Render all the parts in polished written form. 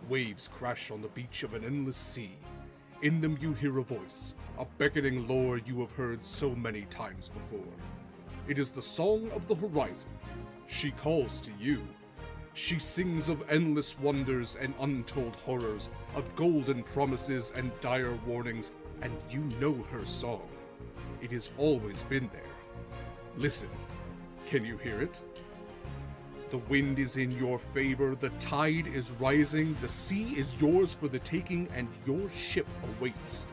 Waves crash on the beach of an endless sea. In them you hear a voice, a beckoning lure you have heard so many times before. It is the song of the horizon. She calls to you. She sings of endless wonders and untold horrors, of golden promises and dire warnings, and you know her song. It has always been there. Listen, can you hear it? The wind is in your favor, the tide is rising, the sea is yours for the taking, and your ship awaits.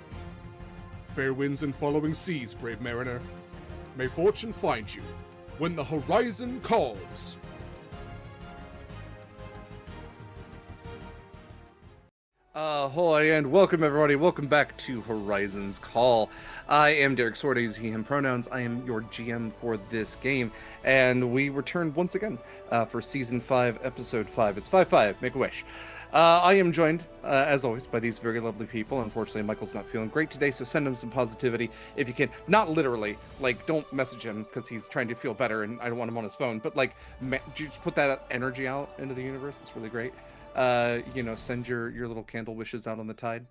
Fair winds and following seas, brave mariner. May fortune find you when the horizon calls. Ahoy and welcome everybody, welcome back to Horizon's Call. I am Derek Sword, I use he, him pronouns. I am your GM for this game, and we returned once again for Season 5, Episode 5. It's 5-5, make a wish. I am joined, as always, by these very lovely people. Unfortunately, Michael's not feeling great today, so send him some positivity if you can. Not literally, like, don't message him because he's trying to feel better and I don't want him on his phone, but like, just put that energy out into the universe. It's really great. Send your little candle wishes out on the tide.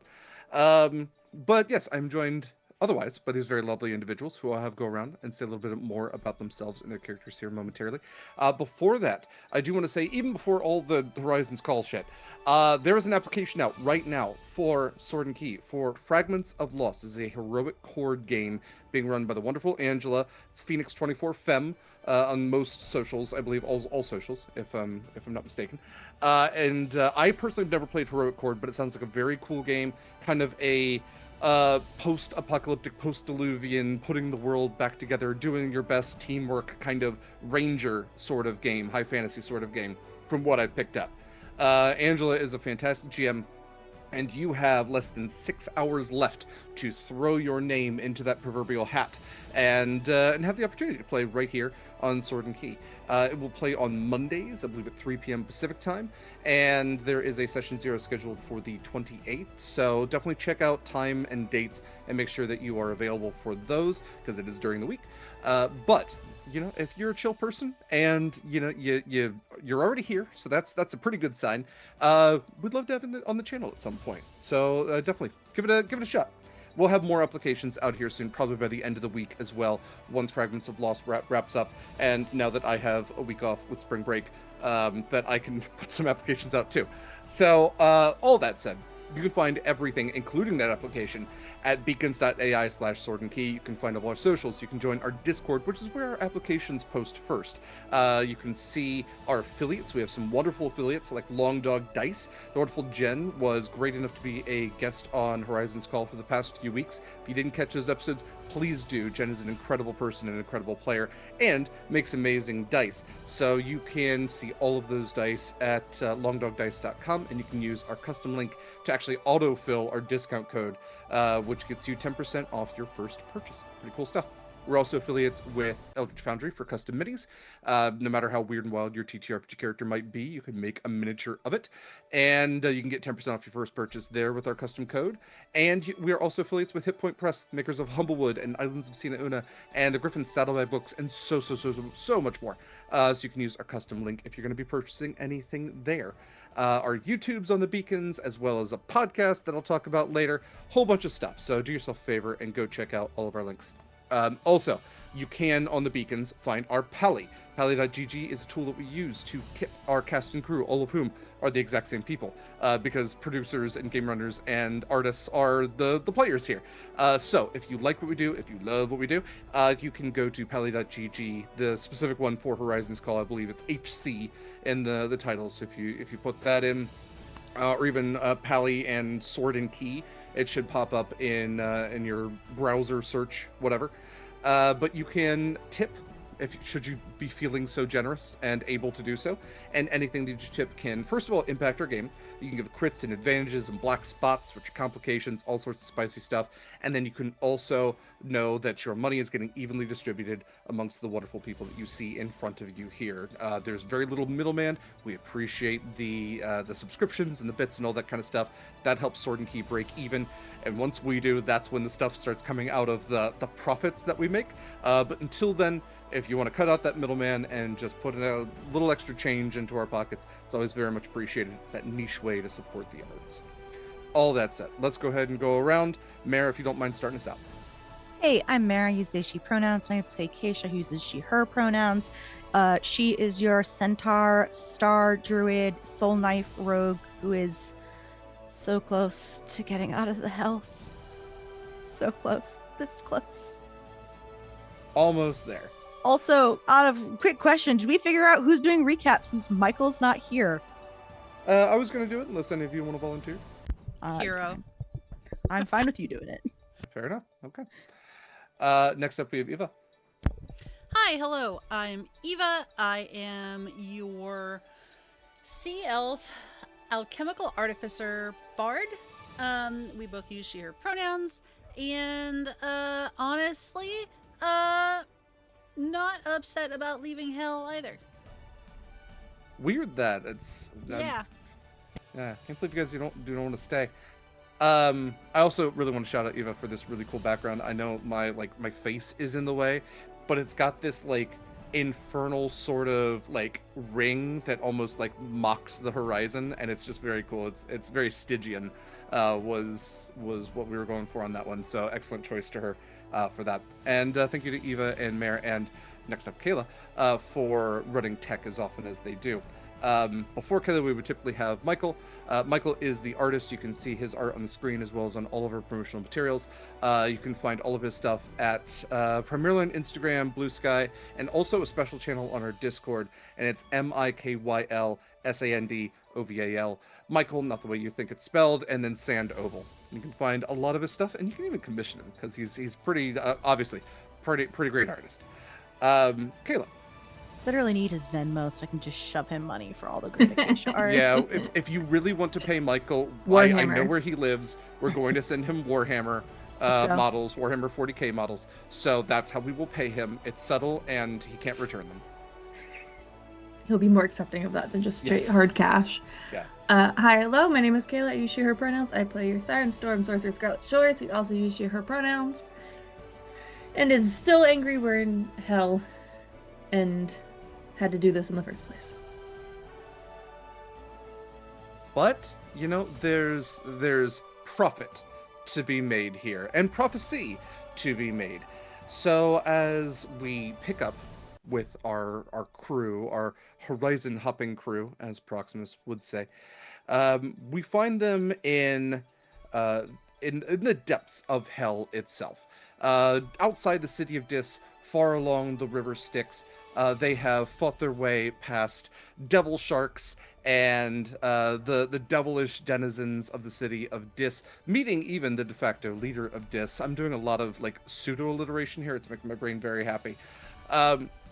But yes, I'm joined otherwise by these very lovely individuals who I'll have go around and say a little bit more about themselves and their characters here momentarily. Before that, I do want to say, even before all the Horizons Call shit, there is an application out right now for Sword and Key for Fragments of Lost. This is a heroic horde game being run by the wonderful Angela. It's Phoenix 24 Femme. On most socials, I believe all socials, if I'm not mistaken. I personally have never played Heroic Horde, but it sounds like a very cool game, kind of a post-apocalyptic, post-diluvian, putting the world back together, doing your best teamwork kind of ranger sort of game, high fantasy sort of game, from what I've picked up. Angela is a fantastic GM, and you have less than 6 hours left to throw your name into that proverbial hat and have the opportunity to play right here on Sword and Key. It will play on Mondays, I believe at 3 p.m. Pacific time, and there is a session 0 scheduled for the 28th, so definitely check out time and dates and make sure that you are available for those, because it is during the week. But if you're a chill person and you're already here, so that's a pretty good sign. We'd love to have it on the channel at some point. So definitely give it a shot. We'll have more applications out here soon, probably by the end of the week as well, once Fragments of Lost wraps up. And now that I have a week off with spring break, that I can put some applications out too. So all that said, you can find everything, including that application, at beacons.ai/swordandkey. You can find all our socials. You can join our Discord, which is where our applications post first. You can see our affiliates. We have some wonderful affiliates like Long Dog Dice. The wonderful Jen was great enough to be a guest on Horizon's Call for the past few weeks. If you didn't catch those episodes, please do. Jen is an incredible person, an incredible player, and makes amazing dice. So you can see all of those dice at longdogdice.com, and you can use our custom link to actually autofill our discount code, which gets you 10% off your first purchase. Pretty cool stuff. We're also affiliates with Eldritch Foundry for custom minis. No matter how weird and wild your TTRPG character might be, you can make a miniature of it. And you can get 10% off your first purchase there with our custom code. And we are also affiliates with Hit Point Press, makers of Humblewood and Islands of Sina Una, and the Griffin Saddlebag books, and so much more. So you can use our custom link if you're going to be purchasing anything there. Our YouTubes on the Beacons, as well as a podcast that I'll talk about later. Whole bunch of stuff. So do yourself a favor and go check out all of our links. Also, you can, on the Beacons, find our Pally. Pally.gg is a tool that we use to tip our cast and crew, all of whom are the exact same people, because producers and game runners and artists are the players here. So if you like what we do, if you love what we do, you can go to Pally.gg. The specific one for Horizon's Call, I believe it's HC in the titles. If you put that in, or even Pally and Sword and Key, it should pop up in your browser search, whatever. But you can tip should you be feeling so generous and able to do so. And anything that you tip can, first of all, impact our game. You can give crits and advantages and black spots, which are complications, all sorts of spicy stuff. And then you can also know that your money is getting evenly distributed amongst the wonderful people that you see in front of you here. There's very little middleman. We appreciate the subscriptions and the bits and all that kind of stuff. That helps Sword and Key break even. And once we do, that's when the stuff starts coming out of the profits that we make. But until then, if you want to cut out that middleman and just put a little extra change into our pockets, it's always very much appreciated. That niche way to support the arts. All that said, let's go ahead and go around. Mara, if you don't mind starting us out. Hey, I'm Mara. I use they, she pronouns, and I play Acacia, who uses she, her pronouns. She is your centaur, star, druid, soul knife rogue who is so close to getting out of the hells. So close. This close. Almost there. Also, quick question, did we figure out who's doing recaps since Mykyl's not here? I was going to do it unless any of you want to volunteer. Hero. I'm fine with you doing it. Fair enough. Okay. Next up, we have Eva. Hi, hello. I'm Eva. I am your sea elf, alchemical artificer, bard. We both use she, her pronouns. And honestly, not upset about leaving hell either. Weird that it's Yeah. Yeah, can't believe you guys don't want to stay. I also really want to shout out Eva for this really cool background. I know my face is in the way, but it's got this like infernal sort of like ring that almost like mocks the horizon, and it's just very cool. It's very Stygian. Was what we were going for on that one. So excellent choice to her for that. And thank you to Eva and Mare and next up Kaila for running tech as often as they do. Before Kaila, we would typically have Mikyl. Mikyl is the artist. You can see his art on the screen as well as on all of our promotional materials. You can find all of his stuff at primarily on Instagram, BlueSky, and also a special channel on our Discord, and it's MIKYL SANDOVAL. Mikyl, not the way you think it's spelled, and then Sandoval. You can find a lot of his stuff, and you can even commission him because he's pretty obviously pretty great artist. Kaila. Literally need his Venmo so I can just shove him money for all the good Acacia art. Yeah, if you really want to pay Mikyl, I know where he lives. We're going to send him Warhammer models, Warhammer 40k models. So that's how we will pay him. It's subtle, and he can't return them. He'll be more accepting of that than just straight hard cash. Yeah. Hi, hello. My name is Kaila. I use she, her pronouns. I play your Siren Storm Sorcerer Scarlett Shores, who also use she, her pronouns. And is still angry we're in hell and had to do this in the first place. But, you know, there's profit to be made here, and prophecy to be made. So as we pick up with our crew, our horizon hopping crew, as Proximus would say, we find them in the depths of hell itself. Outside the city of Dis, far along the river Styx, they have fought their way past devil sharks and the devilish denizens of the city of Dis, meeting even the de facto leader of Dis. I'm doing a lot of like pseudo alliteration here. It's making my brain very happy.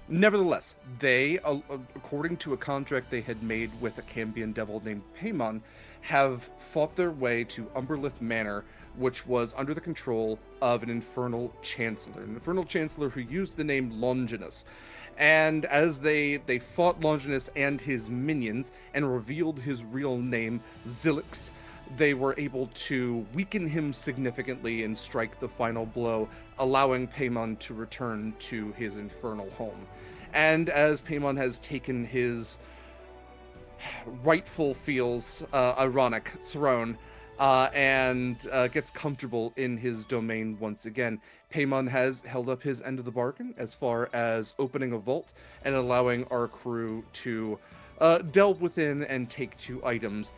Nevertheless, they, according to a contract they had made with a Cambion devil named Paimon, have fought their way to Umberlith Manor, which was under the control of an infernal chancellor who used the name Longinus. And as they fought Longinus and his minions and revealed his real name, Zilix, they were able to weaken him significantly and strike the final blow, allowing Paimon to return to his infernal home. And as Paimon has taken his rightful feels ironic throne and gets comfortable in his domain once again, Paimon has held up his end of the bargain as far as opening a vault and allowing our crew to delve within and take 2 items,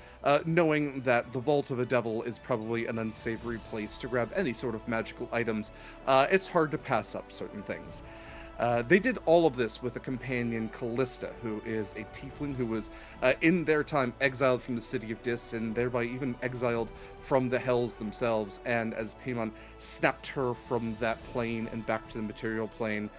knowing that the Vault of a Devil is probably an unsavory place to grab any sort of magical items. It's hard to pass up certain things. They did all of this with a companion, Callista, who is a tiefling who was, in their time, exiled from the city of Dis, and thereby even exiled from the hells themselves. And as Paimon snapped her from that plane and back to the material plane,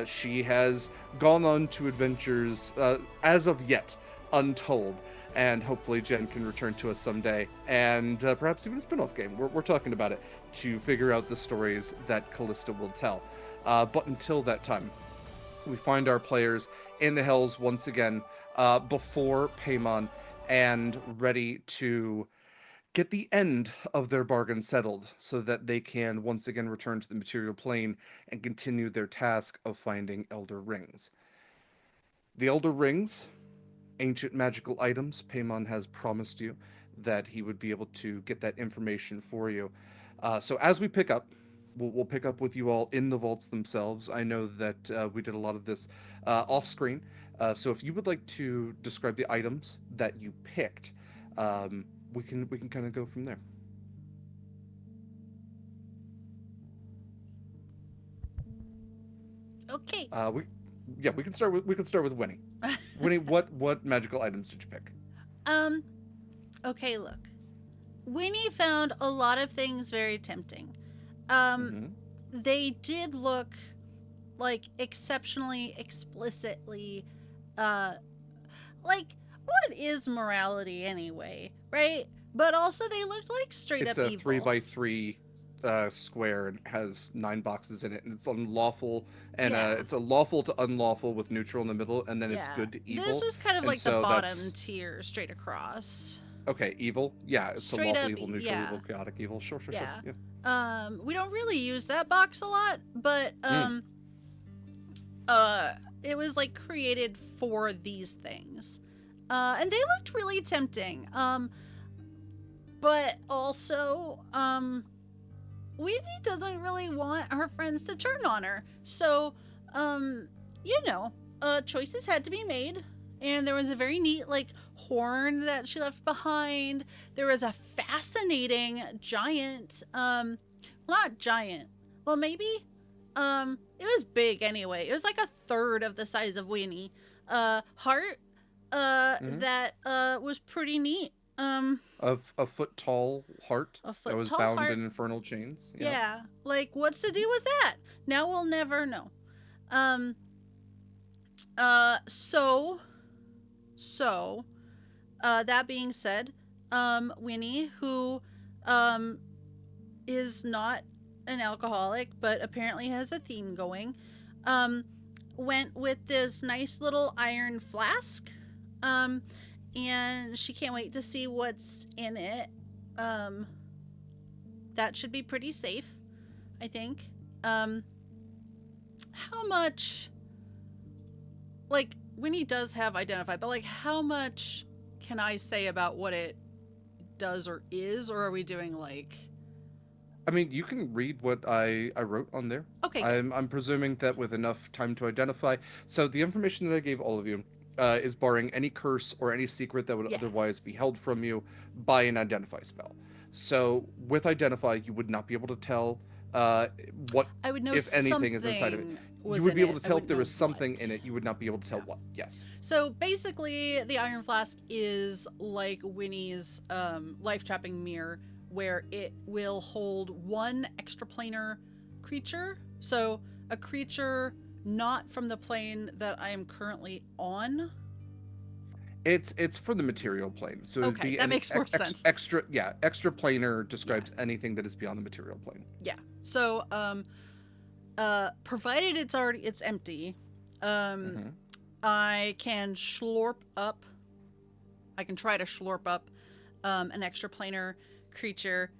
she has gone on to adventures, as of yet, untold. And hopefully Jen can return to us someday, and perhaps even a spin-off game. We're talking about it to figure out the stories that Callista will tell. But until that time, we find our players in the hells once again, before Paimon, and ready to get the end of their bargain settled so that they can once again return to the material plane and continue their task of finding Elder Rings. The Elder Rings, ancient magical items, Paimon has promised you that he would be able to get that information for you. So as we pick up, we'll pick up with you all in the vaults themselves. I know that we did a lot of this off screen. So if you would like to describe the items that you picked, we can kind of go from there. Okay. We can start with Winnie. Winnie, what magical items did you pick? Okay, look. Winnie found a lot of things very tempting. They did look like exceptionally explicitly like what is morality anyway, right? But also they looked like straight It's up a evil. 3x3 square and has 9 boxes in it, and it's unlawful, and Yeah. it's a lawful to unlawful with neutral in the middle, and then it's Yeah. good to evil. This was kind of and like the so bottom that's- tier straight across. Okay, evil. Yeah, it's a Straight lawful up, evil, neutral yeah. evil, chaotic evil. Sure. Yeah. Yeah. We don't really use that box a lot, but it was like created for these things. And they looked really tempting. But also, Weedy doesn't really want her friends to turn on her. So, choices had to be made. And there was a very neat, like, horn that she left behind. There was a fascinating giant, not giant. Well, maybe, it was big anyway. It was like a third of the size of Winnie. Heart, that, was pretty neat. A foot tall heart A foot that was tall bound heart. in infernal chains. Yeah. Like, what's the deal with that? Now we'll never know. That being said, Winnie, who, is not an alcoholic, but apparently has a theme going, went with this nice little iron flask, and she can't wait to see what's in it. That should be pretty safe, I think. How much, like, Winnie does have identify, but like, how much can I say about what it does or is, or are we doing like? I mean, you can read what I wrote on there. Okay, good. I'm presuming that with enough time to identify. So the information that I gave all of you is barring any curse or any secret that would Yeah. otherwise be held from you by an identify spell. So with identify, you would not be able to tell what, I would know if anything, is inside of it. something was You would in be able it. to I tell if wouldn't there know was something what. in it. You would not be able to tell Yeah. what. Yes. So basically, the iron flask is like Winnie's life trapping mirror, where it will hold one extraplanar creature. So a creature not from the plane that I am currently on. It's for the material plane. So it'd Okay, be that any makes more sense. Extra planar describes anything that is beyond the material plane. Yeah. So provided it's empty, I can try to slurp up an extraplanar creature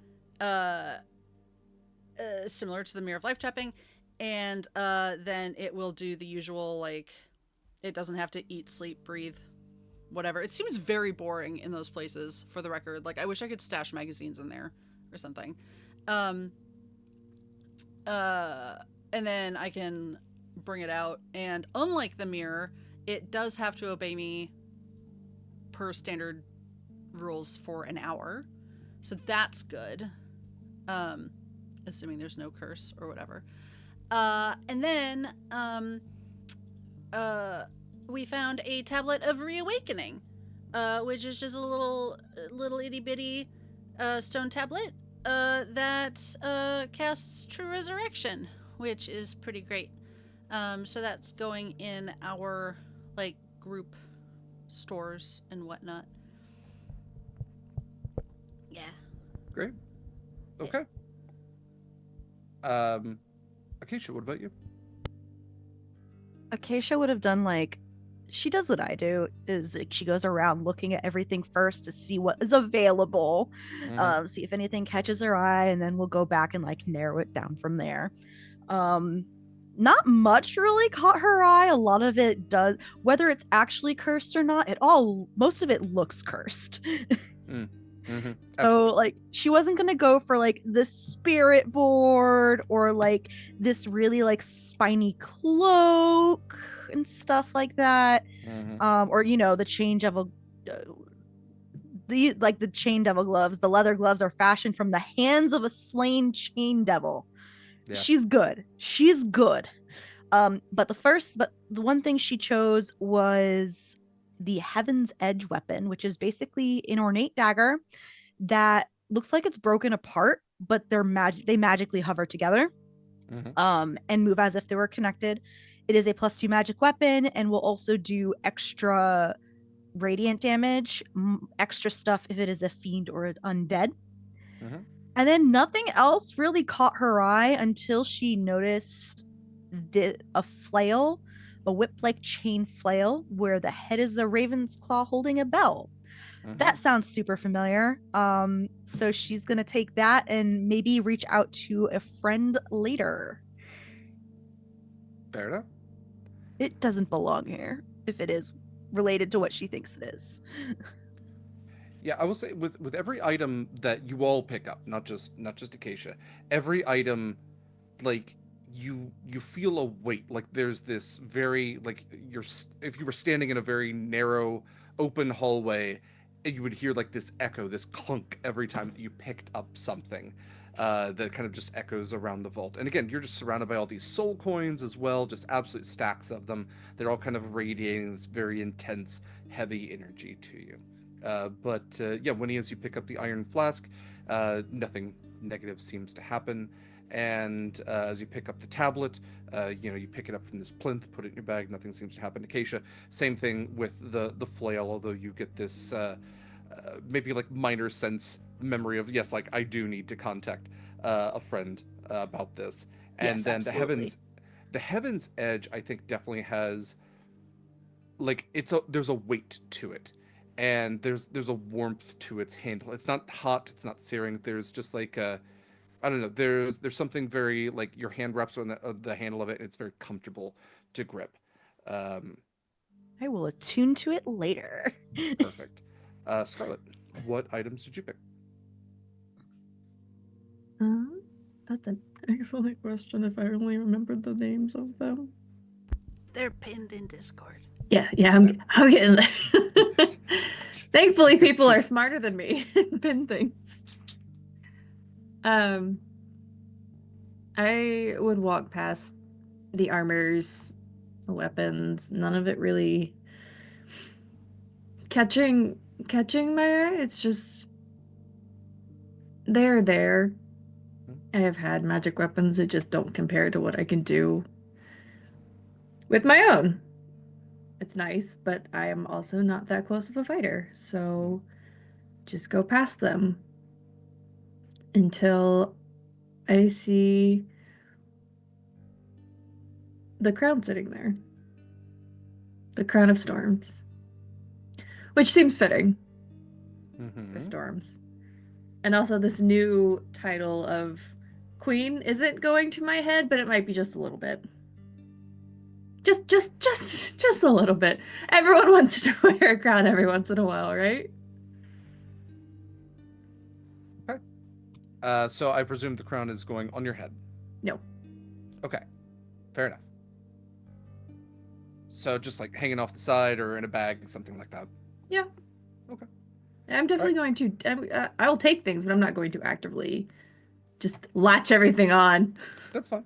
similar to the Mirror of Life tapping, and then it will do the usual, like, it doesn't have to eat, sleep, breathe, whatever. It seems very boring in those places, for the record. Like, I wish I could stash magazines in there or something. And then I can bring it out, and unlike the mirror, it does have to obey me per standard rules for an hour. So that's good. Assuming there's no curse or whatever. And then we found a tablet of reawakening, which is just a little itty bitty stone tablet that casts true resurrection, which is pretty great. So that's going in our, like, group stores and whatnot. Yeah. Great. Okay. Acacia, what about you? Acacia would have done like she does what I do. Is like, she goes around looking at everything first to see what is available, see if anything catches her eye, and then we'll go back and like narrow it down from there. Not much really caught her eye. A lot of it does, whether it's actually cursed or not. Most of it looks cursed. So Absolutely. like she wasn't gonna go for like the spirit board or like this really like spiny cloak and stuff like that. Or the chain devil the chain devil gloves. The leather gloves are fashioned from the hands of a slain chain devil. Yeah. She's good. But the one thing she chose was the Heaven's Edge weapon, which is basically an ornate dagger that looks like it's broken apart, but they magically hover together, and move as if they were connected. It is a +2 magic weapon and will also do extra radiant damage, extra stuff if it is a fiend or an undead. And then nothing else really caught her eye until she noticed a flail, a whip-like chain flail, where the head is a raven's claw holding a bell. That sounds super familiar. So she's gonna take that and maybe reach out to a friend later. Fair enough. It doesn't belong here if it is related to what she thinks it is. Yeah, I will say with every item that you all pick up, not just Acacia, every item, like you feel a weight. Like there's this very like if you were standing in a very narrow open hallway, you would hear like this echo, this clunk every time that you picked up something. That kind of just echoes around the vault. And again, you're just surrounded by all these soul coins as well, just absolute stacks of them. They're all kind of radiating this very intense, heavy energy to you. But yeah, as you pick up the iron flask, nothing negative seems to happen. And as you pick up the tablet, you pick it up from this plinth, put it in your bag, nothing seems to happen. Acacia, same thing with the flail, although you get this maybe like minor sense memory of, yes, like I do need to contact a friend about this. And Yes, then absolutely. the heaven's edge, I think definitely has like there's a weight to it, and there's a warmth to its handle. It's not hot, it's not searing. There's just like I don't know. There's something very like your hand wraps on the handle of it, and it's very comfortable to grip. Um, I will attune to it later. Perfect. Scarlett, what items did you pick? That's an excellent question. If I only remembered the names of them. They're pinned in Discord. Yeah, I'm getting there. Thankfully, people are smarter than me and pin things. I would walk past the armors, the weapons, none of it really catching my eye. It's just they're there. I have had magic weapons that just don't compare to what I can do with my own. It's nice, but I am also not that close of a fighter, so just go past them until I see the crown sitting there. The Crown of Storms. Which seems fitting for storms. And also this new title of Queen isn't going to my head, but it might be just a little bit. Just a little bit. Everyone wants to wear a crown every once in a while, right? Okay. So I presume the crown is going on your head. No. Okay. Fair enough. So just like hanging off the side or in a bag, something like that. Yeah. Okay. I'm definitely going to. I'll take things, but I'm not going to actively just latch everything on. That's fine.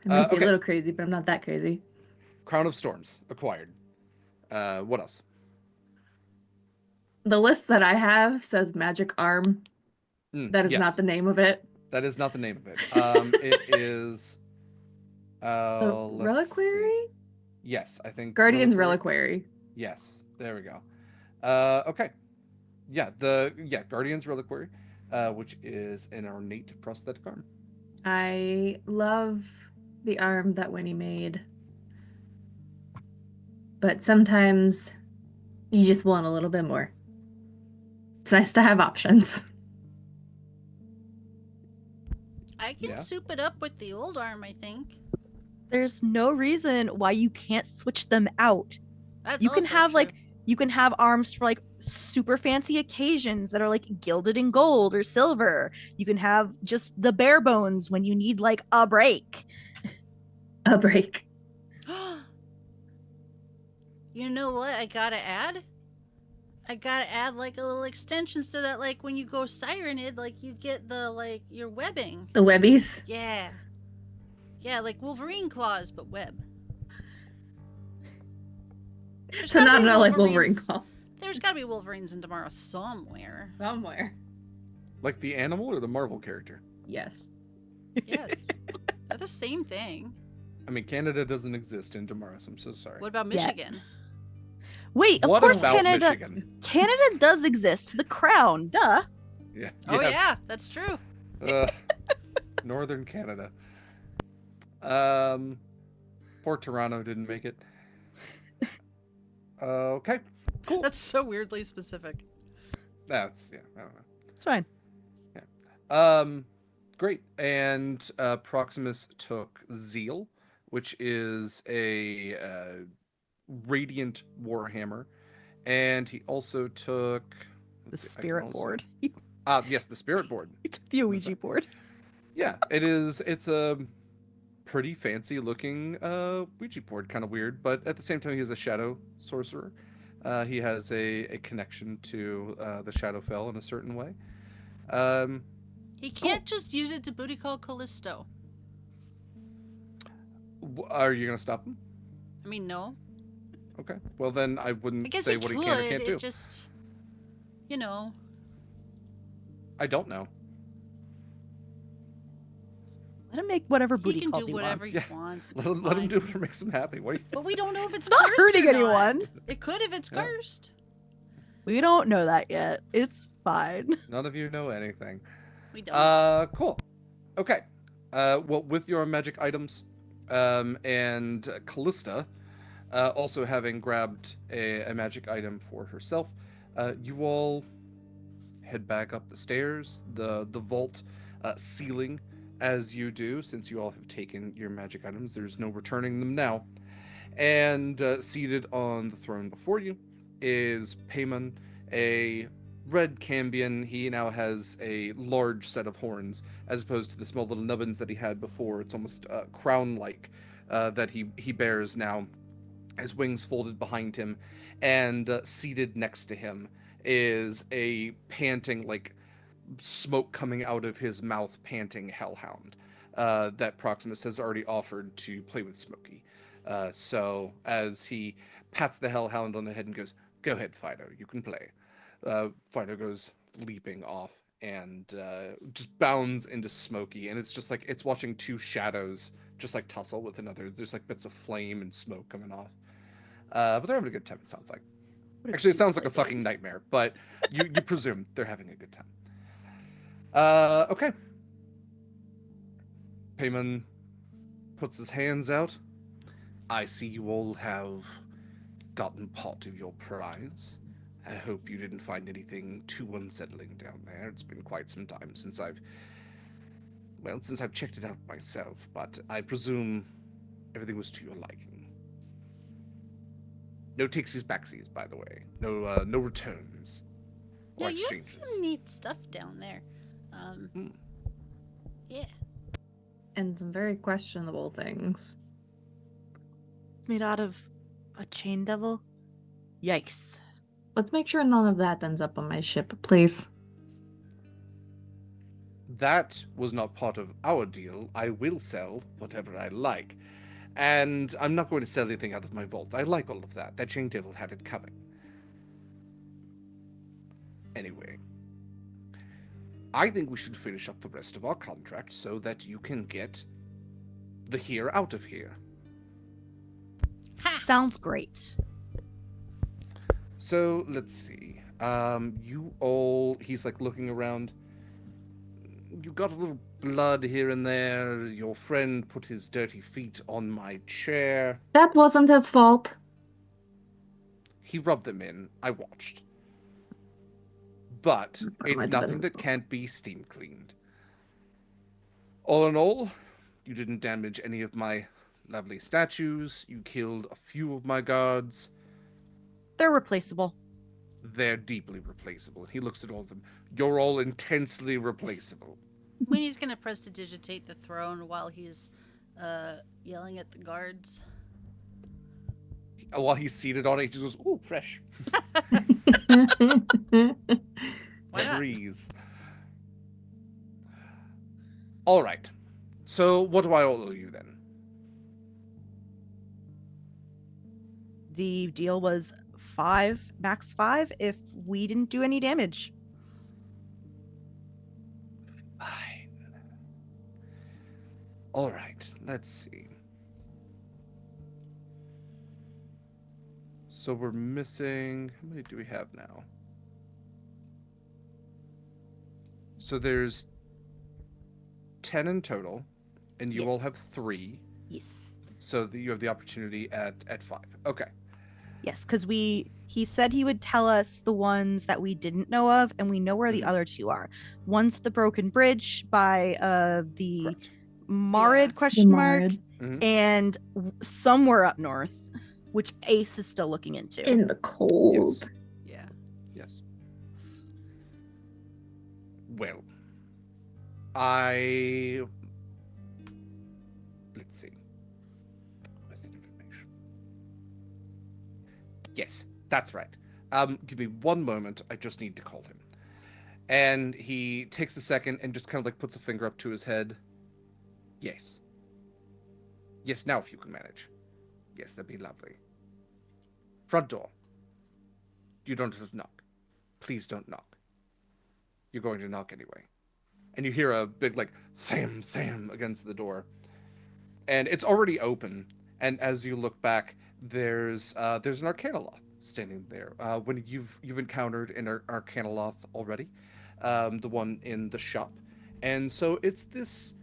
I might be a okay. little crazy, but I'm not that crazy. Crown of Storms acquired. What else? The list that I have says Magic Arm. That is yes. not the name of it. That is not the name of it. It is. Reliquary? Yes, I think. Guardian's Reliquary. Yes, there we go. Okay. Yeah, Guardian's Reliquary, which is an ornate prosthetic arm. I love the arm that Winnie made. but sometimes you just want a little bit more. It's nice to have options. I can Yeah. soup it up with the old arm, I think. There's no reason why you can't switch them out. That's You can also have true. like you can have arms for like super fancy occasions that are like gilded in gold or silver. You can have just the bare bones when you need like a break. A break. You know what I gotta add? I gotta add like a little extension so that like when you go sirenid, like you get the like your webbing. The webbies. Yeah. Yeah, like Wolverine claws, but web. There's So gotta not be at all like Wolverine Wolverines- claws. There's gotta be Wolverines in tomorrow somewhere. Somewhere. Like the animal or the Marvel character? Yes. Yes. They're the same thing. I mean, Canada doesn't exist in tomorrow, so I'm so sorry. What about Yeah. Michigan? Wait, of What course about Canada Michigan? Canada does exist. The crown, duh. Yeah. Oh yes. yeah, that's true. Northern Canada. Poor Toronto didn't make it. Okay, cool. That's so weirdly specific. That's I don't know. It's fine. Great. And Proximus took Zeal, which is a radiant warhammer, and he also took The let's see, I can spirit also- board. Yes, the spirit board. He took the Ouija board. Yeah, it is. It's a pretty fancy looking Ouija board, kind of weird, but at the same time, he is a shadow sorcerer. He has a connection to the Shadowfell in a certain way. He can't just use it to booty call Callisto. Are you gonna stop him? I mean, no. Okay. Well, then I I wouldn't guess say he what could. he can or can't It do. just, you know. I don't know. Let him make whatever He booty can calls do he whatever wants. he wants. Let It's him, let him fine. do whatever makes him happy. What? But we don't know if it's It's not cursed hurting or not. anyone. It could if it's Yeah. cursed. We don't know that yet. It's fine. None of you know anything. We don't. Cool. Okay. Well, with your magic items, and Callista, also having grabbed a magic item for herself, you all head back up the stairs, the vault ceiling. As you do, since you all have taken your magic items, there's no returning them now. And seated on the throne before you is Payman, a red Cambion. He now has a large set of horns, as opposed to the small little nubbins that he had before. It's almost crown-like that he bears now, his wings folded behind him, and seated next to him is a panting, like smoke coming out of his mouth, panting hellhound that Proximus has already offered to play with Smokey. So as he pats the hellhound on the head and goes, "Go ahead, Fido, you can play." Fido goes leaping off and just bounds into Smokey, and it's just like it's watching two shadows just like tussle with another. There's like bits of flame and smoke coming off. But they're having a good time, it sounds like. Actually, it sounds like a fucking nightmare, but you presume they're having a good time. Okay. Payman puts his hands out. I see you all have gotten part of your prize. I hope you didn't find anything too unsettling down there. It's been quite some time since I've checked it out myself, but I presume everything was to your liking. No takesies backsies, by the way. No returns Yeah, or you have exchanges. some neat stuff down there. Yeah. And some very questionable things. Made out of a chain devil? Yikes. Let's make sure none of that ends up on my ship, please. That was not part of our deal. I will sell whatever I like. And I'm not going to sell anything out of my vault. I like all of that. That chain devil had it coming. Anyway, I think we should finish up the rest of our contract so that you can get the here out of here. Ha! Sounds great. So, let's see. You all... He's like looking around. You got a little blood here and there. Your friend put his dirty feet on my chair. That wasn't his fault. He rubbed them in. I watched. But Might it's have nothing been that as well. can't be steam cleaned. All in all, you didn't damage any of my lovely statues. You killed a few of my guards. They're replaceable. They're deeply replaceable. He looks at all of them. You're all intensely replaceable. When he's gonna prestidigitate the throne while he's yelling at the guards. While he's seated on it, he just goes, "Ooh, fresh." Why not? Agrees. All right. So what do I owe you then? The deal was 5, max 5, if we didn't do any damage. Fine. All right. Let's see. So we're missing. How many do we have now? So there's 10 in total, and you Yes. all have 3. Yes. So you have the opportunity at 5. Okay. Yes, because he said he would tell us the ones that we didn't know of, and we know where the Mhm. other 2 are. One's the broken bridge by the Correct. Marid Yeah. question mark, Marred. Mhm. and somewhere up north, which Ace is still looking into. In the cold. Yeah. Yes. Well, let's see. Where's that information? Yes, that's right. Give me one moment. I just need to call him. And he takes a second and just kind of like puts a finger up to his head. Yes. Yes, now if you can manage. Yes, that'd be lovely. Front door. You don't have to knock. Please don't knock. You're going to knock anyway. And you hear a big like Sam against the door. And it's already open. And as you look back, there's an Arcanoloth standing there. When you've encountered an Arcanoloth already, the one in the shop. And so it's this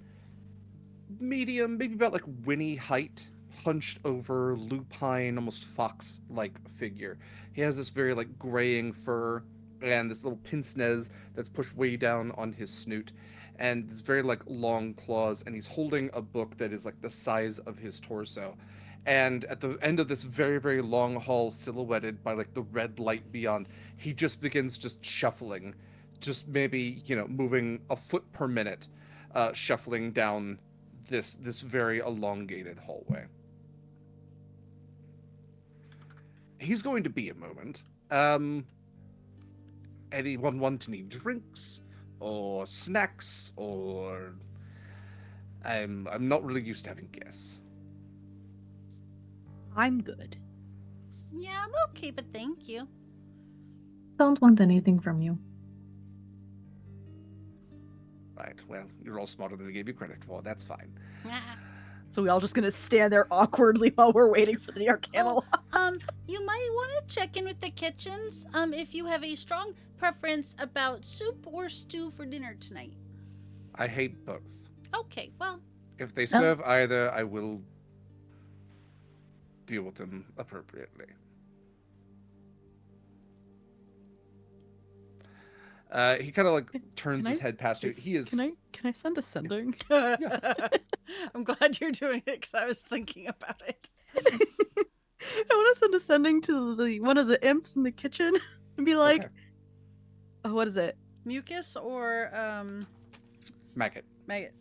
medium, maybe about like Winnie height, hunched over, lupine, almost fox-like figure. He has this very like graying fur and this little pince nez that's pushed way down on his snoot, and this very like long claws, and he's holding a book that is like the size of his torso. And at the end of this very, very long hall, silhouetted by like the red light beyond, he just begins just shuffling, just maybe, moving a foot per minute, shuffling down this very elongated hallway. He's going to be a moment. Anyone want any drinks or snacks or I'm not really used to having guests. I'm good. Yeah, I'm okay, but thank you. Don't want anything from you. Right, well, you're all smarter than I gave you credit for. That's fine. So we all just gonna stand there awkwardly while we're waiting for the Arcanoloth. You might want to check in with the kitchens, if you have a strong preference about soup or stew for dinner tonight. I hate both. Okay, well, If they serve either, I will deal with them appropriately. He kind of like turns his head past you. He is. Can I send a sending? I'm glad you're doing it because I was thinking about it. I want to send a sending to one of the imps in the kitchen and be like, Okay. oh, what is it? Mucus or Maggot. maggot?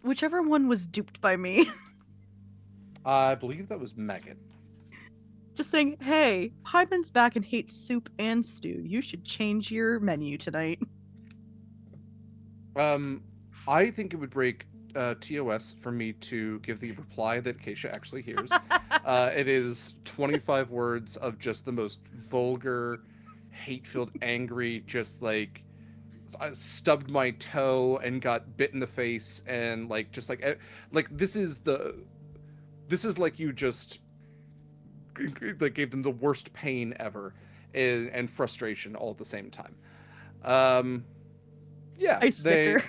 Whichever one was duped by me. I believe that was Maggot. Just saying, hey, Hyman's back and hates soup and stew. You should change your menu tonight. I think it would break TOS for me to give the reply that Acacia actually hears. It is 25 words of just the most vulgar, hate-filled, angry, just like I stubbed my toe and got bit in the face, and like just like this is like you just like gave them the worst pain ever and frustration all at the same time. Yeah, I snicker.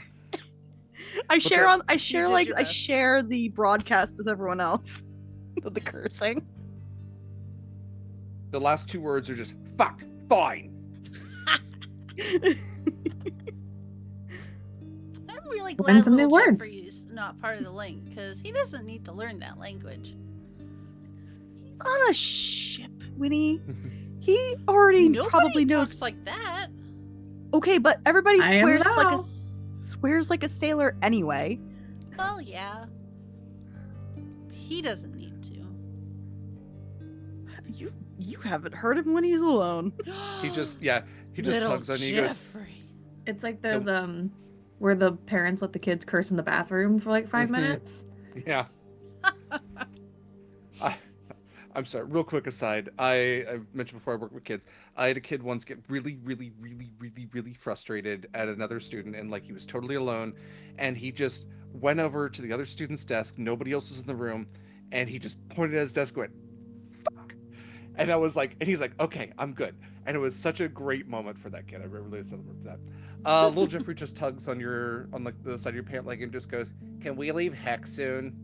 I share did your best. share the broadcast with everyone else. With the cursing. The last 2 words are just fuck, fine. I'm really Learn glad some new little words. Jeffrey's not part of the link, because he doesn't need to learn that language. On a ship, Winnie. He already Nobody probably knows. talks like that. Okay, but everybody I am swears like a sailor anyway. Well, yeah. He doesn't need to. You haven't heard him when he's alone. He just Little tugs on you. He goes, Jeffrey. It's like those where the parents let the kids curse in the bathroom for like 5 minutes. yeah. I'm sorry, real quick aside. I've mentioned before I work with kids. I had a kid once get really, really, really, really, really frustrated at another student, and like he was totally alone, and he just went over to the other student's desk, nobody else was in the room, and he just pointed at his desk and went, fuck. And I was like, and he's like, okay, I'm good. And it was such a great moment for that kid. I really celebrate that. Little Jeffrey just tugs on like the side of your pant leg and just goes, can we leave heck soon?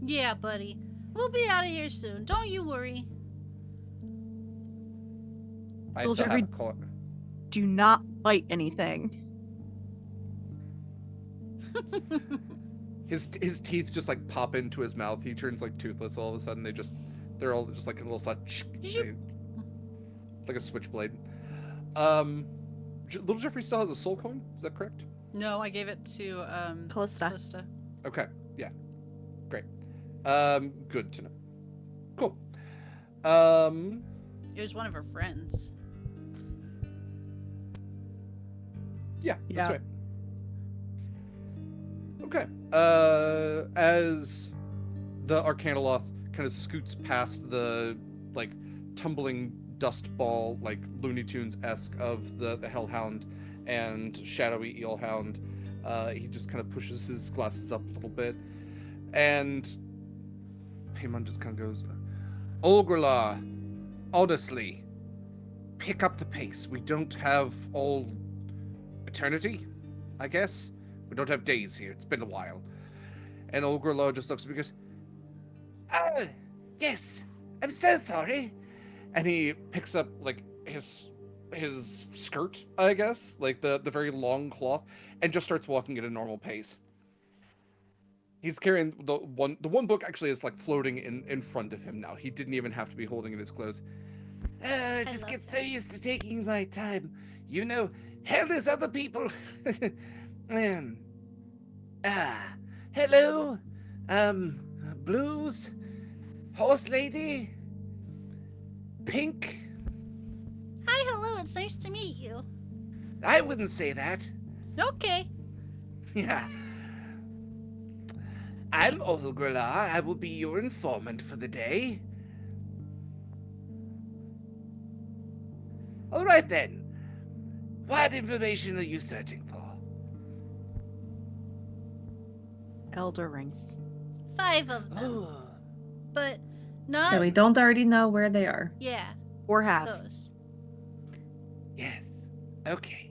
Yeah, buddy. We'll be out of here soon. Don't you worry. I Little still Jeffrey- have to call it. Do not bite anything. His teeth just like pop into his mouth. He turns like toothless all of a sudden. They're all just like a little like a switchblade. Little Jeffrey still has a soul coin. Is that correct? No, I gave it to Callista. Callista. Okay. Yeah. Great. Good to know. Cool. It was one of her friends. Yeah. Yeah. That's right. Okay. As the Arcanoloth kind of scoots past the like tumbling dust ball, like Looney Tunes-esque of the Hellhound and shadowy Eelhound, he just kind of pushes his glasses up a little bit, and Paimon just kind of goes, Olgrala, honestly, pick up the pace. We don't have all eternity, I guess. We don't have days here. It's been a while. And Olgrala just looks at me and goes, oh, yes, I'm so sorry. And he picks up like his skirt, I guess, like the very long cloth, and just starts walking at a normal pace. He's carrying the one book actually is like floating in front of him now. He didn't even have to be holding it as close. I just get so used to taking my time. You know, hell, there's other people. Hello, Blues, Horse Lady, Pink. Hi, hello. It's nice to meet you. I wouldn't say that. Okay. Yeah. I'm Olgrala. I will be your informant for the day. All right then. What information are you searching for? Elder rings. 5 of them. Oh, But not... So we don't already know where they are. Yeah, Or half. those. yes. Okay.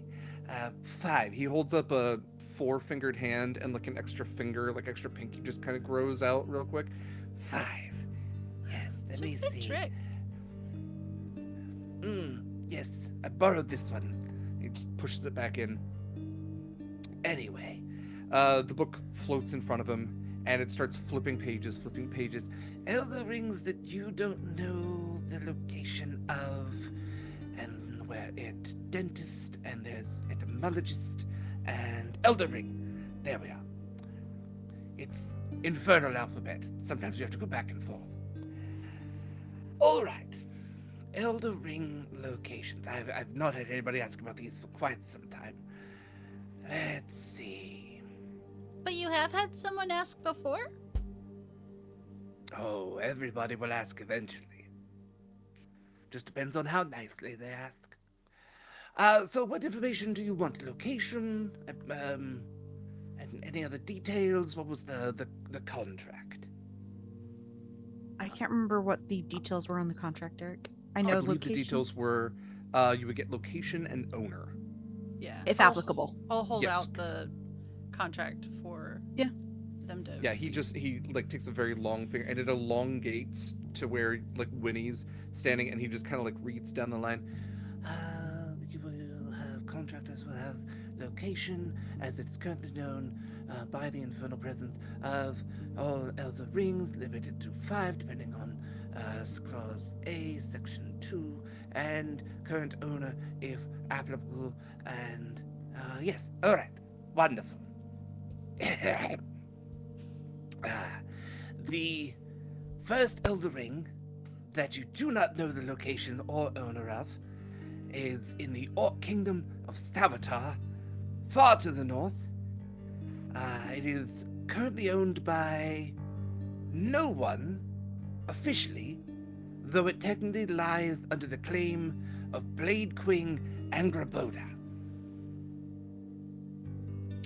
5. He holds up a 4-fingered hand, and like an extra finger, like extra pinky, just kind of grows out real quick. 5. Yes. Let It's a me good see. trick. Yes, I borrowed this one. He just pushes it back in. Anyway, the book floats in front of him, and it starts flipping pages. Elder rings that you don't know the location of, and where it dentist, and there's etymologist, and elder ring. There we are. It's infernal alphabet. Sometimes you have to go back and forth. All right. Elder ring locations. I've not had anybody ask about these for quite some time. Let's see. But you have had someone ask before? Oh, everybody will ask eventually. Just depends on how nicely they ask. So what information do you want? Location? And any other details? What was the contract? I can't remember what the details were on the contract, Eric. I know I believe location. the details were you would get location and owner. Yeah. If applicable. I'll hold Yes. out the contract for Yeah. them to... Yeah, he like takes a very long finger and it elongates to where like Winnie's standing, and he just kind of like reads down the line. You will have contractors will have location as it's currently known by the infernal presence of all elder rings, limited to 5, depending on clause A, section 2, and current owner if applicable. And yes, all right, wonderful. The first elder ring that you do not know the location or owner of is in the Orc Kingdom of Saboteur, far to the north. It is currently owned by no one, officially, though it technically lies under the claim of Blade Queen Angraboda.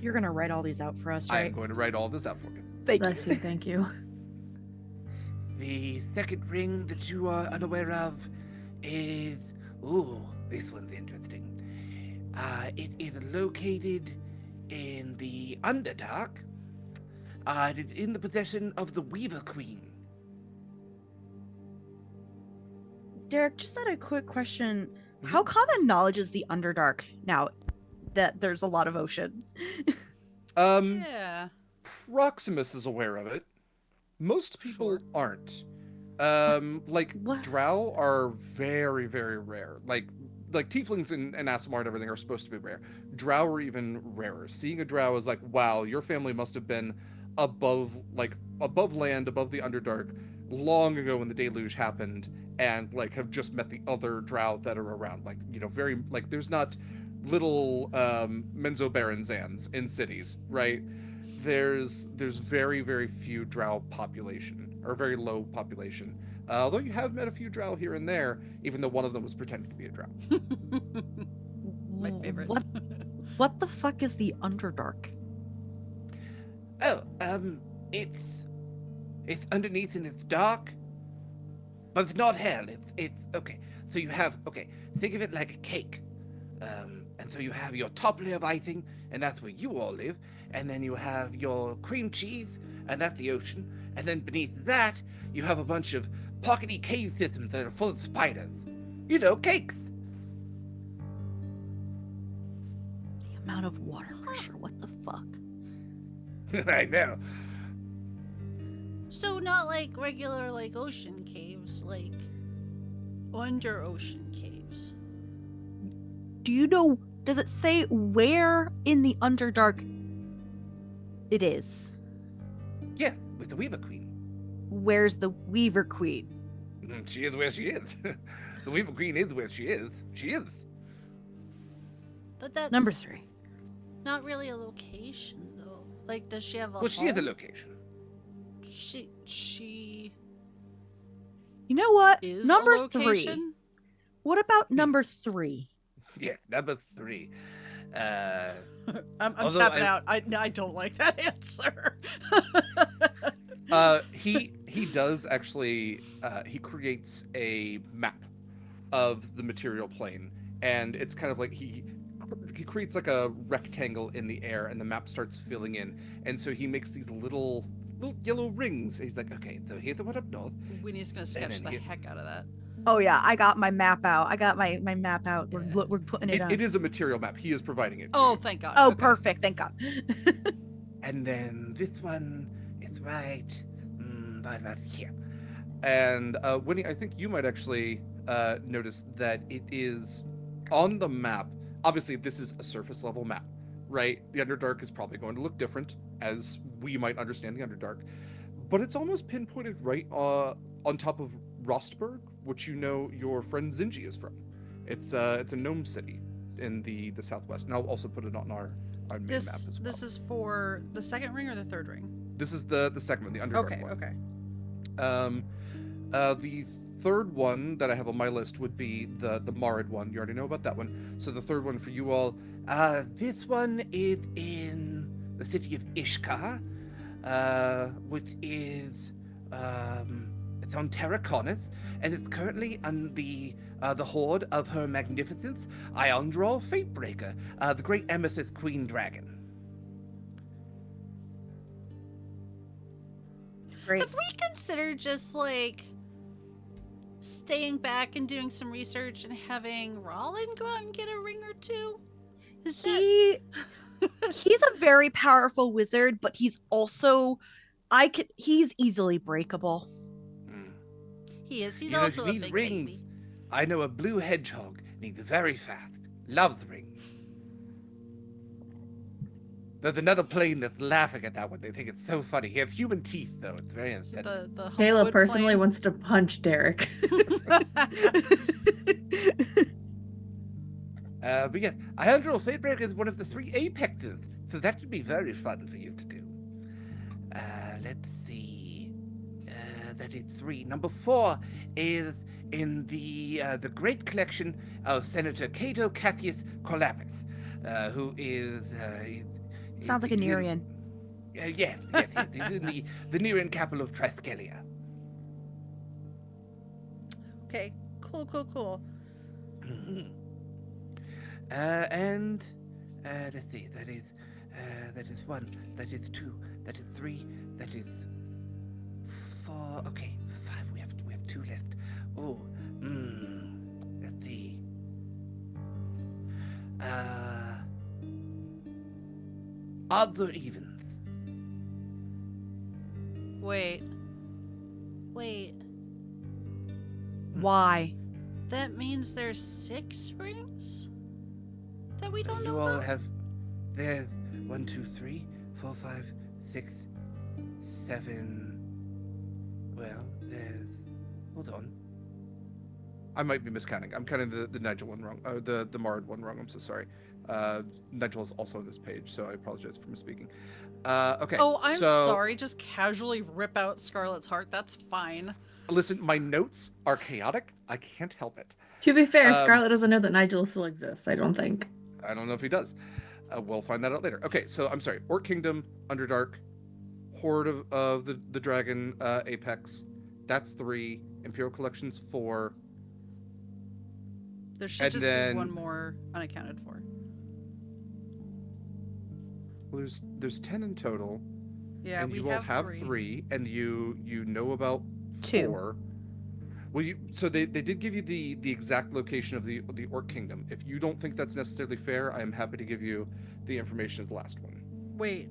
You're gonna write all these out for us, I right? am going to write all this out for you. Thank Bless you. you, thank you. The second ring that you are unaware of is... Ooh, this one's interesting. It is located in the Underdark. It is in the possession of the Weaver Queen. Derek, just had a quick question. How common knowledge is the Underdark now that there's a lot of ocean? Yeah. Proximus is aware of it. Most people Sure. aren't. Like What? drow are very, very rare. Like tieflings and Aasimar and everything are supposed to be rare. Drow are even rarer. Seeing a drow is like, wow, your family must have been above land, above the Underdark, long ago when the deluge happened, and like have just met the other drow that are around. Like, you know, very like there's not little Menzo Baranzans in cities, right? There's very, very few drow population, or very low population. Although you have met a few drow here and there, even though one of them was pretending to be a drow. My favorite. What the fuck is the Underdark? Oh, it's underneath and it's dark, but it's not hell. It's okay. So you have think of it like a cake, and so you have your top layer of icing, and that's where you all live, and then you have your cream cheese, and that's the ocean, and then beneath that you have a bunch of pockety cave systems that are full of spiders. You know, cakes. The amount of water pressure. What the fuck? I know. So not like regular like ocean caves, like under ocean caves. Do you know? Does it say where in the Underdark it is? Yes, with the Weaver Queen. Where's the Weaver Queen? She is where she is. The Weaver Queen is where she is. She is. But that's Number 3. not really a location though. Like, does she have a Well, she is a home? location. She You know what? is Number a 3. location? What about number 3? Yes, number 3. I'm Although tapping I- out. I don't like that answer. He does actually. He creates a map of the material plane, and it's kind of like he creates like a rectangle in the air, and the map starts filling in, and so he makes these little yellow rings. He's like, okay, so here's the one up north. Winnie's gonna sketch then the here- heck out of that. Oh yeah, I got my map out. I got my map out. We're putting it on. It is a material map. He is providing it. To Oh, you. thank God. Oh, Okay. perfect. Thank God. And then this one is right about here. And Winnie, I think you might actually notice that it is on the map. Obviously, this is a surface level map, right? The Underdark is probably going to look different, as we might understand the Underdark. But it's almost pinpointed right on top of Rostberg, which you know your friend Zinji is from. It's a gnome city in the southwest. And I'll also put it on our main This map as well. this is for the second ring or the third ring? This is the second one, the Underdark Okay, one. okay. The third one that I have on my list would be the Marid one. You already know about that one. So the third one for you all. This one is in the city of Ishkar, which is it's on Terra Conus, and it's currently on the horde of Her Magnificence, Iondral Fatebreaker, the great Amethyst Queen Dragon. Great. Have we considered just like staying back and doing some research and having Rollin go out and get a ring or two? Is that... He's a very powerful wizard, but he's also he's easily breakable. He is. He's You know, if also you a need big rings, baby. I know a blue hedgehog needs very fast. Loves rings. There's another plane that's laughing at that one. They think it's so funny. He has human teeth, though. It's very Is it unsettling. the Kayla Humblewood personally plane? wants to punch Derek. But yes, I heard your Fatebreaker is one of the 3 apexes, so that should be very fun for you to do. Let's see. That is 3. Number 4 is in the great collection of Senator Cato Cassius Colapis, who is... Sounds like a he's in- Nerian. yes. He's in the Nerian capital of Triskalia. Okay, cool. And let's see, that is 1, that is 2, that is 3, that is 4. Okay, 5. We have 2 left. Oh, let's see. Odds or evens? Wait. Why? That means there's 6 rings that we don't You know all about? have. There's 1, 2, 3, 4, 5, 6, 7. Well, there's. Hold on. I might be miscounting. I'm counting the Nigel one wrong. The Mard one wrong. I'm so sorry. Nigel is also on this page, so I apologize for misspeaking. Okay. Oh, I'm so, sorry. Just casually rip out Scarlett's heart. That's fine. Listen, my notes are chaotic. I can't help it. To be fair, Um, Scarlett doesn't know that Nigel still exists, I don't think. I don't know if he does. We'll find that out later. Okay, so I'm sorry. Orc Kingdom, Underdark, Horde of the Dragon, Apex. That's 3. Imperial Collection's 4. There should And just then- be one more unaccounted for. Well, there's 10 in total. Yeah, and we you all have 3. 3, and you know about 2. 4. Well, so they did give you the exact location of the Orc Kingdom. If you don't think that's necessarily fair, I am happy to give you the information of the last one. Wait,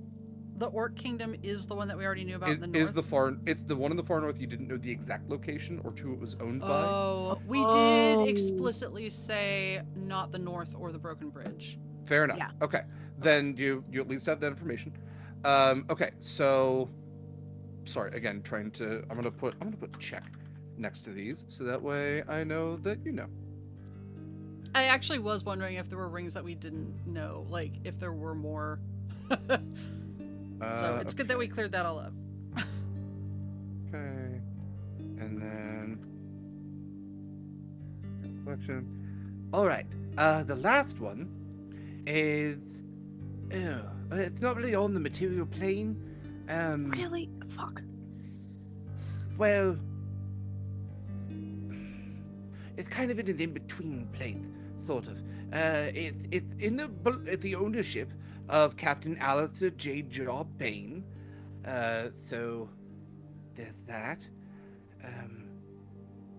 the Orc Kingdom is the one that we already knew about in the north? It's the one in the far north you didn't know the exact location or who it was owned by. Oh, we Oh. did explicitly say not the north or the Broken Bridge. Fair enough. Yeah. Okay. Then you at least have that information. Okay, so sorry, again, I'm gonna put check next to these so that way I know that you know. I actually was wondering if there were rings that we didn't know, like if there were more. So it's good that we cleared that all up. Okay. And then collection. All right. The last one is. It's not really on the material plane. Really? Fuck. Well, it's kind of in an in-between place, sort of. It's in the ownership of Captain Alistair J. Jaw Bain. So there's that.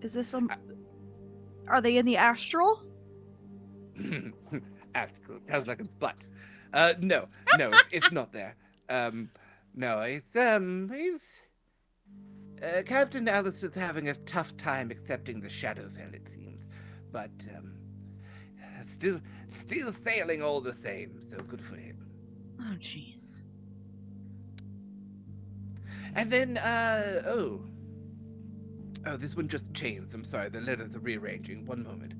Is this some? Are they in the astral? Astral sounds like a butt. No, it's not there. No, it's Captain Alistair's having a tough time accepting the Shadowfell, it seems, but still sailing all the same. So good for him. Oh, jeez. And then, this one just changed. I'm sorry, the letters are rearranging. One moment.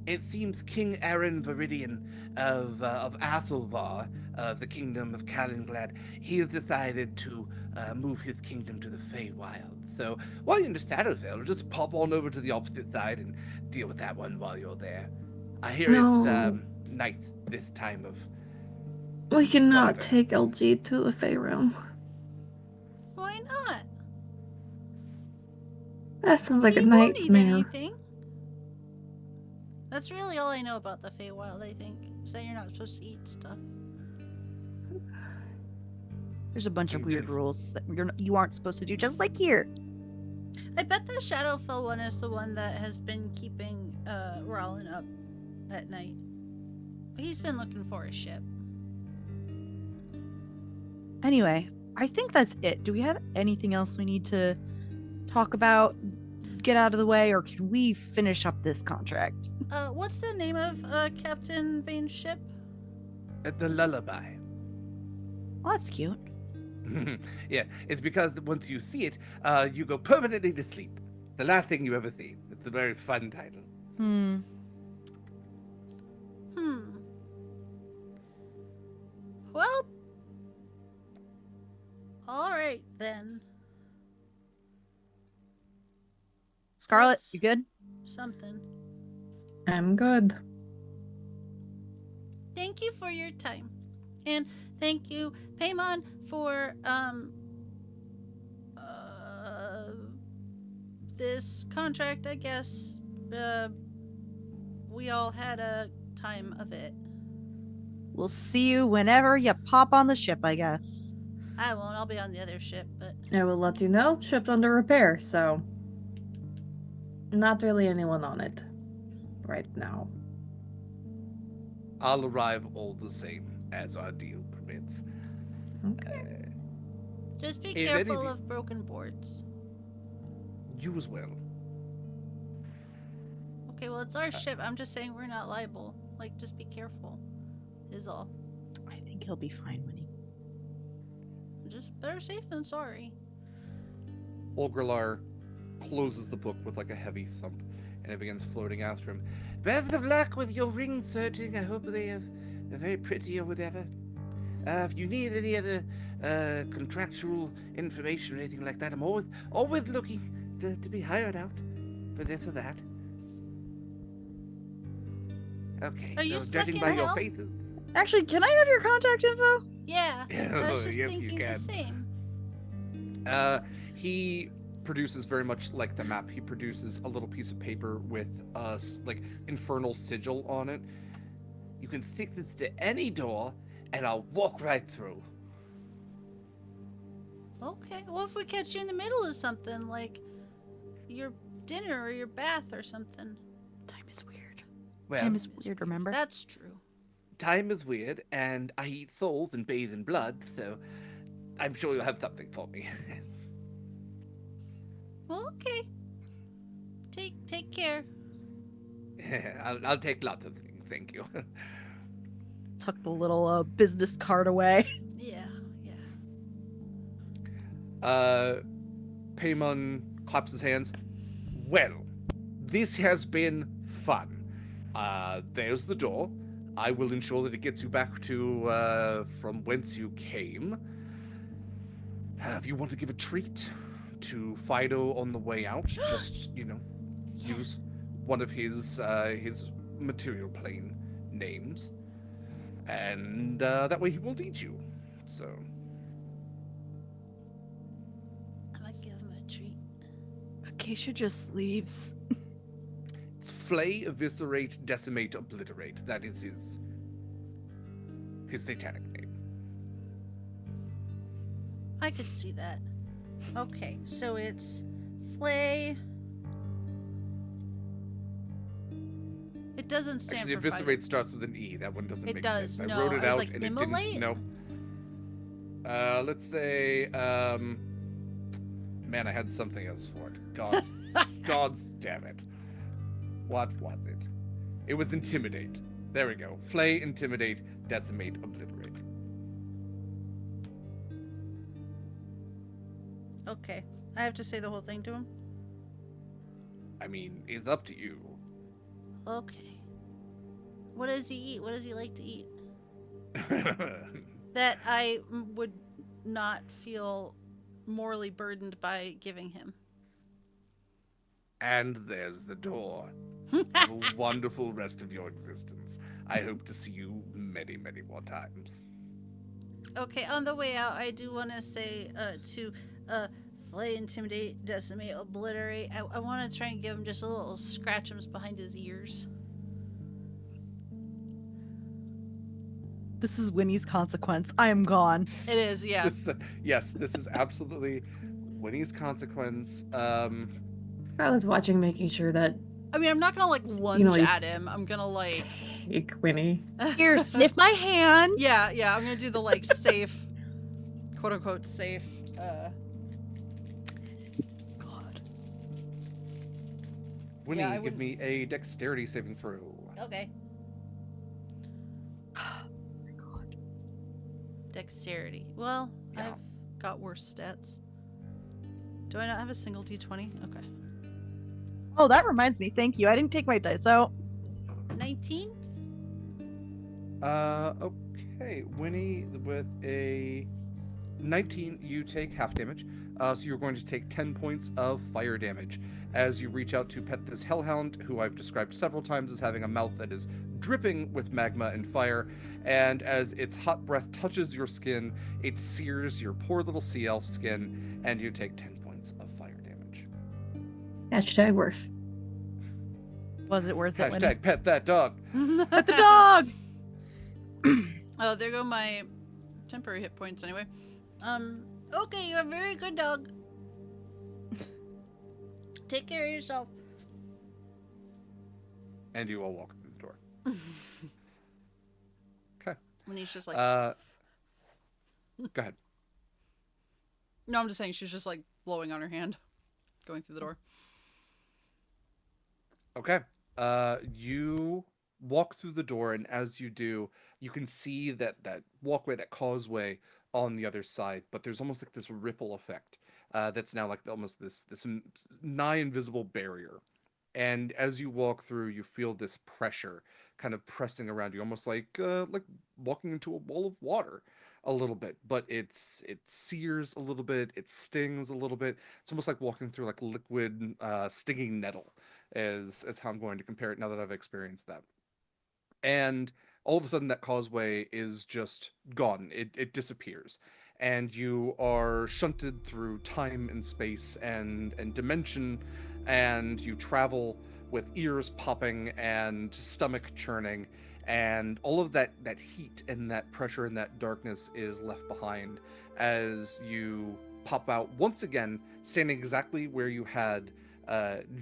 It seems King Aaron Viridian of Athelvar, of the kingdom of Kalinglad, he has decided to move his kingdom to the Feywild. So while you're in the Shadowfell, just pop on over to the opposite side and deal with that one while you're there. I hear No. it's nice this time of. We cannot Whatever. take LG to the Fey realm. Why not? That sounds like We a won't need nightmare. anything. That's really all I know about the Feywild, I think. Is that you're not supposed to eat stuff. There's a bunch of Mm, weird yeah. rules that you aren't supposed to do, just like here. I bet the Shadowfell one is the one that has been keeping Rollin up at night. He's been looking for a ship. Anyway, I think that's it. Do we have anything else we need to talk about, get out of the way, or can we finish up this contract? What's the name of Captain Bane's ship? The lullaby. Well, that's cute. Yeah, it's because once you see it, you go permanently to sleep. The last thing you ever see. It's a very fun title. Hmm. Well, all right then. Scarlett, That's you good? something. I'm good. Thank you for your time, and thank you, Paimon, for this contract. I guess we all had a time of it. We'll see you whenever you pop on the ship, I guess. I won't. I'll be on the other ship, but I will let you know. Ship's under repair, so not really anyone on it right now. I'll arrive all the same, as our deal permits. Okay. just be If careful anything- of broken boards. You as well. Okay, well, it's our ship. I'm just saying we're not liable. Like, just be careful, is all. I think he'll be fine, Winnie. Just better safe than sorry. Olgralar closes the book with like a heavy thump, and it begins floating after him. Best of luck with your ring searching. I hope they're very pretty or whatever. If you need any other contractual information or anything like that, I'm always looking to be hired out for this or that. Okay, Are you so stuck judging in by your hell? faces. Actually, can I have your contact info? Yeah, I was just Yes, you thinking the can. same. He produces very much like the map. He produces a little piece of paper with like infernal sigil on it. You can stick this to any door, and I'll walk right through. Okay, well, if we catch you in the middle of something, like your dinner or your bath or something. Time is weird. Well, Time is weird, remember? That's true. time is weird, and I eat souls and bathe in blood, so I'm sure you'll have something for me. Well, okay. Take care. I'll take lots of things, thank you. Tuck the little business card away. Yeah, yeah. Paimon claps his hands. Well, this has been fun. There's the door. I will ensure that it gets you back to from whence you came. If you want to give a treat to Fido on the way out, just Yeah. use one of his material plane names, and that way he will lead you. So I'm gonna give him a treat. Acacia just leaves. it's flay, eviscerate, decimate, obliterate. That is his satanic name. I could see that. Okay, so it's flay. It doesn't stand Actually, for eviscerate fight. starts with an E. That one doesn't It make does, sense. no, I wrote it I was out like, and it immolate? didn't. Nope. Let's say, man, I had something else for it. God, God damn it. What was it? It was intimidate. There we go. Flay, intimidate, decimate, obliterate. Okay, I have to say the whole thing to him. I mean, it's up to you. Okay. What does he eat? What does he like to eat? That I would not feel morally burdened by giving him. And there's the door. Have a wonderful rest of your existence. I hope to see you many, many more times. Okay, on the way out, I do want to say to flay, intimidate, decimate, obliterate. I want to try and give him just a little scratchums behind his ears. This is Winnie's consequence. I am gone. It is, yeah. Yes, this is absolutely Winnie's consequence. I was watching, making sure that I mean, I'm not gonna like lunge he's- at him. I'm gonna like take Winnie. Here, sniff my hand. Yeah, I'm gonna do the like safe, quote unquote safe. God. Winnie, Yeah, I give wouldn't- me a dexterity saving throw. Okay. Dexterity. Well, Yeah. I've got worse stats. Do I not have a single d20? Okay. Oh, that reminds me. Thank you. I didn't take my dice out. 19? Okay, Winnie, with a 19, you take half damage. So you're going to take 10 points of fire damage as you reach out to pet this hellhound, who I've described several times as having a mouth that is dripping with magma and fire. And as its hot breath touches your skin, it sears your poor little sea elf skin, and you take 10 points of fire damage. Hashtag worth. Was it worth it, Winnie? Hashtag pet that dog. Pet the dog. Oh, there go my temporary hit points anyway. Okay, you're a very good dog. Take care of yourself. And you all walk through the door. Okay. When he's just like, Go ahead. no, I'm just saying she's just like blowing on her hand, going through the door. Okay. You walk through the door, and as you do, you can see that walkway, that causeway on the other side, but there's almost like this ripple effect that's now like almost this nigh invisible barrier. And as you walk through, you feel this pressure kind of pressing around you, almost like walking into a bowl of water a little bit. But it sears a little bit, it stings a little bit. It's almost like walking through like liquid stinging nettle, is how I'm going to compare it now that I've experienced that. And all of a sudden, that causeway is just gone. It disappears, and you are shunted through time and space and dimension, and you travel with ears popping and stomach churning, and all of that heat and that pressure and that darkness is left behind as you pop out once again, standing exactly where you had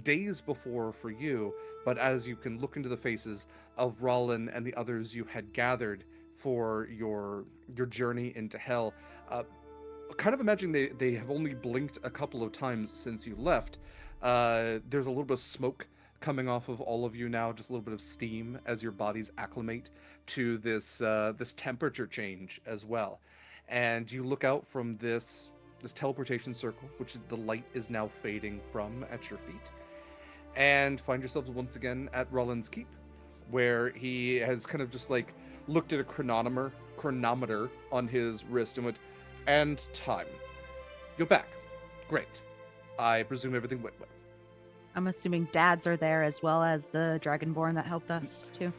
days before for you, but as you can look into the faces of Rollin and the others you had gathered for your journey into hell, kind of imagine they have only blinked a couple of times since you left. There's a little bit of smoke coming off of all of you now, just a little bit of steam as your bodies acclimate to this temperature change as well. And you look out from this teleportation circle, which the light is now fading from at your feet, and find yourselves once again at Rollin's Keep, where he has kind of just like looked at a chronometer on his wrist and went, and time. You're back. Great. I presume everything went well. I'm assuming dads are there as well as the Dragonborn that helped us too.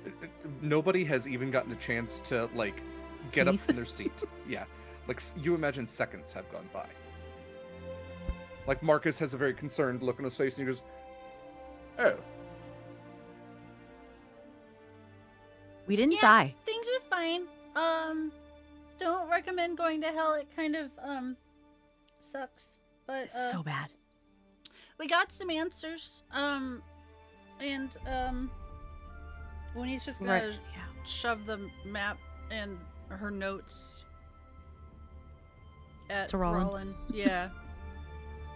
Nobody has even gotten a chance to like get up Sneeze. from their seat. Yeah. Like, you imagine seconds have gone by. Like, Marcus has a very concerned look on his face, and he goes, oh. We didn't Yeah. die. Things are fine. Don't recommend going to hell. It kind of sucks. But It's so bad. we got some answers. And when he's just gonna Right. Yeah. shove the map and her notes at To Rollin. Rollin. Yeah.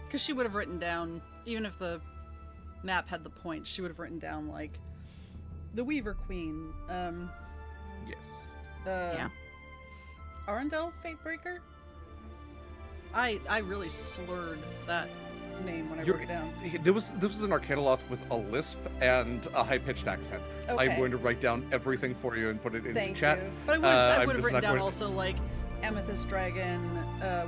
Because she would have written down, even if the map had the points, she would have written down like the Weaver Queen. Yes. Yeah. Arundel Fatebreaker? I really slurred that name when I wrote it down. This was an Arcanalot with a lisp and a high-pitched accent. Okay. I'm going to write down everything for you and put it into Thank chat. you. But I I'm would have just written not down going to- also like Amethyst Dragon,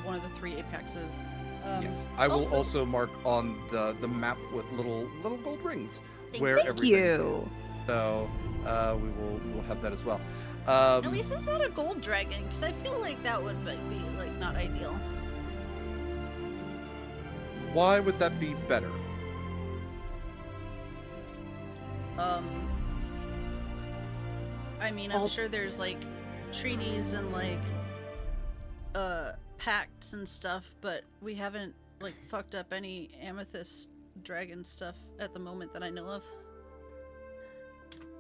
one of the 3 apexes. Yes. I will also mark on the map with little gold rings where Thank everything you. is. So we will have that as well. At least it's not a gold dragon, because I feel like that would be like not ideal. Why would that be better? I mean, I'm All- sure there's like treaties and like pacts and stuff, but we haven't like fucked up any amethyst dragon stuff at the moment that I know of.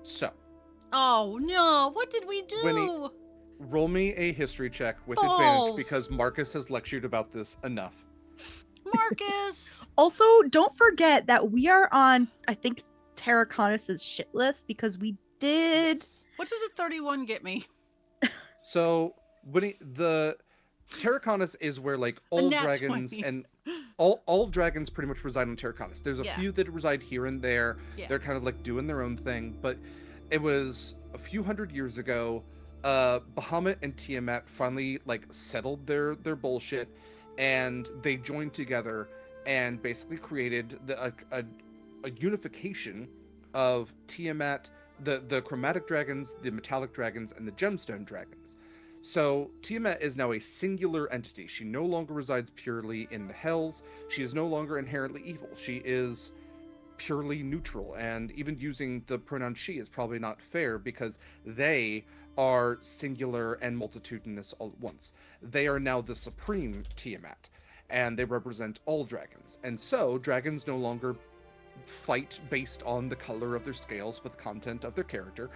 So, Oh no, what did we do? Winnie, roll me a history check with Balls. advantage because Marcus has lectured about this enough. Marcus! Also, don't forget that we are on, I think, Terraconis's shit list because we did. Yes. What does a 31 get me? So, Winnie, the Terraconis is where like all nat dragons 20. and all dragons pretty much reside on Terraconis. There's a Yeah. few that reside here and there. Yeah. They're kind of like doing their own thing, but it was a few hundred years ago. Bahamut and Tiamat finally like settled their bullshit, and they joined together and basically created a unification of Tiamat, the chromatic dragons, the metallic dragons, and the gemstone dragons. So Tiamat is now a singular entity. She no longer resides purely in the hells. She is no longer inherently evil. She is purely neutral, and even using the pronoun she is probably not fair because they are singular and multitudinous all at once. They are now the supreme Tiamat, and they represent all dragons. And so dragons no longer fight based on the color of their scales but the content of their character.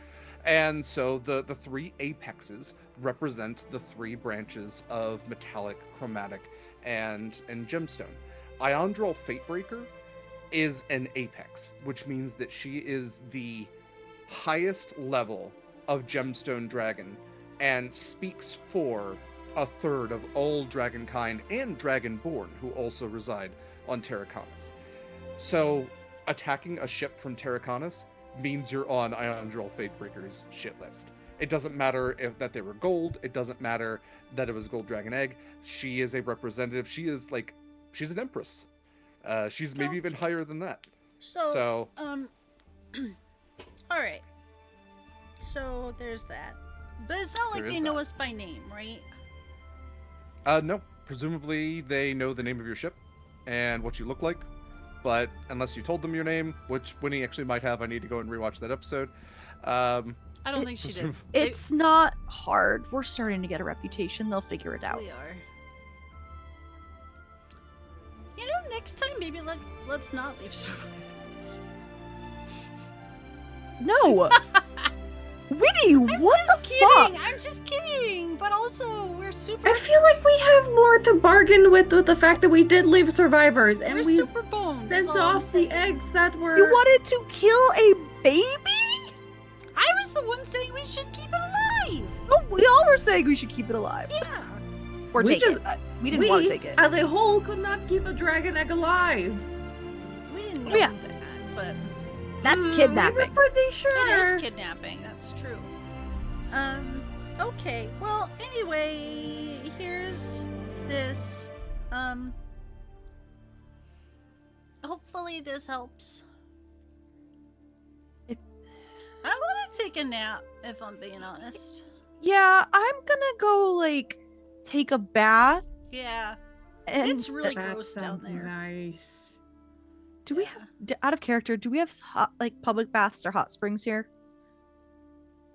And so the three apexes represent the three branches of metallic, chromatic, and gemstone. Iondral Fatebreaker is an apex, which means that she is the highest level of gemstone dragon and speaks for a third of all dragonkind and dragonborn who also reside on Terraconis. So attacking a ship from Terraconis means you're on Iondral Fatebreaker's shit list. It doesn't matter if that they were gold. It doesn't matter that it was gold dragon egg. She is a representative. She is like, she's an empress. She's maybe even higher than that. So all right. So there's that. But it's not like There is they know that. us by name, right? No. Presumably they know the name of your ship and what you look like. But unless you told them your name, which Winnie actually might have, I need to go and rewatch that episode. I don't think she did. It's not hard. We're starting to get a reputation. They'll figure it out. We are. You know, next time maybe let's not leave survivors. No! Winnie, what the Kidding! fuck? I'm just kidding! But also, we're super. I feel like we have more to bargain with the fact that we did leave survivors and We're we super boned. sent is all I'm off the saying. eggs that were. You wanted to kill a baby? I was the one saying we should keep it alive. No, we all were saying we should keep it alive. Yeah. Or We take just- it. We didn't want to take it. as a whole, could not keep a dragon egg alive. We didn't Oh, know yeah. that, but That's We were kidnapping. pretty sure. it is kidnapping. That's true. Okay. Well, anyway, here's this. Hopefully this helps. I want to take a nap, if I'm being honest. Yeah, I'm gonna go, like, take a bath. Yeah. And It's really That gross down sounds there. nice. do we have, out of character, do we have like public baths or hot springs here?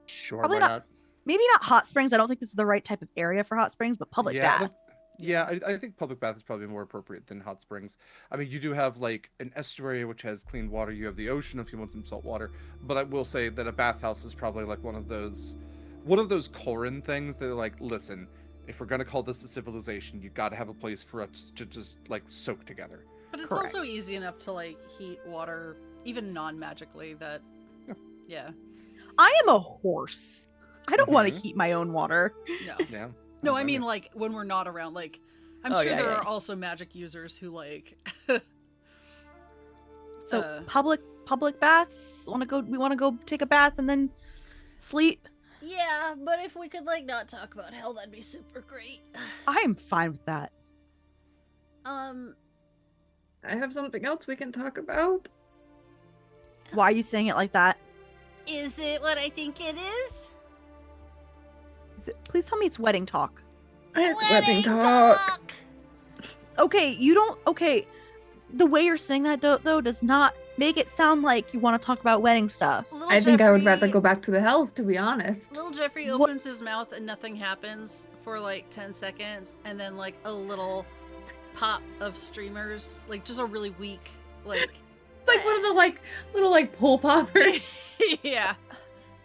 Sure, Probably why not. Maybe not hot springs. I don't think this is the right type of area for hot springs, but public Yeah, bath. I think public bath is probably more appropriate than hot springs. I mean, you do have like an estuary which has clean water. You have the ocean if you want some salt water. But I will say that a bathhouse is probably like one of those Koran things that are like, listen, if we're gonna call this a civilization, you got to have a place for us to just like soak together. But it's Correct. also easy enough to like heat water, even non-magically. That, yeah. I am a horse. I don't want to Mhm. heat my own water. No. Yeah. No, don't I mean blame like when we're not around. Like, I'm Oh, sure yeah, there yeah. are also magic users who like. So public baths. We want to go take a bath and then sleep. Yeah, but if we could like not talk about hell, that'd be super great. I am fine with that. I have something else we can talk about. Why are you saying it like that? Is it what I think it is? Please tell me it's wedding talk. It's wedding talk. Okay, you don't. Okay, the way you're saying that though does not make it sound like you want to talk about wedding stuff. Little I think I would rather Jeffrey- go back to the hells, to be honest. Little Jeffrey What- opens his mouth and nothing happens for like 10 seconds, and then like a little pop of streamers, like just a really weak, like. It's like one of the little pull poppers. Yeah.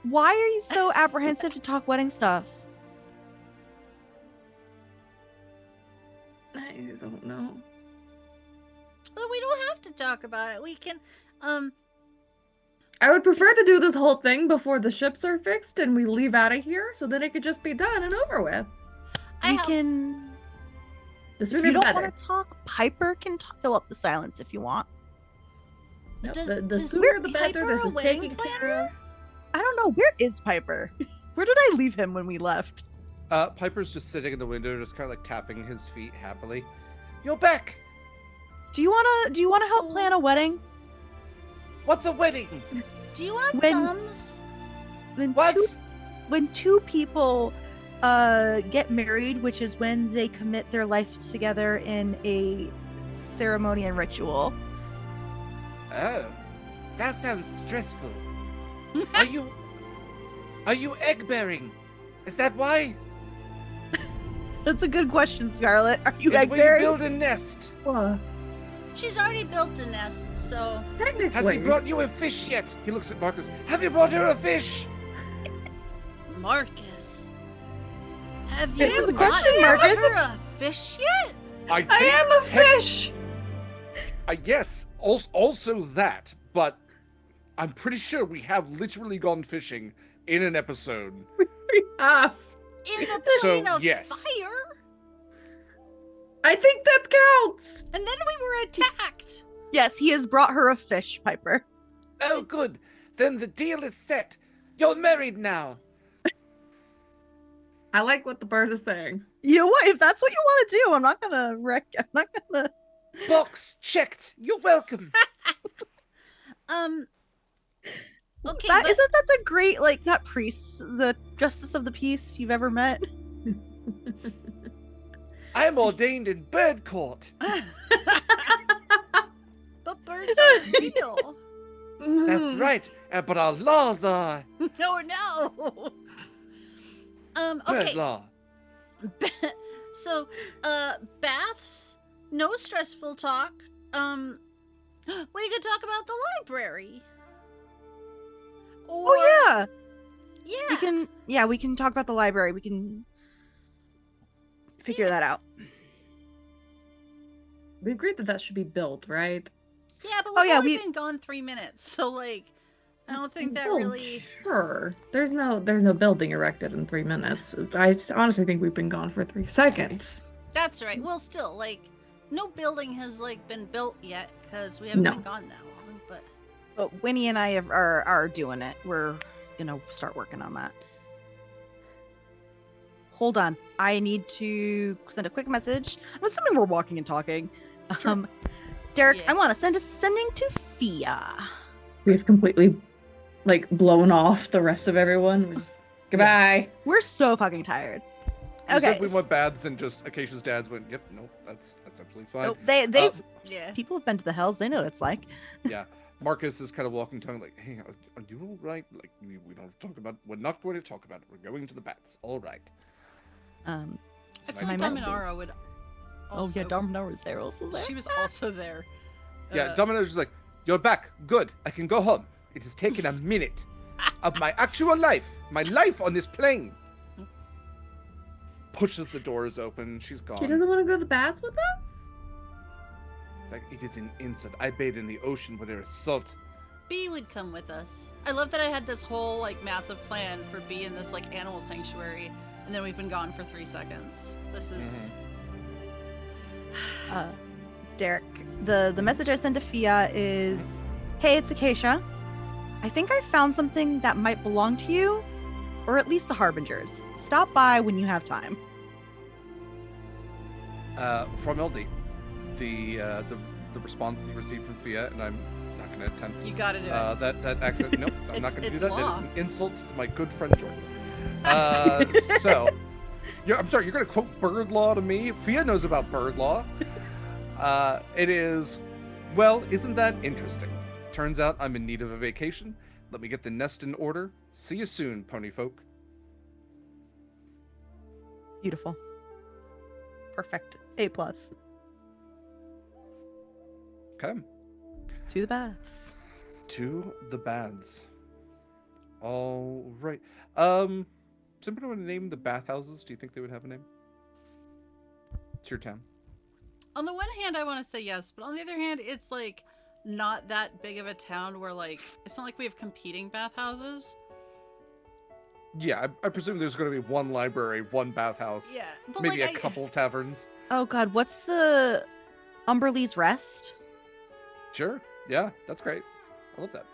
Why are you so apprehensive to talk wedding stuff? I don't know. Well, we don't have to talk about it. We can, I would prefer to do this whole thing before the ships are fixed and we leave out of here, so then it could just be done and over with. We can. The If sooner you the don't better. want to talk, Piper can fill up the silence if you want. No, Does- the is sooner the better. Piper This a is wedding taken care planner? of. I don't know. Where is Piper? Where did I leave him when we left? Piper's just sitting in the window, just kind of like tapping his feet happily. You're back. Do you wanna help plan a wedding? What's a wedding? do you want When- thumbs? What? When two people get married, which is when they commit their life together in a ceremony and ritual. Oh, that sounds stressful. Are you egg bearing? Is that why? That's a good question, Scarlett. Are you Is egg where you bearing? build a nest? Well, She's already built a nest, so. technically. Has he brought you a fish yet? He looks at Marcus. Have you brought her a fish? Marcus, have Answer you the not question, brought Marcus. her a fish yet? I am a fish! Yes, also that, but I'm pretty sure we have literally gone fishing in an episode. Ah, In the So, plane of yes. fire? I think that counts! And then we were attacked. Yes, he has brought her a fish, Piper. Oh, good. Then the deal is set. You're married now. I like what the bird is saying. You know what? If that's what you want to do, I'm not gonna. Box checked. You're welcome. Okay, That but isn't that the great, like, not priest, the justice of the peace you've ever met? I am ordained in bird court. but birds are real. That's right. But our laws are No. bird Okay. law. So, baths, no stressful talk. We could talk about the library. Or, Oh yeah, yeah. we can talk about the library. We can figure that out. We agreed that should be built, right? Yeah, but Oh, we've yeah, only we- been gone 3 minutes, so like, I don't think that Well, really. Sure. There's no building erected in 3 minutes. I honestly think we've been gone for 3 seconds. That's right. Well, still, like, no building has like been built yet because we haven't No. been gone that long. But But Winnie and I are doing it. We're gonna start working on that. Hold on. I need to send a quick message. I'm assuming we're walking and talking. Derek, Yeah. I want to send a sending to Fia. We've completely blown off the rest of everyone. We're just goodbye. We're so fucking tired. We Okay. said we want baths, and just Acacia's dads went, "Yep, no, that's absolutely fine." Oh, they yeah, people have been to the hells. They know what it's like. Yeah, Marcus is kind of walking tongue like, "Hey, are you all right? Like, we don't talk about. We're not going to talk about it. We're going to the baths. All right." Um. It's I nice feel my and message. Dominara would. Oh yeah, Domino was there also there. She was also there. Yeah, Domino's just like, "You're back. Good. I can go home. It has taken a minute of my actual life, my life on this plane." Pushes the doors open. She's She gone. doesn't want to go to the baths with us? Like, it is an insult. I bathe in the ocean where there is salt. B would come with us. I love that I had this whole like massive plan for B in this like animal sanctuary, and then we've been gone for 3 seconds. This is. Derek, the message I sent to Fia is, "Hey, it's Acacia. I think I found something that might belong to you, or at least the Harbingers. Stop by when you have time." From LD, the response that you received from Fia, and I'm not going to attempt You gotta do it. that accent. Nope, I'm not It's- going to do it's that. law. That is an insult to my good friend Jordan. So, I'm sorry, you're going to quote bird law to me? Fia knows about bird law. It is, well, isn't that interesting? Turns out I'm in need of a vacation. Let me get the nest in order. See you soon, pony folk. Beautiful. Perfect. A+. Okay. To the baths. To the baths. All right. Does anybody want to name the bathhouses? Do you think they would have a name? It's your town. On the one hand, I want to say yes, but on the other hand, it's like not that big of a town where like it's not like we have competing bathhouses. Yeah, I presume there's going to be one library, one bathhouse, Yeah, but maybe like, a couple taverns. Oh god, what's the Umberlee's Rest? Sure. Yeah, that's great. I love that.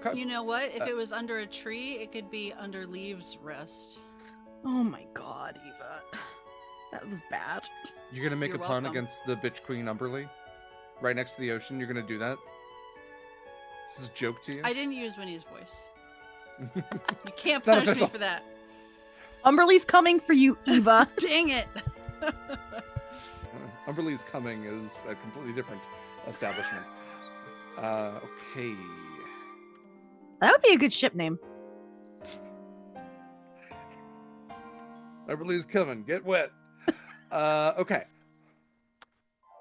Okay. You know what? If it was under a tree, it could be under Leaves Rest. Oh my god, Eva. That was bad. You're going to make You're a pun welcome. against the bitch queen Umberlee? Right next to the ocean, you're going to do that? This is a joke to you? I didn't use Winnie's voice. You can't It's not punish me official. for that. Umberlee's coming for you, Eva. Dang it! Umberlee's Coming is a completely different establishment. Okay. That would be a good ship name. Umberlee's Coming. Get wet. Okay.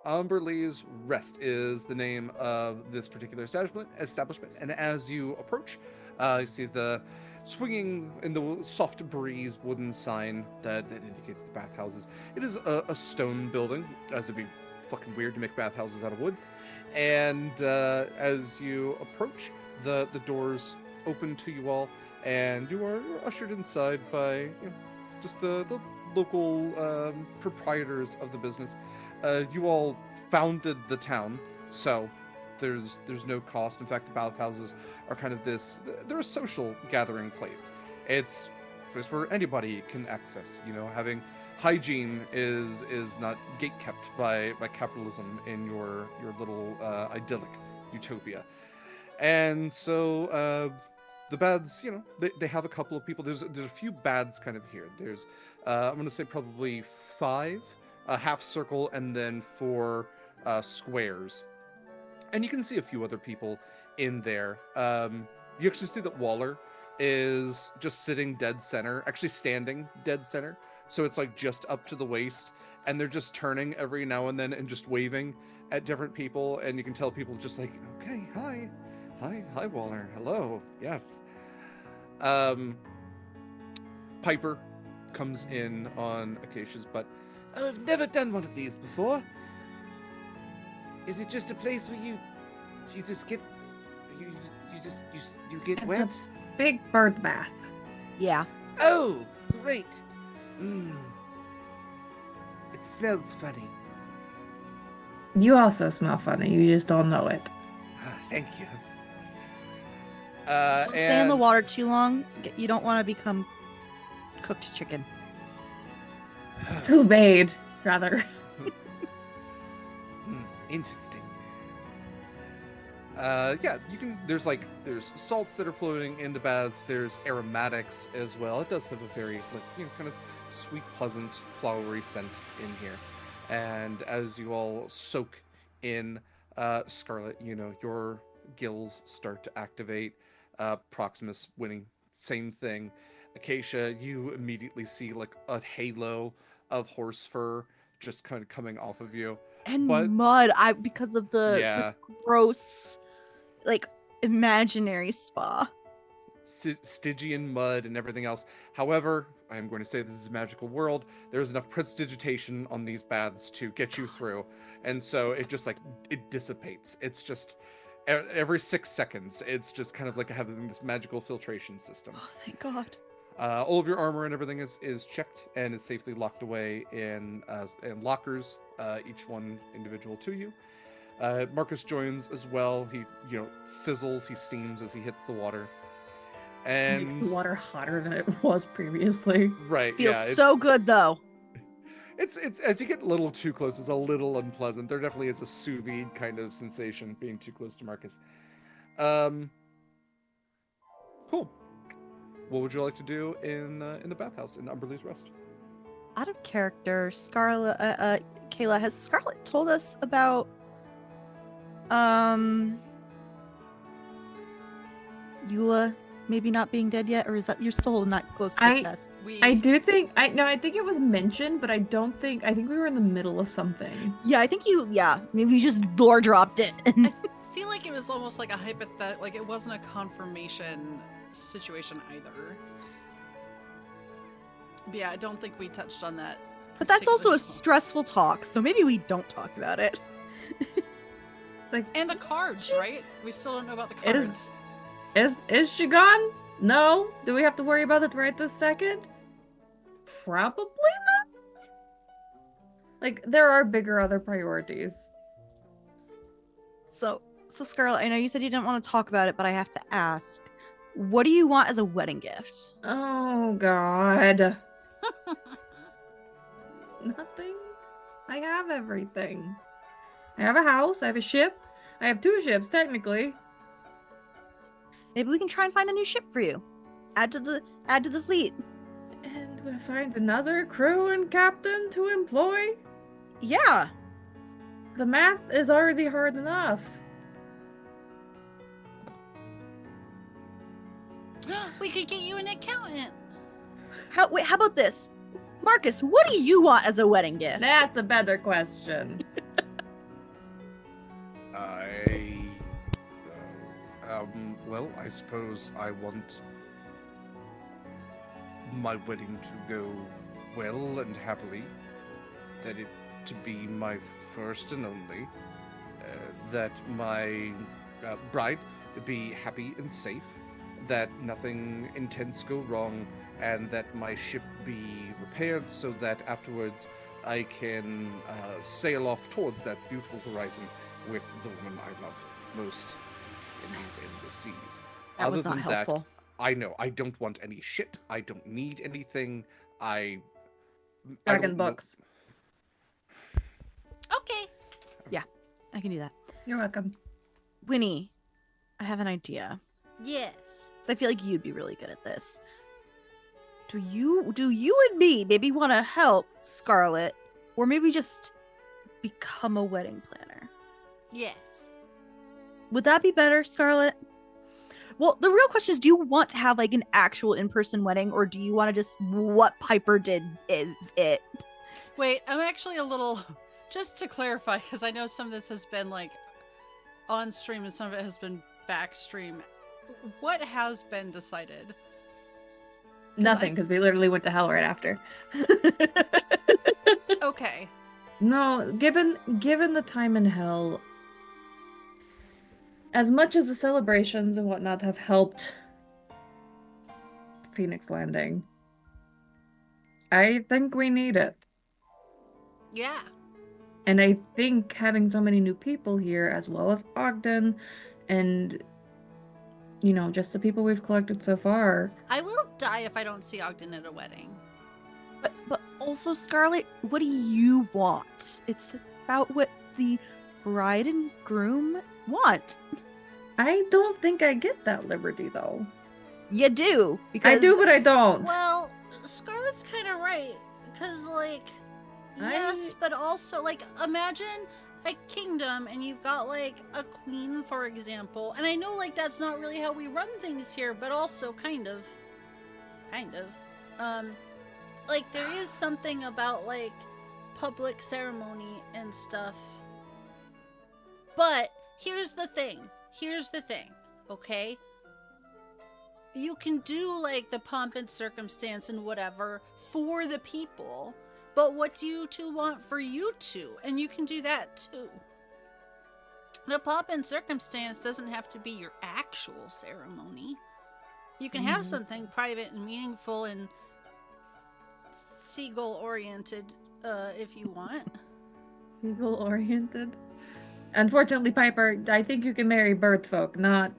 Umberlee's Rest is the name of this particular establishment. And as you approach, you see the swinging in the soft breeze wooden sign that indicates the bathhouses. It is a stone building, as it'd be fucking weird to make bathhouses out of wood. And as you approach, the doors open to you all, and you are ushered inside by just the local proprietors of the business. You all founded the town, so there's no cost. In fact, the bathhouses are kind of they're a social gathering place. It's a place where anybody can access. Having hygiene is not gatekept by capitalism in your little idyllic utopia. And so the baths, they have a couple of people. There's a few baths kind of here. There's I'm gonna say probably 5, a half circle, and then 4 squares. And you can see a few other people in there. You actually see that Waller is just sitting dead center, actually standing dead center. So it's like just up to the waist, and they're just turning every now and then and just waving at different people. And you can tell people just like, okay, hi, Waller, hello, yes. Piper comes in on Acacia's butt. Oh, I've never done one of these before. Is it just a place where you just get you get It's wet? a big bird bath. Yeah. Oh, great. It smells funny. You also smell funny. You just don't know it. Thank you. Just don't stay in the water too long. You don't want to become cooked chicken. Sous vide, rather. Interesting. Yeah, you can. There's salts that are floating in the baths. There's aromatics as well. It does have a very kind of sweet, pleasant, flowery scent in here. And as you all soak in, Scarlett, your gills start to activate. Proximus winning, same thing. Acacia, you immediately see like a halo of horse fur just kind of coming off of you. And But- mud. Because of the Yeah. gross, imaginary spa. Stygian mud and everything else. However, I am going to say this is a magical world. There's enough prestidigitation on these baths to get you through, and so it just it dissipates. It's just every 6 seconds. It's just kind of like having this magical filtration system. Oh, thank God. All of your armor and everything is checked and is safely locked away in lockers, each one individual to you. Marcus joins as well. He sizzles, he steams as he hits the water. And Makes the water hotter than it was previously. right, Feels yeah, so good though. It's as you get a little too close, it's a little unpleasant. There definitely is a sous vide kind of sensation being too close to Marcus. Cool. What would you like to do in the bathhouse in Umberlee's Rest? Out of character, Kaila, has Scarlett told us about Eula maybe not being dead yet, or is that you're still not close to the chest? I do think I think it was mentioned, but I think we were in the middle of something. Yeah, I think maybe you just lore dropped it. I feel like it was almost like a hypothetical, like it wasn't a confirmation situation either. But yeah, I don't think we touched on that. But that's also a particular- stressful talk, so maybe we don't talk about it. Like, And the cards, right? We still don't know about the It is- cards. is she gone? No. Do we have to worry about it right this second? Probably not. Like, there are bigger other priorities. So Scarlett, I know you said you didn't want to talk about it, but I have to ask, what do you want as a wedding gift? Oh God. Nothing. I have everything. I have a house. I have a ship. I have 2 ships technically. Maybe we can try and find a new ship for you. Add to the fleet. And we find another crew and captain to employ. Yeah. The math is already hard enough. We could get you an accountant. How about this? Marcus, what do you want as a wedding gift? That's a better question. Well, I suppose I want my wedding to go well and happily. That it to be my first and only. That my bride be happy and safe. That nothing intense go wrong, and that my ship be repaired so that afterwards I can sail off towards that beautiful horizon with the woman I love most in these endless seas. That was not helpful. I know, I don't want any shit. I don't need anything. I Dragon don't know- books. Okay. I can do that. You're welcome. Winnie, I have an idea. Yes. 'Cause I feel like you'd be really good at this. Do you and me maybe want to help Scarlett, or maybe just become a wedding planner? Yes. Would that be better, Scarlett? Well, the real question is, do you want to have like an actual in-person wedding, or do you want to just what Piper did is it? Wait, I'm actually a little. Just to clarify, because I know some of this has been like on stream and some of it has been back stream. What has been decided? Nothing, because we literally went to hell right after. Okay. No, given the time in hell, as much as the celebrations and whatnot have helped Phoenix Landing, I think we need it. Yeah. And I think having so many new people here, as well as Ogden, and, you know, just the people we've collected so far. I will die if I don't see Ogden at a wedding. But also, Scarlett, what do you want? It's about what the bride and groom want. I don't think I get that liberty, though. You do, because I do, but I don't. Well, Scarlett's kind of right. Because, like, yes, but also, like, imagine a kingdom and you've got, like, a queen, for example. And I know, like, that's not really how we run things here, but also kind of. Like, there is something about, like, public ceremony and stuff. But here's the thing, okay? You can do, like, the pomp and circumstance and whatever for the people, but what do you two want for you two? And you can do that too. The pomp and circumstance doesn't have to be your actual ceremony. You can have something private and meaningful and seagull oriented, if you want. People oriented. Unfortunately, Piper, I think you can marry bird folk, not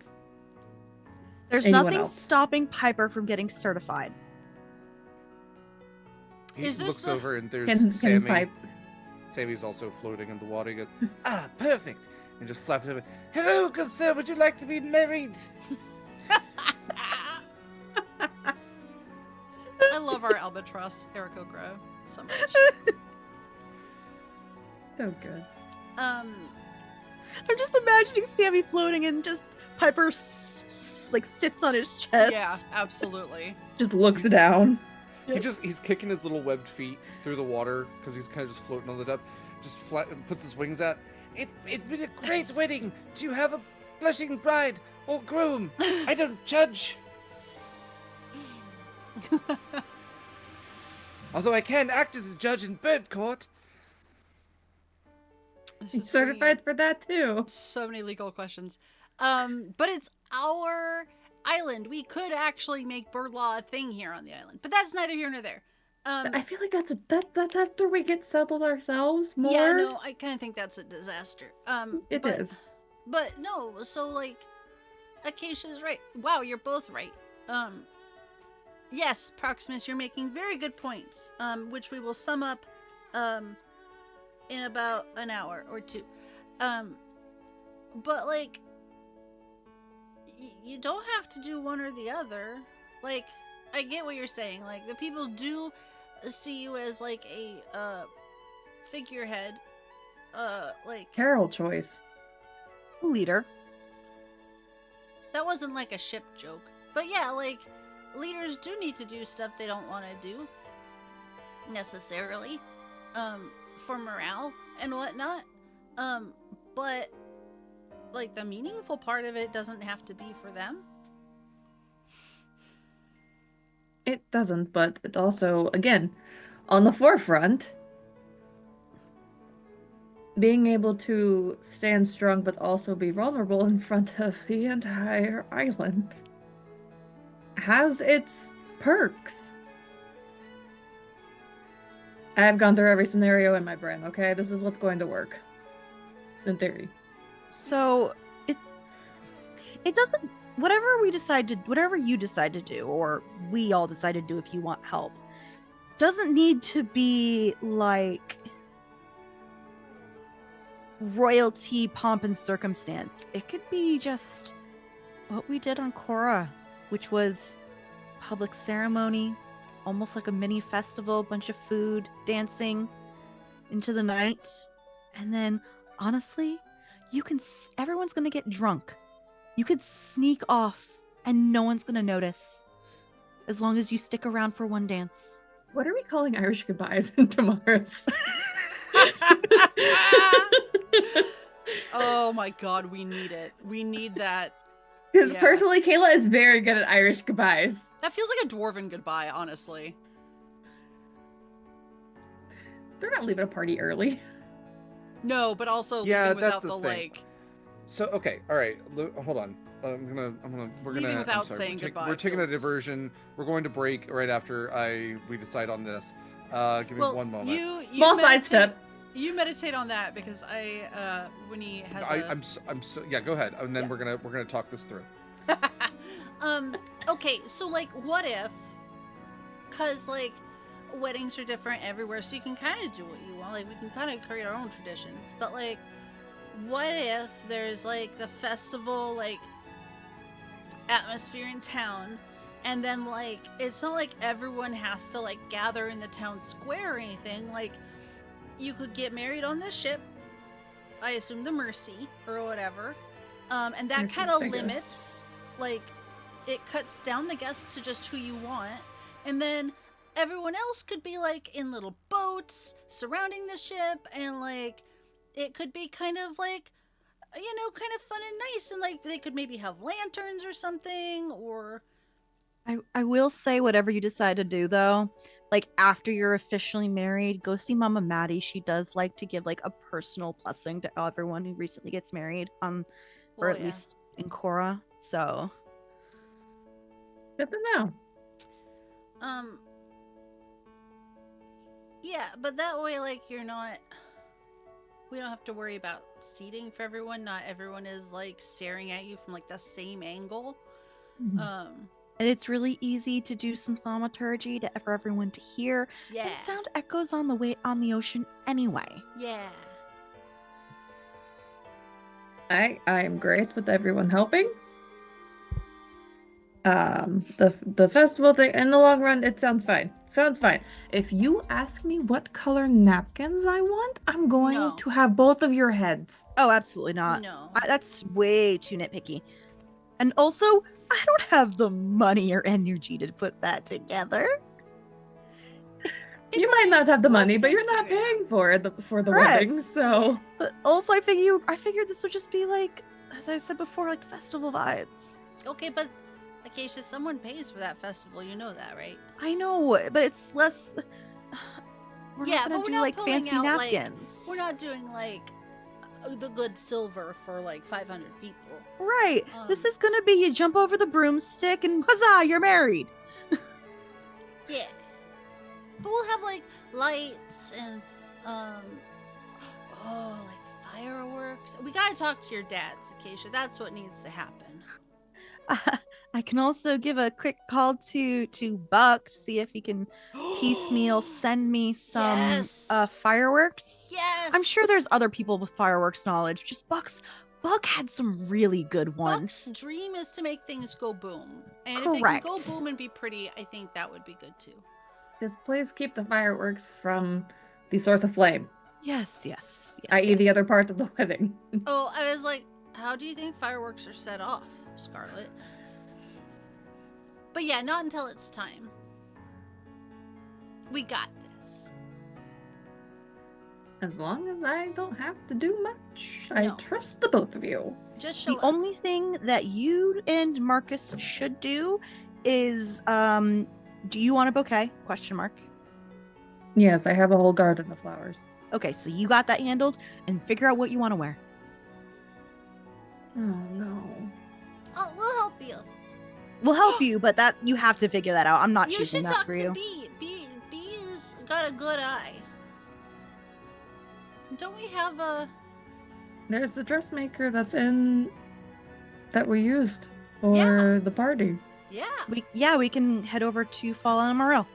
there's anyone nothing else. stopping Piper from getting certified. He Is this looks the- over and there's Can Sammy. Pipe. Sammy's also floating in the water. He goes, Ah, perfect. And just flaps over. Hello, good sir. Would you like to be married? I love our albatross, Aarakocra, so much. So good. I'm just imagining Sammy floating and just Piper like sits on his chest. Yeah, absolutely. Just looks down. He's kicking his little webbed feet through the water because he's kind of just floating on the depth. Just flat and puts his wings out. It's been a great wedding. Do you have a blushing bride or groom? I don't judge. Although I can act as a judge in bird court. This He's is certified for that too. so many legal questions. But it's our island. We could actually make bird law a thing here on the island, but that's neither here nor there. I feel like that's after we get settled ourselves more. Yeah, no, I kind of think that's a disaster. It is. But no, so like, Acacia's right. Wow, you're both right. Yes, Proximus, you're making very good points. Which we will sum up, in about an hour or two. But like, you don't have to do one or the other. Like, I get what you're saying. Like, the people do see you as like a figurehead. Like, Carol choice. Leader. that wasn't like a ship joke. But yeah, like, leaders do need to do stuff they don't want to do necessarily, for morale and whatnot. But like, the meaningful part of it doesn't have to be for them. It doesn't, but it also, again, on the forefront, being able to stand strong but also be vulnerable in front of the entire island has its perks. I've gone through every scenario in my brain, okay? This is what's going to work. In theory. So it doesn't, whatever you decide to do, or we all decide to do if you want help, doesn't need to be like royalty, pomp, and circumstance. It could be just what we did on Korra, which was public ceremony, almost like a mini festival, bunch of food, dancing into the night. And then, honestly, everyone's gonna get drunk. You could sneak off and no one's gonna notice, as long as you stick around for one dance. What are we calling Irish goodbyes in tomorrow's? Oh my god, we need it. We need that. Because Yeah. personally, Kaila is very good at Irish goodbyes. That feels like a dwarven goodbye, honestly. They're not leaving a party early. No, but also Yeah, leaving without that's the the thing. like. So okay, all right. Hold on. We're Leaving gonna. without I'm sorry, saying we're goodbye We're taking a feels- diversion. We're going to break right after we decide on this. Give me Well, one moment. you Small meditate- sidestep. You meditate on that because when he has I'm so yeah. Go ahead, and then Yeah. we're gonna talk this through. Okay, so like, what if, cause like, weddings are different everywhere, so you can kind of do what you want. Like, we can kind of create our own traditions, but like, what if there's like the festival like atmosphere in town, and then like, it's not like everyone has to like gather in the town square or anything. Like, you could get married on this ship, I assume the Mercy or whatever, and that Mercy's kind of biggest. limits, like, it cuts down the guests to just who you want, and then everyone else could be like in little boats surrounding the ship, and like, it could be kind of like, you know, kind of fun and nice, and like, they could maybe have lanterns or something, or I will say, whatever you decide to do, though, like, after you're officially married, go see Mama Maddie. She does like to give like a personal blessing to everyone who recently gets married, or well, at yeah. least in Korra. So Good to know. Yeah, but that way, like, we don't have to worry about seating for everyone. Not everyone is like staring at you from like the same angle. Mhm. and it's really easy to do some thaumaturgy for everyone to hear. Yeah, And sound echoes on the ocean anyway. yeah. I'm great with everyone helping. The festival thing in the long run, it sounds fine. Sounds fine. If you ask me what color napkins I want, I'm going No. to have both of your heads. Oh, absolutely not. No. That's way too nitpicky. And also, I don't have the money or energy to put that together. You might not have the We'll money, but you're not figure it out. paying for it for the Correct. wedding, so But also, I figured this would just be like, as I said before, like festival vibes. Okay, but Acacia, someone pays for that festival. You know that, right? I know, but it's less. We're Yeah, not but gonna we're do not like pulling fancy out, like- napkins. We're not doing like the good silver for like 500 people. Right. This Um, is gonna be you jump over the broomstick and huzzah, you're married. Yeah. But we'll have like lights and like fireworks. We gotta talk to your dads, Acacia. That's what needs to happen. I can also give a quick call to Buck to see if he can piecemeal send me some Yes. fireworks. Yes. I'm sure there's other people with fireworks knowledge. Just Buck had some really good Buck's ones. dream is to make things go boom. And if it can go Correct. boom and be pretty, I think that would be good too. just please keep the fireworks from the source of flame, Yes. i.e. the yes. other part of the wedding. Oh, I was like, how do you think fireworks are set off, Scarlett? But yeah, not until it's time. We got this. As long as I don't have to do much, I No. trust the both of you. Just show The up. only thing that you and Marcus should do is do you want a bouquet? Question mark. Yes, I have a whole garden of flowers. Okay, so you got that handled and figure out what you want to wear. Oh no. Oh, we'll help you. We'll help you, but that you have to figure that out. I'm not You choosing should that talk for to you. B's got a good eye. Don't we have a... There's the dressmaker that we used for Yeah. the party. Yeah. We can head over to Fall on Amarillo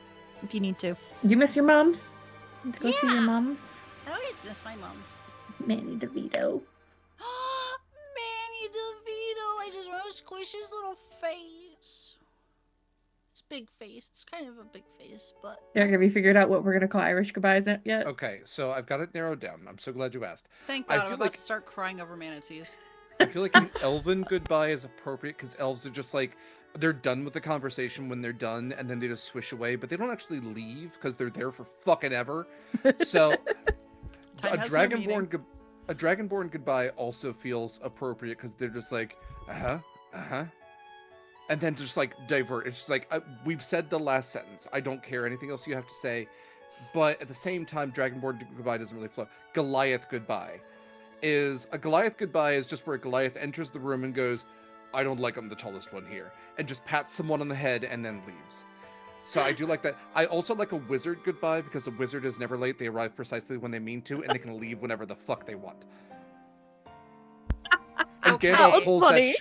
if you need to. You miss your moms? Go see your Yeah. moms? I always miss my mom's. Manny DeVito. Manny DeVito. I just want to squish his little face. His big face. It's kind of a big face, but... Yeah, have you figured out what we're gonna call Irish goodbyes yet? Okay, so I've got it narrowed down. I'm so glad you asked. Thank I God, I'm feel about like- to start crying over manatees. I feel like an elven goodbye is appropriate because elves are just like, they're done with the conversation when they're done and then they just swish away, but they don't actually leave because they're there for fucking ever. So Time a has no meaning. dragonborn goodbye also feels appropriate because they're just like, and then just like divert. It's just like, we've said the last sentence. I don't care anything else you have to say. But at the same time, dragonborn goodbye doesn't really flow. Goliath goodbye is just where Goliath enters the room and goes, I don't like I'm the tallest one here, and just pats someone on the head and then leaves. So I do like that. I also like a wizard goodbye because a wizard is never late. They arrive precisely when they mean to, and they can leave whenever the fuck they want. And Okay. Gandalf That's pulls funny. that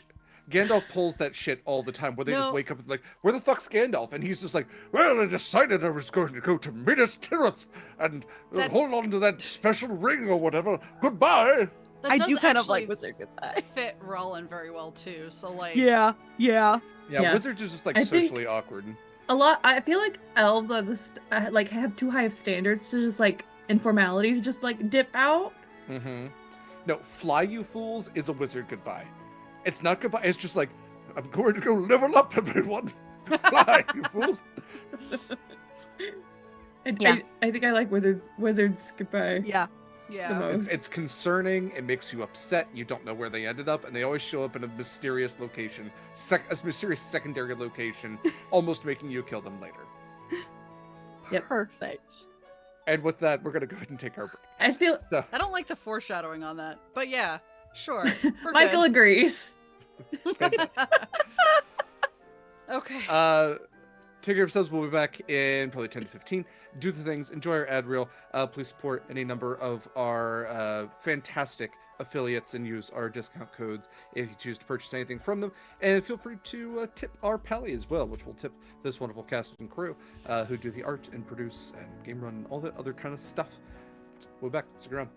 Gandalf pulls that shit all the time, where they No. just wake up and like, where the fuck's Gandalf? And he's just like, well, I decided I was going to go to Minas Tirith and That- hold on to that special ring or whatever. Goodbye. That I does do kind of actually like Wizard Goodbye. fit Rollin very well too. So like, Yeah. Yeah, Yeah. wizards is just like I think- socially awkward. I feel like elves are like have too high of standards to just like informality to just like dip out. Mm-hmm. No, fly you fools is a wizard goodbye. It's not goodbye. It's just like, I'm going to go level up, everyone. Fly, you fools. Yeah. I think I like wizards goodbye Yeah. the yeah. most. It's concerning. It makes you upset. You don't know where they ended up, and they always show up in a mysterious location, a mysterious secondary location, almost making you kill them later. Yep. Perfect. And with that, we're gonna go ahead and take our break. I feel So, I don't like the foreshadowing on that, but yeah, sure. We're Michael good. agrees. Okay. take care of yourselves. We'll be back in probably 10 to 15. Do the things. Enjoy our ad reel. Please support any number of our fantastic affiliates and use our discount codes if you choose to purchase anything from them. And feel free to tip our pally as well, which will tip this wonderful cast and crew who do the art and produce and game run and all that other kind of stuff. We'll be back. Stick around.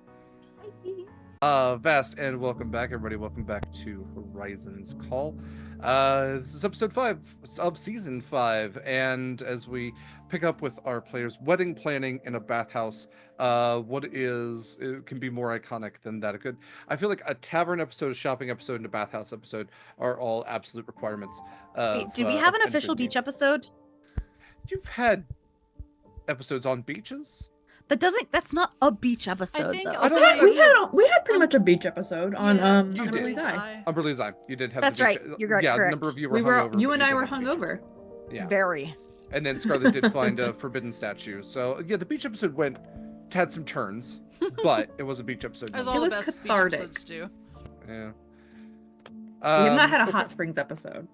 Vast, and welcome back, everybody. Welcome back to Horizons Call. This is episode 5 of season 5, and as we pick up with our players' wedding planning in a bathhouse, it can be more iconic than that? I feel like a tavern episode, a shopping episode, and a bathhouse episode are all absolute requirements. Wait, do we have an official beach episode? You've had episodes on beaches. That's not a beach episode, think though. I don't know. We had pretty much a beach episode on You did. Umberlee's Eye. Umberlee's Eye. You did have That's the beach. right. You're right, Yeah, correct. a number of you were hungover. You but and I did were have the beach hungover. Yeah. Very. And then Scarlett did find a forbidden statue. So yeah, the beach episode had some turns, but it was a beach episode. As It all was the best cathartic. beach episodes do. Yeah. We have not had a okay. hot springs episode.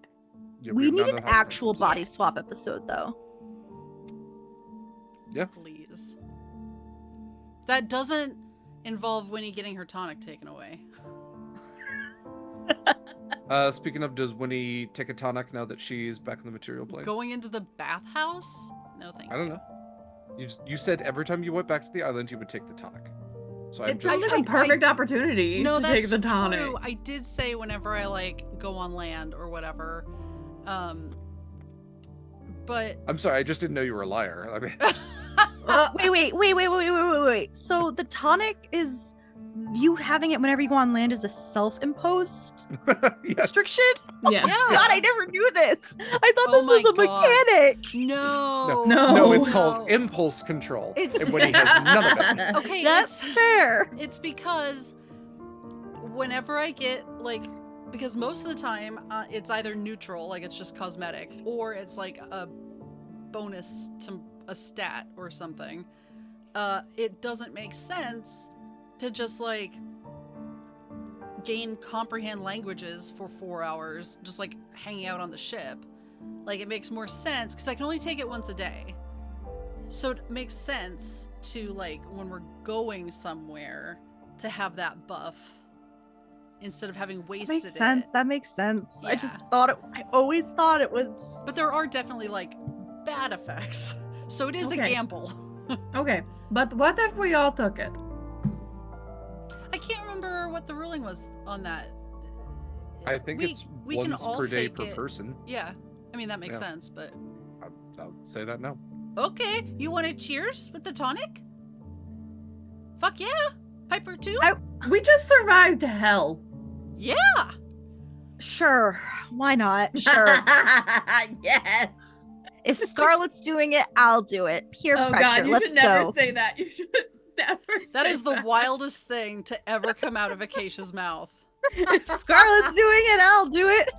Yeah, We have need not an had a hot actual springs body swap episode, though. Yeah. Please. That doesn't involve Winnie getting her tonic taken away. Speaking of, does Winnie take a tonic now that she's back in the material plane? Going into the bathhouse? No, thank you. I don't know. You said every time you went back to the island, you would take the tonic. So I'm It just sounds like a perfect opportunity No, to that's take the tonic. true. I did say whenever I go on land or whatever. But I'm sorry, I just didn't know you were a liar. I mean, Wait. So the tonic is you having it whenever you go on land is a self-imposed yes. restriction? Yes. Oh God, I never knew this. I thought Oh this was a my God. mechanic. no. No, it's no. called impulse control. It's- And Winnie has none of it. Okay, That's fair. it's because whenever I get because most of the time it's either neutral, like it's just cosmetic, or it's like a bonus to a stat or something. It doesn't make sense to just gain comprehend languages for 4 hours just hanging out on the ship. It makes more sense because I can only take it once a day. So it makes sense to when we're going somewhere to have that buff instead of having wasted Makes sense. it. That makes sense. I Yeah. just thought I always thought it was. But there are definitely bad effects. So it is a Okay. gamble. Okay, but what if we all took it? I can't remember what the ruling was on that. I think it's we can once all per day take per it. person. Yeah. I mean that makes Yeah. sense, but I'll say that now. okay. You want to cheers with the tonic? Fuck yeah. Piper too? We just survived hell. Yeah. Sure. Why not? Sure. Yes. If Scarlett's doing it, I'll do it. Peer Oh pressure. God, you Let's should never go. say that. You should never. That say is the wildest thing to ever come out of Acacia's mouth. If Scarlett's doing it, I'll do it.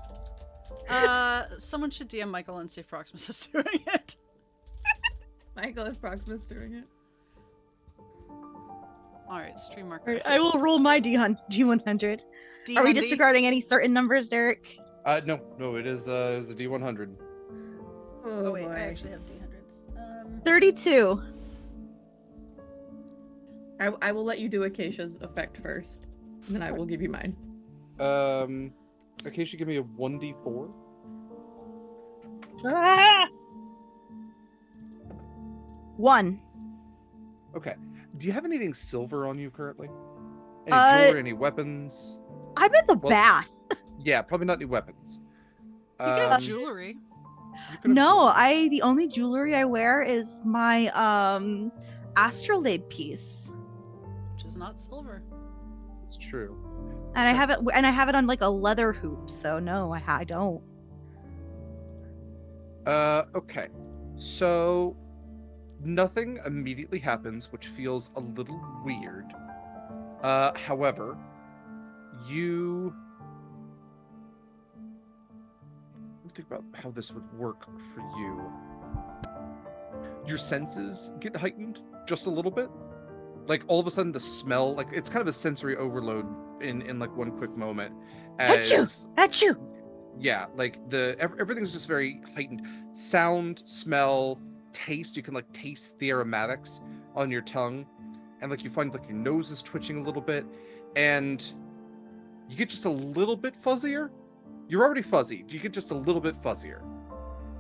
Someone should DM Mikyl and see if Proximus is doing it. Mikyl is Proximus doing it. Alright, stream marker. All right, I will roll my D100. Are we disregarding any certain numbers, Derek? No, it is a D100. Oh wait, I boy. actually have D100s. 32. I will let you do Acacia's effect first, and then I will give you mine. Acacia, give me a 1d4. Ah! 1. Okay. Do you have anything silver on you currently? Any Uh, jewelry, any weapons? I'm in the Well, bath. Yeah, probably not any weapons. You can have Um, jewelry. you could have No, jewelry. the only jewelry I wear is my astrolabe piece. Which is not silver. It's true. And I have it on a leather hoop, so no, I don't. Okay. So nothing immediately happens, which feels a little weird. However, you let me think about how this would work for you. Your senses get heightened just a little bit. All of a sudden the smell, it's kind of a sensory overload in one quick moment. Achoo! Yeah, everything's just very heightened. Sound, smell, taste. You can taste the aromatics on your tongue, and you find your nose is twitching a little bit, and you get just a little bit fuzzier. You're already fuzzy. You get just a little bit fuzzier,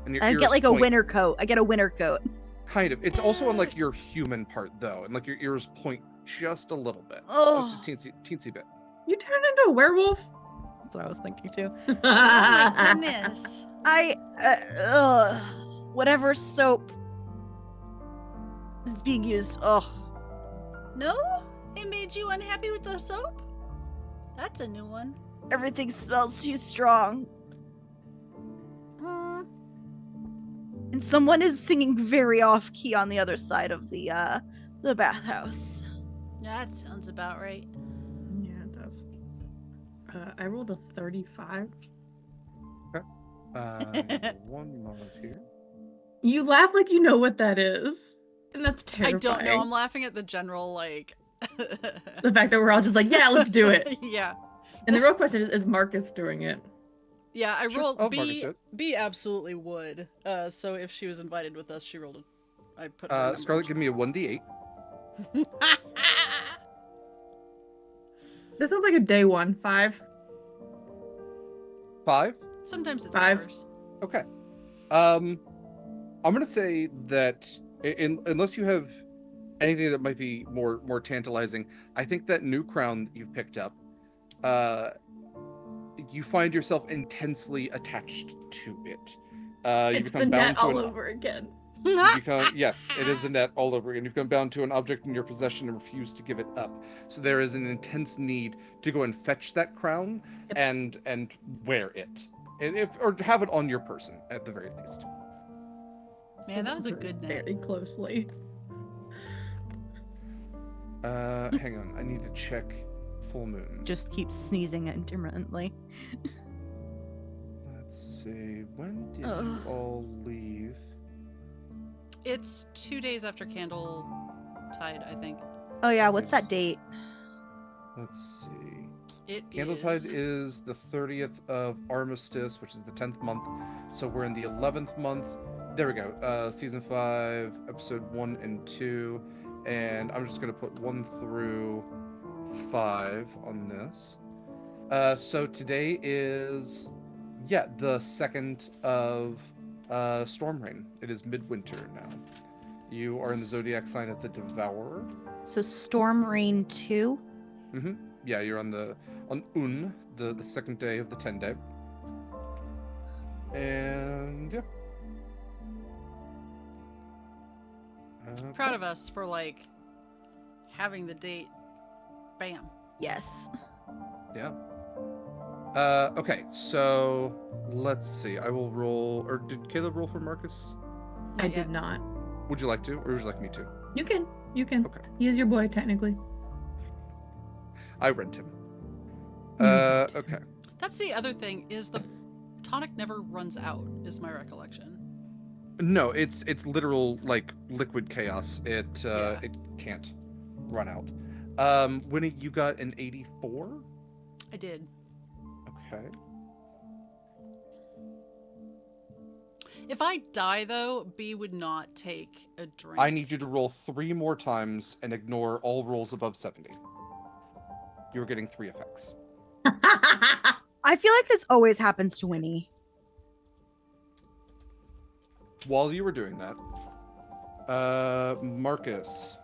and your I ears get a point- winter coat. I get a winter coat. Kind of. It's also on your human part though, and your ears point just a little bit. Oh. Just a teensy bit. You turned into a werewolf? That's what I was thinking too. Oh my goodness. Whatever soap is being used. Oh, No? It made you unhappy with the soap? That's a new one. everything smells too strong. Hmm. And someone is singing very off key on the other side of the bathhouse. That sounds about right. Yeah, it does. I rolled a 35. One moment here. You laugh like you know what that is. And that's terrifying. I don't know. I'm laughing at the general, like... The fact that we're all just like, yeah, let's do it. Yeah. And the real question is Marcus doing it? Yeah, I Sure. rolled Oh, Marcus did. B absolutely would. So if she was invited with us, she rolled a... I put her number. Scarlett, give me a 1d8. This sounds like a day one. 5. 5. Sometimes it's 5. hours. Okay. I'm gonna say that unless you have anything that might be more tantalizing, I think that new crown that you've picked up, you find yourself intensely attached to it. You It's the become bound net to all an, over again. you become, yes, it is a net all over again. You become bound to an object in your possession and refuse to give it up. So there is an intense need to go and fetch that crown and wear it, or have it on your person at the very least. Man, that was a good net. Very closely. Hang on, I need to check full moons. Just keeps sneezing intermittently. Let's see, when did Ugh. you all leave? It's 2 days after Candle Tide, I think. Oh yeah, what's that It's- date? Let's see. It Candletide is... is the 30th of Armistice, which is the 10th month. So we're in the 11th month. There we go. Season 5, episode 1 and 2. And I'm just going to put 1 through 5 on this. So today is, the 2nd of Storm Rain. It is midwinter now. You are in the zodiac sign of the Devourer. So Storm Rain 2. Mm-hmm. Yeah, you're on Un, the second day of the 10-day. And yeah. Proud of us for, like, having the date. Bam. Yes. Yeah. Okay, so let's see. I will roll, or did Caleb roll for Marcus? I Not yet. did not. Would you like to, or would you like me to? You can. Okay. He is your boy, technically. I rent him. Mm. Okay. That's the other thing, is the tonic never runs out, is my recollection. No, it's literal, like, liquid chaos. It Yeah. it can't run out. Winnie, you got an 84? I did. Okay. If I die, though, B would not take a drink. I need you to roll 3 more times and ignore all rolls above 70. You're getting 3 effects. I feel like this always happens to Winnie. While you were doing that, Marcus.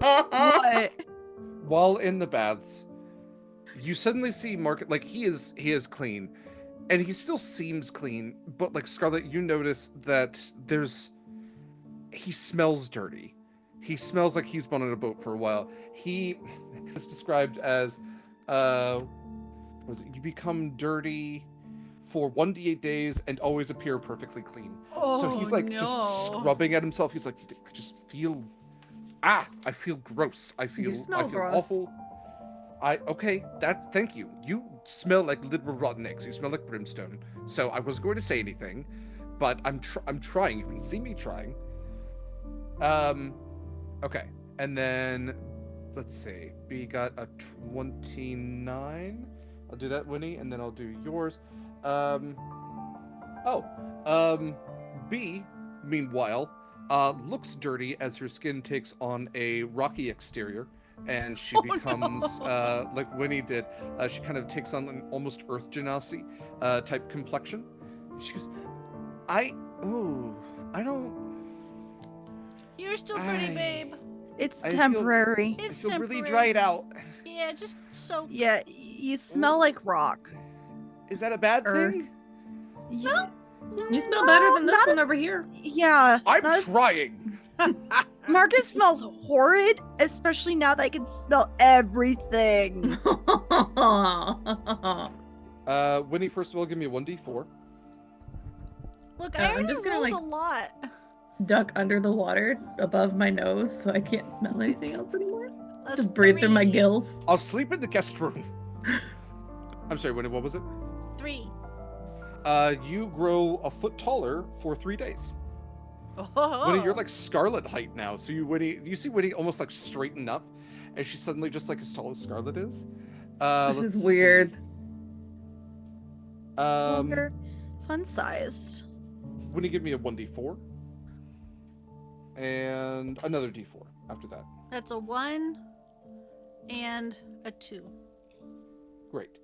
What? While in the baths, you suddenly see Marcus, like, he is clean, and he still seems clean, but, like, Scarlett, you notice that he smells dirty. He smells like he's been on a boat for a while. He is described as, you become dirty for 1d8 days and always appear perfectly clean. Oh, So he's, like, no. just scrubbing at himself. He's like, I just feel, I feel gross. I feel smell gross. awful. Okay, thank you. You smell like literal rotten eggs. You smell like brimstone. So I wasn't going to say anything, but I'm trying. You can see me trying. Okay, and then let's see. B got a 29. I'll do that, Winnie, and then I'll do yours. B, meanwhile, looks dirty as her skin takes on a rocky exterior, and she becomes, like Winnie did, she kind of takes on an almost Earth Genasi type complexion. She goes, I don't You're still pretty, babe. It's I feel- temporary. I It's feel really temporary. dried out. Yeah, just soak. Yeah, you smell like rock. Is that a bad thing? Yeah, You smell better than this not one as- over here. yeah. I'm not as- trying. Marcus smells horrid, especially now that I can smell everything. Winnie, first of all, give me a 1d4. Look, I'm I already just gonna, rolled like- a lot. Duck under the water above my nose so I can't smell anything else anymore. That's Just breathe through my 3. gills. I'll sleep in the guest room. I'm sorry, Winnie, what was it? 3. You grow a foot taller for 3 days. Oh. Winnie, you're like Scarlett height now. So you see Winnie almost like straighten up, and she's suddenly just like as tall as Scarlett is. This Let's is see. weird. You're fun-sized. Winnie, give me a 1d4. And another d4 after that. That's a 1 and a 2. Great.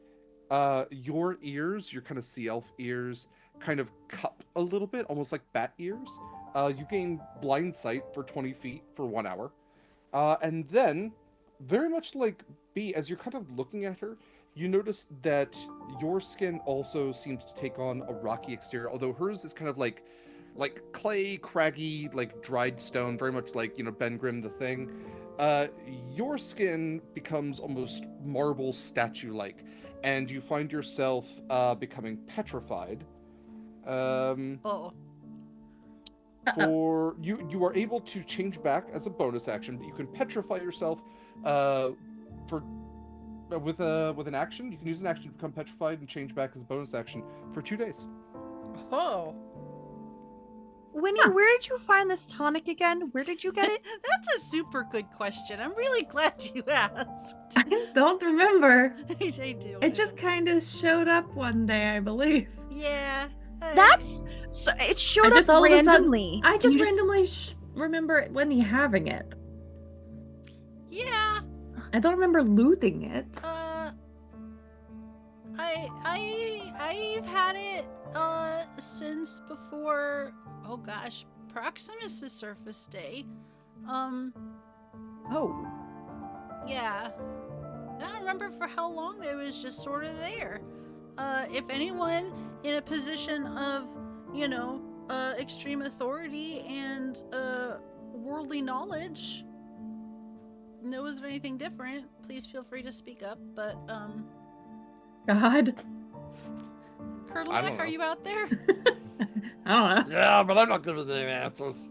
Your ears, your kind of sea elf ears, kind of cup a little bit, almost like bat ears. You gain blind sight for 20 feet for 1 hour. And then, very much like B, as you're kind of looking at her, you notice that your skin also seems to take on a rocky exterior, although hers is kind of like clay, craggy, like dried stone, very much like, Ben Grimm the Thing. Your skin becomes almost marble statue-like, and you find yourself becoming petrified. Oh. For you are able to change back as a bonus action, but you can petrify yourself with an action. You can use an action to become petrified and change back as a bonus action for 2 days. Oh. Winnie, where did you find this tonic again? Where did you get it? That's a super good question. I'm really glad you asked. I don't remember. I do. It just kind of showed up one day, I believe. Yeah. That's so it showed I just up all of a sudden- randomly. I just You randomly remember Winnie having it. Yeah. I don't remember looting it. I've had it since before. Oh gosh, Proximus' surface day. Oh, Yeah. I don't remember for how long it was just sort of there. If anyone in a position of, extreme authority and worldly knowledge knows of anything different, please feel free to speak up. But God. I don't Turtleneck, know. are you out there? I don't know. Yeah, but I'm not giving the answers.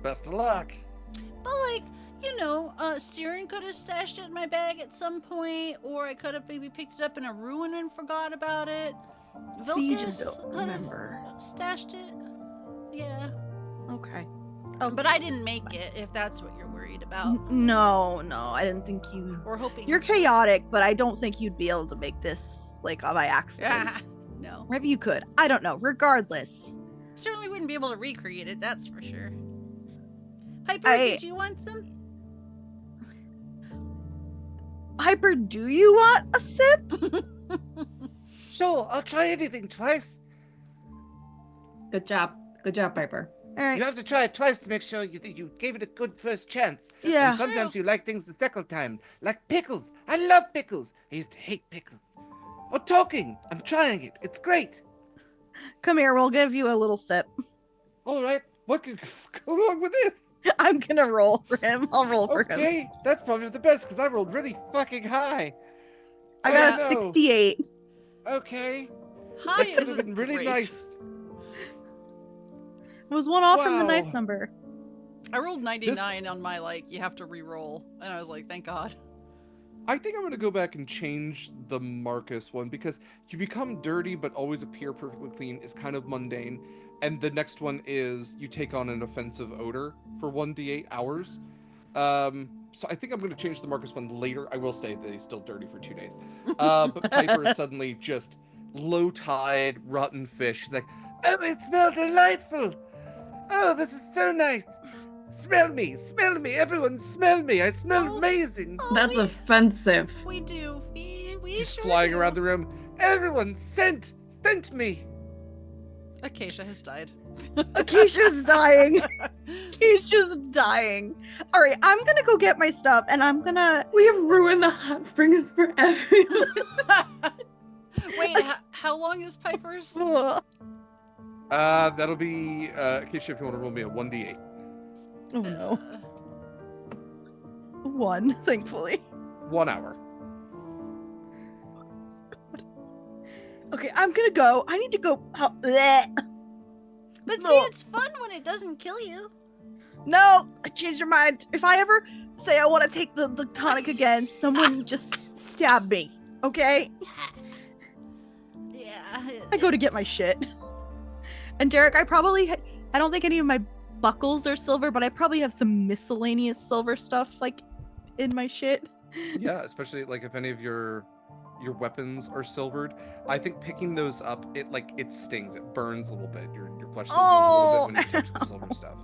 Best of luck. But Siren could have stashed it in my bag at some point, or I could have maybe picked it up in a ruin and forgot about it. so you just Vilcus don't could have remember. stashed it. Yeah. Okay. But I didn't make it, if that's what you're worried about. No, I didn't think you. Or hoping. You're chaotic, but I don't think you'd be able to make this by accident. Ah, no. Maybe you could. I don't know. Regardless, Certainly wouldn't be able to recreate it, that's for sure. Piper, did you want some? Piper, do you want a sip? Sure, I'll try anything twice. Good job. Good job, Piper. All right. You have to try it twice to make sure you gave it a good first chance. Yeah. And sometimes you like things the second time, like pickles. I love pickles. I used to hate pickles. Oh, talking. I'm trying it. It's great. Come here. We'll give you a little sip. All right. What could go wrong with this? I'm gonna roll for him. I'll roll for him. Okay, that's probably the best because I rolled really fucking high. I got Oh, a no. 68. Okay. Hi, That could have isn't been really great. nice. It was one off from the Wow. nice number. I rolled 99 on my, you have to re-roll. And I was like, thank God. I think I'm going to go back and change the Marcus one because you become dirty but always appear perfectly clean is kind of mundane. And the next one is you take on an offensive odor for 1d8 hours. So I think I'm going to change the Marcus one later. I will say that he's still dirty for 2 days. But Piper is suddenly just low tide, rotten fish. She's like, Oh, it smells delightful. Oh, this is so nice. Smell me, everyone smell me. I smell Oh. amazing. Oh, That's we, offensive. we do. We he's sure flying do. around the room. Everyone scent me. Acacia has died. Acacia's dying. Acacia's dying. All right, I'm gonna go get my stuff, and I'm gonna. We have ruined the hot springs for everyone. Wait, how long is Piper's? That'll be Acacia, if you want to roll me a 1d8. Oh no. 1, thankfully. 1 hour. Okay, I'm gonna go. I need to go. But see, No. it's fun when it doesn't kill you. No, I changed your mind. If I ever say I want to take the tonic again, someone just stab me, okay? Yeah. I go to get my shit. And Derek, I don't think any of my buckles are silver, but I probably have some miscellaneous silver stuff, like, in my shit. Yeah, especially like if any of your weapons are silvered. I think picking those up, it stings, it burns a little bit. Your flesh sizzles a little bit when you touch the silver stuff.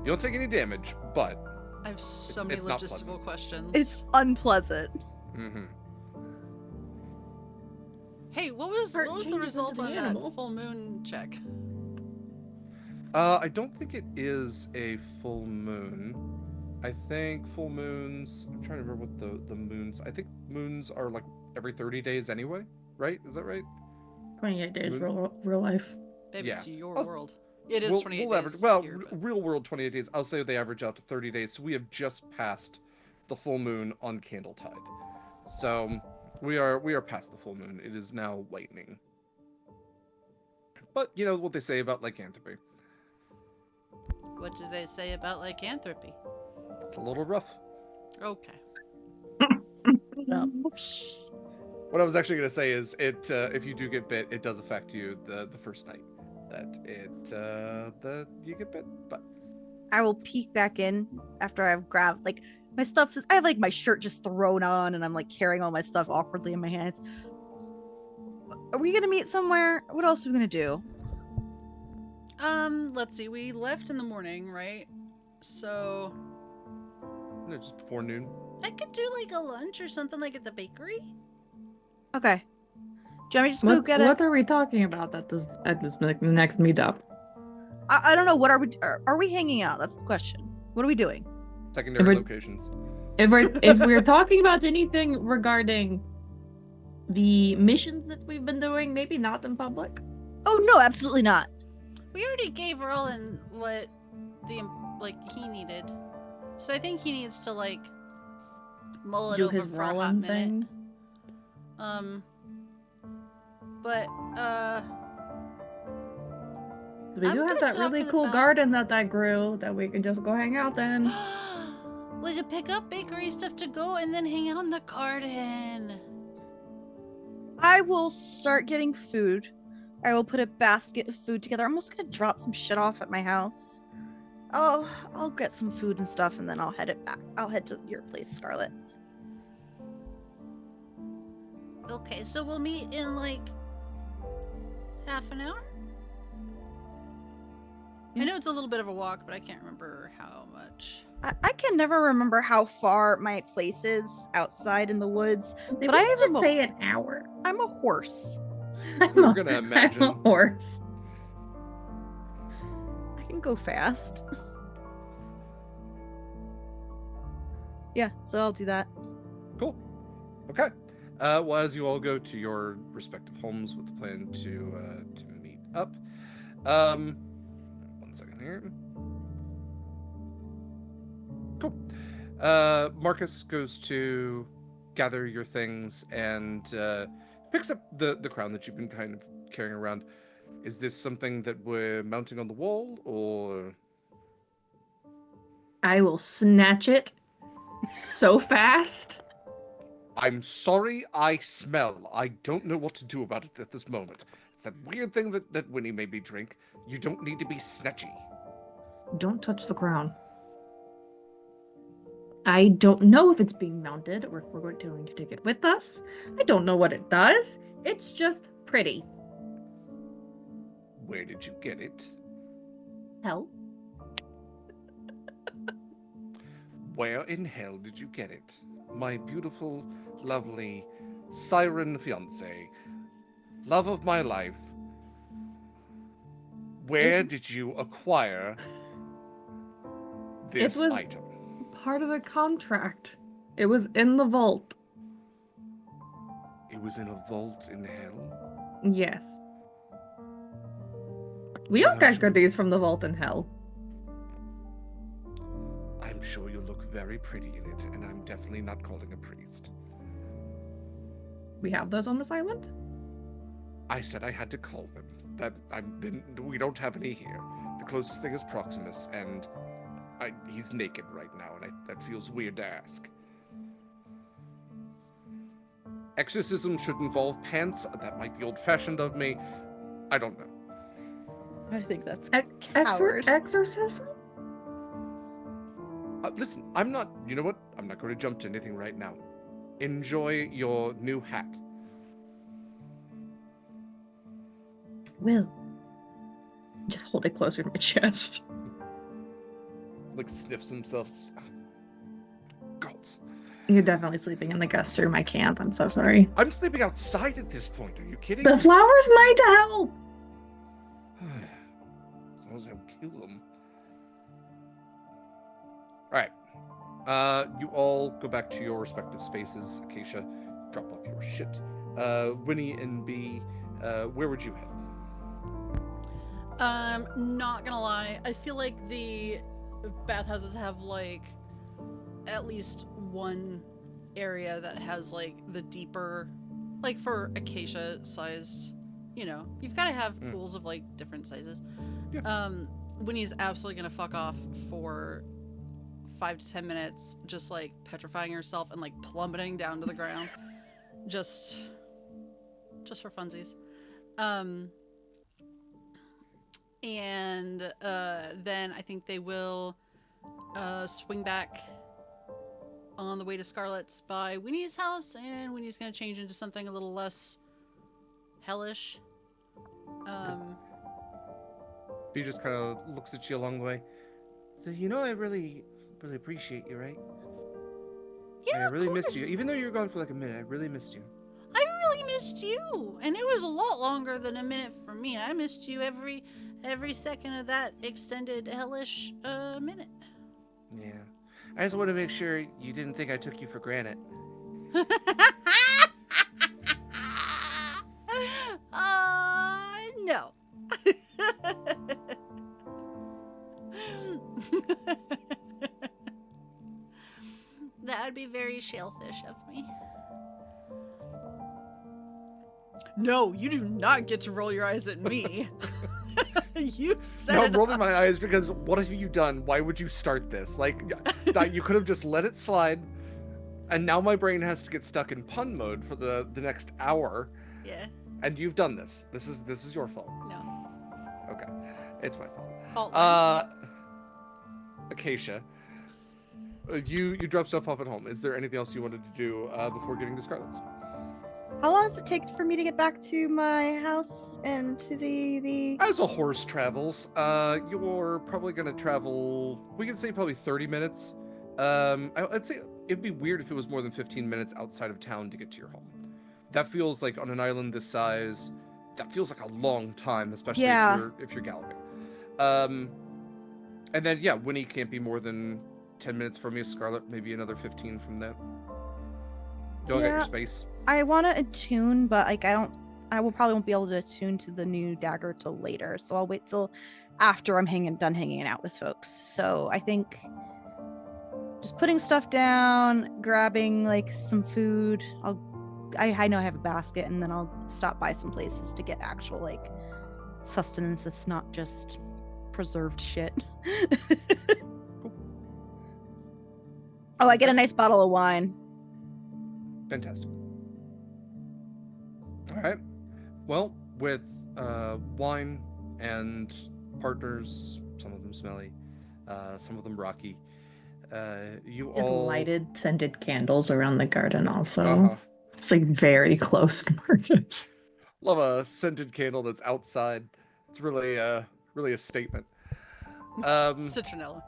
You don't take any damage, but I have so many it's not logistical pleasant. questions. It's unpleasant. Mm-hmm. Hey, what was Heart the changes result into on the that animal. full moon check? I don't think it is a full moon. I think full moons, I'm trying to remember what the moons, I think moons are like every 30 days anyway, right? Is that right? 28 days Moon- real life. Maybe Yeah. it's your I'll- world. It is We'll 28 average, days well, here, but- real world 28 days. I'll say they average out to 30 days. So we have just passed the full moon on Candletide. So we are past the full moon. It is now waning. But you know what they say about lycanthropy. What do they say about lycanthropy? It's a little rough. Okay. No. What I was actually going to say is if you do get bit, it does affect you the first night that you get bit. But I will peek back in after I've grabbed like my stuff. I have like my shirt just thrown on, and I'm like carrying all my stuff awkwardly in my hands. Are we gonna meet somewhere? What else are we gonna do? Let's see. We left in the morning, right? So no, just before noon. I could do like a lunch or something like at the bakery. Okay. Do you want me to just go get it? What are we talking about at this next meetup? I don't know. What are we hanging out? That's the question. What are we doing? Secondary But- locations. If we're talking about anything regarding the missions that we've been doing, maybe not in public. Oh no, absolutely not. We already gave Erlen what he needed, so I think he needs to like mull it Do over his for a hot rolling minute. thing. But We I'm do have good that really talking cool about- garden that grew that we can just go hang out in. we could pick up bakery stuff to go and then hang out in the garden. I will start getting food. I will put a basket of food together. I'm just gonna drop some shit off at my house. I'll get some food and stuff, and then I'll head it back. I'll head to your place, Scarlett. Okay, so we'll meet in like half an hour. I know it's a little bit of a walk, but I can't remember how much. I can never remember how far my place is outside in the woods. Maybe But I we have just a- say an hour. I'm a horse. We're gonna imagine. I'm a horse. I can go fast. Yeah, so I'll do that. Cool. Okay. Well, as you all go to your respective homes with the plan to meet up. 1 second here. Cool. Marcus goes to gather your things and picks up the crown that you've been kind of carrying around. Is this something that we're mounting on the wall, or? I will snatch it so fast. I'm sorry, I smell. I don't know what to do about it at this moment. It's that weird thing that Winnie made me drink. You don't need to be snatchy. Don't touch the crown. I don't know if it's being mounted or if we're going to take it with us. I don't know what it does. It's just pretty. Where did you get it? Hell. Where in hell did you get it? My beautiful, lovely siren fiance. Love of my life. Where did you acquire this was- item? Part of the contract. It was in the vault. It was in a vault in hell? Yes. We Well, all I'm got sure- goodies from the vault in hell. I'm sure you'll look very pretty in it, and I'm definitely not calling a priest. We have those on this island? I said I had to call them. We don't have any here. The closest thing is Proximus, and he's naked right now, and that feels weird to ask. Exorcism should involve pants. That might be old-fashioned of me. I don't know. I think that's Exorcism? Listen, I'm not... You know what? I'm not going to jump to anything right now. Enjoy your new hat. Will. Just hold it closer to my chest. Like, sniffs himself. Gods. You're definitely sleeping in the guest room. I can't. I'm so sorry. I'm sleeping outside at this point. Are you kidding The me? flowers might help. As long as I don't kill them. Alright. You all go back to your respective spaces. Acacia, drop off your shit. Winnie and B, where would you head? Not gonna lie, I feel like the bathhouses have like at least one area that has like the deeper, like for Acacia sized, you've got to have pools of like different sizes. Yeah. Winnie's absolutely gonna fuck off for 5 to 10 minutes, just like petrifying herself and like plummeting down to the ground, just for funsies. And then I think they will swing back on the way to Scarlett's by Winnie's house, and Winnie's gonna change into something a little less hellish. B just kind of looks at you along the way. So I really appreciate you, right? Yeah, I really of missed you. course. Even though you were gone for like a minute, I really missed you. I really missed you, and it was a lot longer than a minute for me. I missed you every second of that extended hellish minute. Yeah. I just want to make sure you didn't think I took you for granted. No. That would be very shellfish of me. No, you do not get to roll your eyes at me. You said No, it. I'm rolling my eyes because what have you done? Why would you start this? Like, you could have just let it slide, and now my brain has to get stuck in pun mode for the next hour. Yeah. And you've done this. This is your fault. No. Okay, it's my fault. Fault line. Acacia, you drop stuff off at home. Is there anything else you wanted to do before getting to Scarlett's? How long does it take for me to get back to my house and to the? As a horse travels, you're probably going to travel, we can say probably 30 minutes. I'd say it'd be weird if it was more than 15 minutes outside of town to get to your home. That feels like, on an island this size, that feels like a long time, especially if you're galloping. And then, Winnie can't be more than 10 minutes from you. Scarlett, maybe another 15 from that. You all got your space? I want to attune, but I probably won't be able to attune to the new dagger till later. So I'll wait till after I'm done hanging out with folks. So I think just putting stuff down, grabbing like some food. I know I have a basket, and then I'll stop by some places to get actual like sustenance that's not just preserved shit. Oh, I get a nice bottle of wine. Fantastic. All right. Well, with wine and partners, some of them smelly, some of them rocky, you Just all lighted scented candles around the garden also. Uh-huh. It's like very close to Marcus. Love a scented candle that's outside. It's really a statement. Citronella.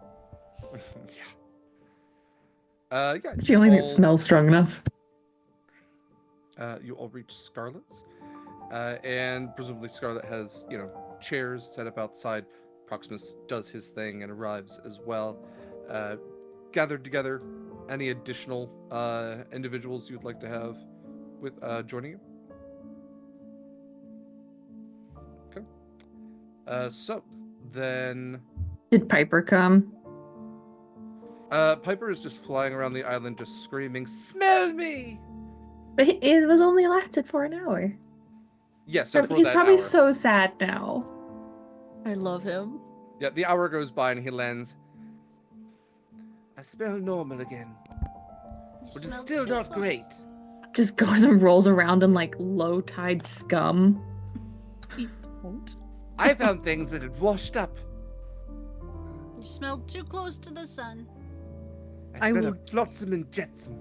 Yeah. It's the only thing that smells strong enough. You all reach Scarlett's, and presumably Scarlett has, chairs set up outside. Proximus does his thing and arrives as well. Gathered together, any additional individuals you'd like to have with joining you? Okay. So then, Did Piper come? Piper is just flying around the island, just screaming, "Smell me!" But it was only lasted for an hour. Yes, so for He's that probably hour. so sad now. I love him. Yeah, the hour goes by and he lands. I smell normal again, You but it's smell still too not close. great. Just goes and rolls around in like low tide scum. Please don't. I found things that had washed up. You smelled too close to the sun. I I smell will- of flotsam and jetsam.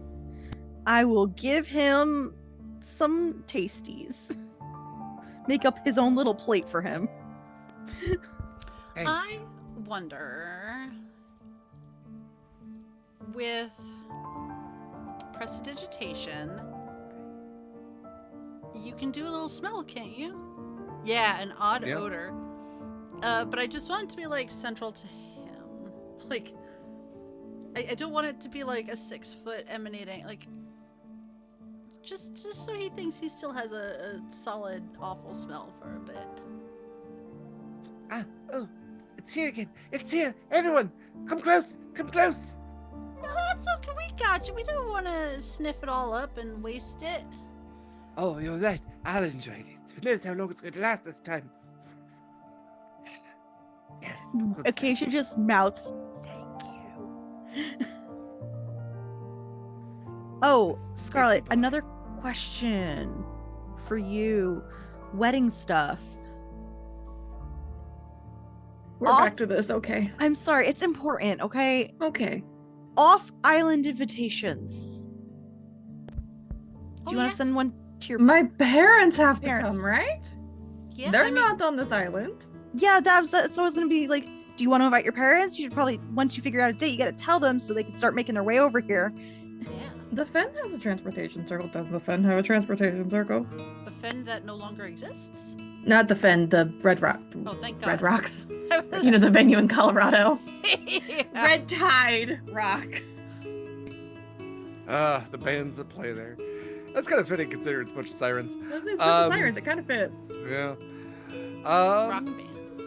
I will give him some tasties. Make up his own little plate for him. Hey, I wonder, with prestidigitation, you can do a little smell, can't you? Yeah, an odd Yeah. odor. But I just want it to be like central to him. Like, I don't want it to be like a 6 foot emanating. Like, just so he thinks he still has a solid, awful smell for a bit. oh, it's here again. It's here. Everyone, come close. Come close. No, that's okay. We got you. We don't want to sniff it all up and waste it. Oh, you're right. I'll enjoy this. Who knows how long it's going to last this time? Yes. good Acacia just mouths, "Thank you." Oh, Scarlett, another question for you. Wedding stuff. We're Off- back to this. Okay. I'm sorry, it's important, okay? Okay. Off-island invitations. Do you want to send one to your... My parents have to Parents. come, right? Yeah, They're I mean, not on this island. Yeah, that's I was gonna be like, do you want to invite your parents? You should probably, once you figure out a date, you gotta tell them so they can start making their way over here. Yeah, The Fen has a transportation circle. Does the Fen have a transportation circle? the fen that no longer exists. Not the Fen, the Red Rock. Oh, thank God. Red Rocks. I was- You know, the venue in Colorado. Yeah. Red Tide Rock. The bands that play there. That's kind of fitting considering it's a bunch of sirens. It's just Um, sirens. It kind of fits. Yeah. Rock bands.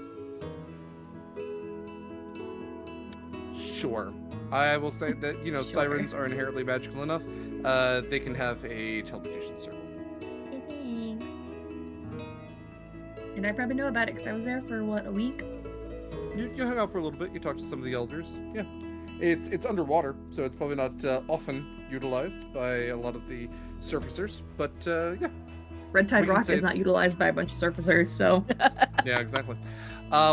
Sure. I will say that, you know, Sure. sirens are inherently magical enough. They can have a teleportation circle. Thanks. And I probably know about it because I was there for, what, a week? You hang out for a little bit. You talk to some of the elders. Yeah. It's underwater, so it's probably not often utilized by a lot of the surfacers. But, yeah. Red We Tide can Rock say- is not utilized by a bunch of surfacers, so. Yeah, exactly.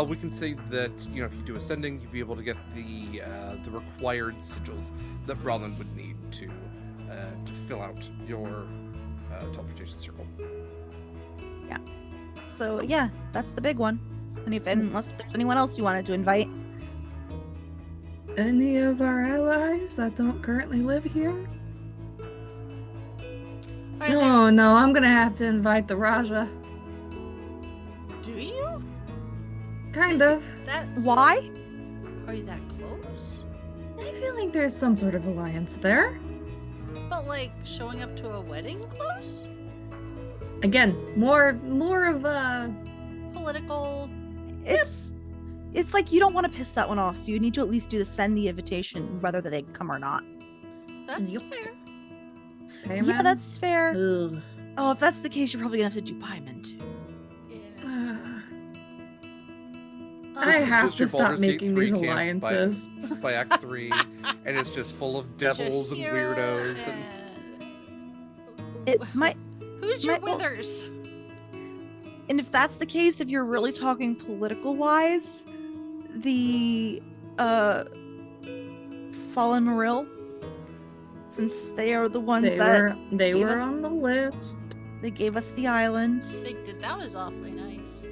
We can say that, you know, if you do ascending, you'd be able to get the required sigils that Roland would need to fill out your teleportation circle. So yeah, that's the big one. And if unless there's anyone else you wanted to invite, Any of our allies that don't currently live here? Are there- Oh no, I'm gonna have to invite the Raja. Do you? Kind Is of. that why? Are you that close? I feel like there's some sort of alliance there. But like showing up to a wedding close? Again, more of a. Political. It's like you don't want to piss that one off, so you need to at least send the invitation, whether they come or not. That's Yep. fair. Payment. Yeah, that's fair. Ugh. Oh, if that's the case, you're probably gonna have to do payment too. Yeah. I This is have just to your stop Baldur's Gate making 3 these camp by- alliances. By Act 3, and it's just full of devils and Shahira weirdos. And It might, Who's your might- well- withers? and if that's the case, if you're really talking political wise, the Fallen Maril, since they are the ones They that gave were us- on the list. they gave us the island. They did. That was awfully nice.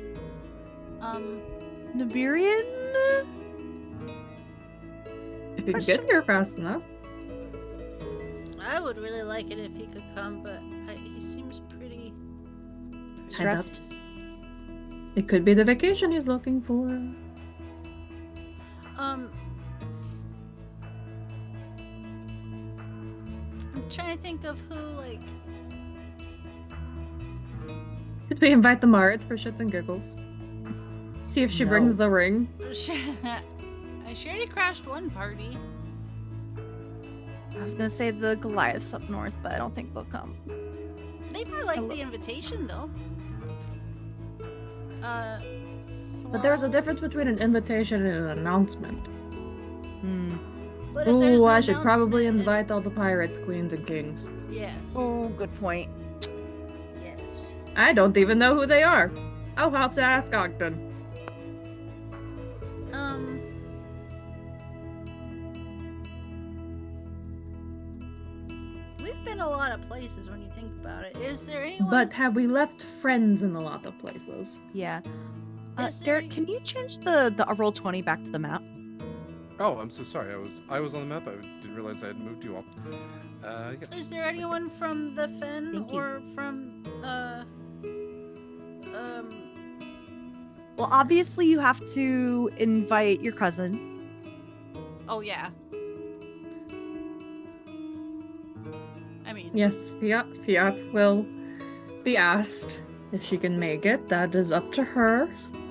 Nibirian? If you get here fast enough. I would really like it if he could come, but he seems pretty Stressed? It could be the vacation he's looking for. I'm trying to think of who, like... Did we invite the Marit for shits and giggles? See if she No. brings the ring. She already crashed one party. I was gonna say the Goliaths up north, but I don't think they'll come. They probably like the invitation, though. But there's a difference between an invitation and an announcement. But if there's Ooh, an I should probably announcement, invite all the pirates, queens, and kings. Yes. Oh, good point. Yes. I don't even know who they are. I'll have to ask Ogden. We've been a lot of places when you think about it. Is there anyone? But have we left friends in a lot of places? Yeah. Is there Derek, can you change the roll 20 back to the map? Oh, I'm so sorry. I was on the map. I didn't realize I had moved you up. Yes. Is there anyone from the Fen Thank you. or from Well, obviously you have to invite your cousin. Oh yeah. I mean, Yes, Fiat will be asked if she can make it. That is up to her.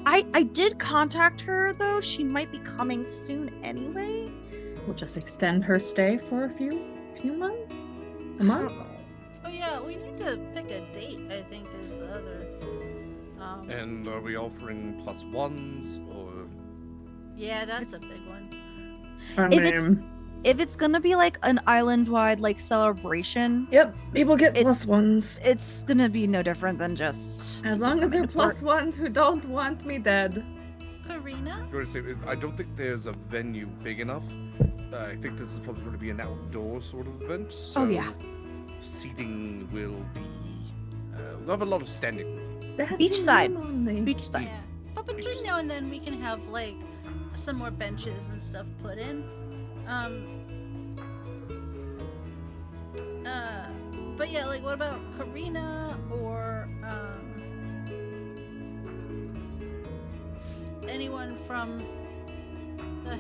I did contact her though. She might be coming soon anyway. We'll just extend her stay for a few months. A month? oh yeah, we need to pick a date. I think is the other. And are we offering +1s or? Yeah, that's a big one. I If it's- mean, If it's gonna be like an island-wide like celebration, yep, people get It's- +1s. it's gonna be no different than just As long as coming they're to port. +1s who don't want me dead. Karina? I'm going to say, I don't think there's a venue big enough. I think this is probably going to be an outdoor sort of event. So Oh, yeah. Seating will be. We'll have a lot of standing room. That's Beachside. room only. Beachside. Yeah. But between now and then, we can have like some more benches and stuff put in. But yeah, like what about Karina or anyone from the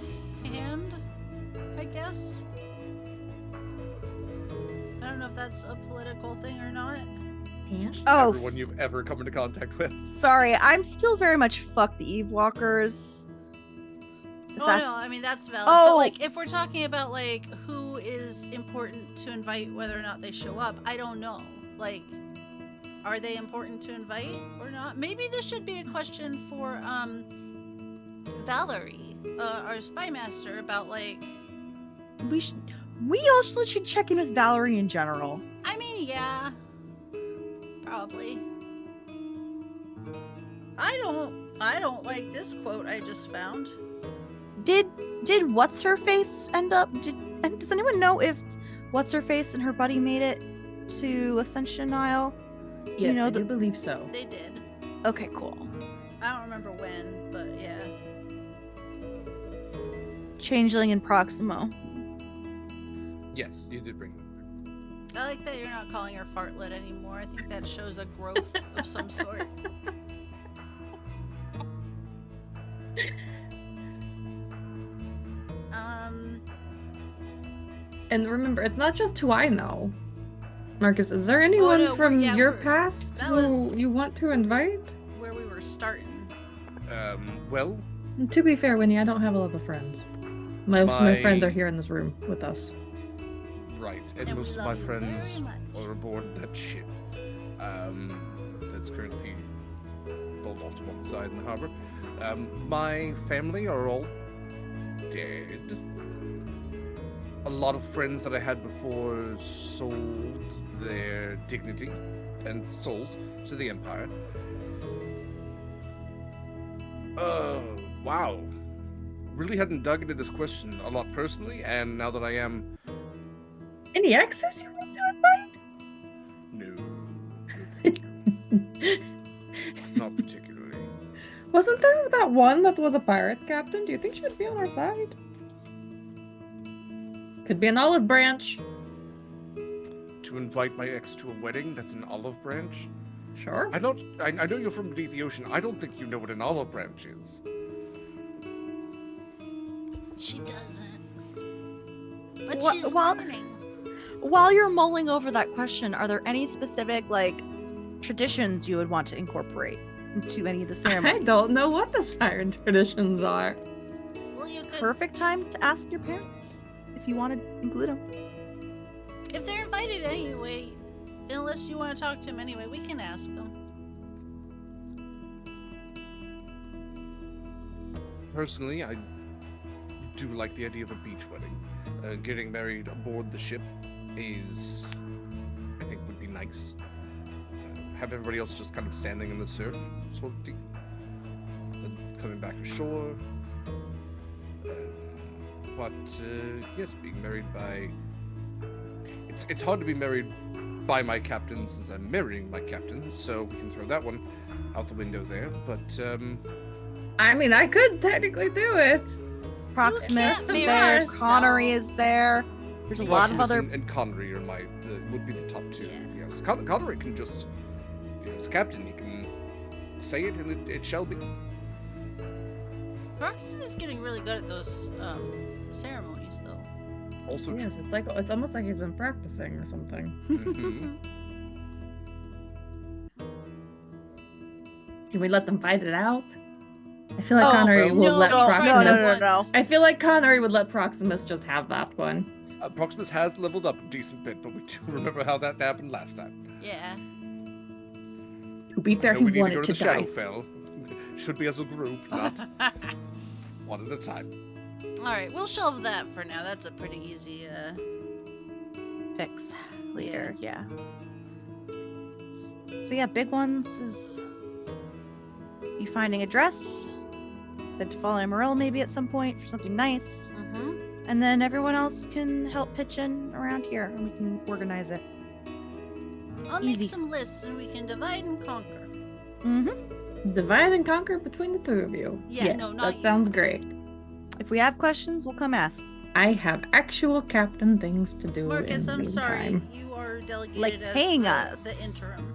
Hand? I guess. I don't know if that's a political thing or not. Yeah. Oh, Everyone you've ever come into contact with. sorry. I'm still very much fuck the Eve Walkers. If Oh that's- no, I mean that's valid. Oh. But like if we're talking about like who is important to invite whether or not they show up, I don't know. Like are they important to invite or not? Maybe this should be a question for Valerie, our spy master, about like we also should check in with Valerie in general. I mean, yeah. Probably. I don't like this quote I just found. Did what's her face end up? Does anyone know if what's her face and her buddy made it to Ascension Isle? Yes, know, I the- do believe so. They did. Okay, cool. I don't remember when, but yeah. Changeling and Proximo. Yes, you did bring them. I like that you're not calling her fartlet anymore. I think that shows a growth of some sort. And remember, it's not just who I know. Marcus, is there anyone no, from yeah, your we're- past that who was- you want to invite? Where we were starting. Well, To be fair, Winnie, I don't have a lot of friends. Most of my friends My- are here in this room with us. right, and And we most of love my you friends very much. are aboard that ship. That's currently pulled off to one side in the harbor. My family are all dead. A lot of friends that I had before sold their dignity and souls to the Empire. Wow. Really hadn't dug into this question a lot personally, and now that I am, Any exes you want to no, thank you. Not particularly. Wasn't there that one that was a pirate captain? Do you think she'd be on our side? Could be an olive branch. To invite my ex to a wedding, that's an olive branch. Sure. I know you're from beneath the ocean. I don't think you know what an olive branch is. She doesn't. But Wha- she's well- learning. While you're mulling over that question, are there any specific like traditions you would want to incorporate into any of the ceremonies? I don't know what the siren traditions are. Well, you could. Perfect time to ask your parents if you want to include them. If they're invited anyway, unless you want to talk to them anyway, we can ask them. Personally, I do like the idea of a beach wedding. Getting married aboard the ship is, I think, would be nice. Have everybody else just kind of standing in the surf, sort of deal. Then coming back ashore. But yes, being married by... It's hard to be married by my captain since I'm marrying my captain, so we can throw that one out the window there. But I mean, I could technically do it. Proximus is marry there, yourself. Connery is there. There's a lot of Proximus other. and Connery are would be the top two. Yeah. Yes, Connery can just, as captain, he can say it and it shall be. Proximus is getting really good at those ceremonies, though. Also Yes, it's almost like he's been practicing or something. Mhm. Can we let them fight it out? I feel like Oh, Connery well, will no, let no, Proximus. no. I feel like Connery would let Proximus just have that one. Proximus has leveled up a decent bit, but we do remember how that happened last time. Yeah. To be fair, I know he we need to wanted go to to the die. Shadowfell. Should be as a group, not one at a time. Alright, we'll shelve that for now. That's a pretty easy, Fix later, yeah. So yeah, big ones is you finding a dress, then to follow Morel maybe at some point for something nice, Mm-hmm. and then everyone else can help pitch in around here and we can organize it. I'll Easy. make some lists and we can divide and conquer. Mm-hmm. Divide and conquer between the two of you. Yeah, yes, no, not that you. sounds great. If we have questions, we'll come ask. I have actual captain things to do Marcus, in the I'm sorry. meantime. You are delegated Like as paying the, us. the interim.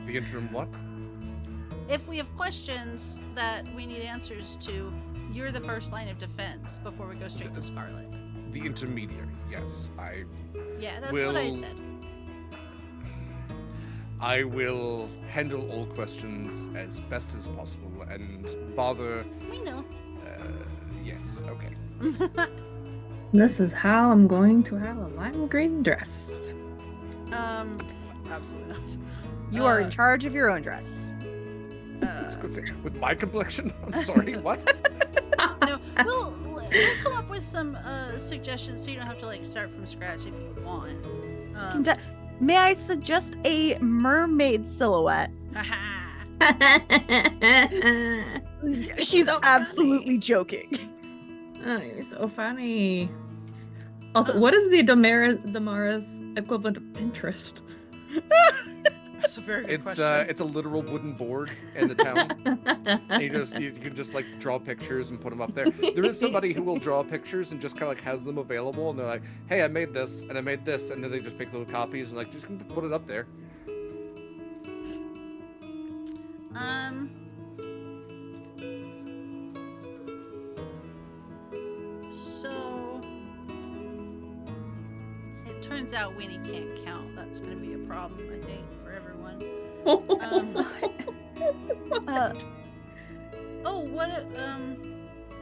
The interim what? If we have questions that we need answers to, you're the first line of defense before we go straight to Scarlett. The intermediary. Yes, Yeah, that's what I Will- said. I will handle all questions as best as possible and bother. We know. Yes. Okay. This is how I'm going to have a lime green dress. Absolutely not. You are in charge of your own dress. I was gonna say, with my complexion. I'm sorry. What? No, we'll come up with some suggestions so you don't have to like start from scratch if you want. May I suggest a mermaid silhouette? Haha. She's So absolutely joking. Oh, you're so funny. Also, what is the Damara's equivalent of Pinterest? That's a very good question. It's a literal wooden board in the town. And you can just like draw pictures and put them up there. There is somebody who will draw pictures and just kind of like has them available, and they're like, "Hey, I made this and I made this," and then they just make little copies and like just put it up there. So it turns out Winnie can't count. That's going to be a problem, I think, for everyone. Oh, what?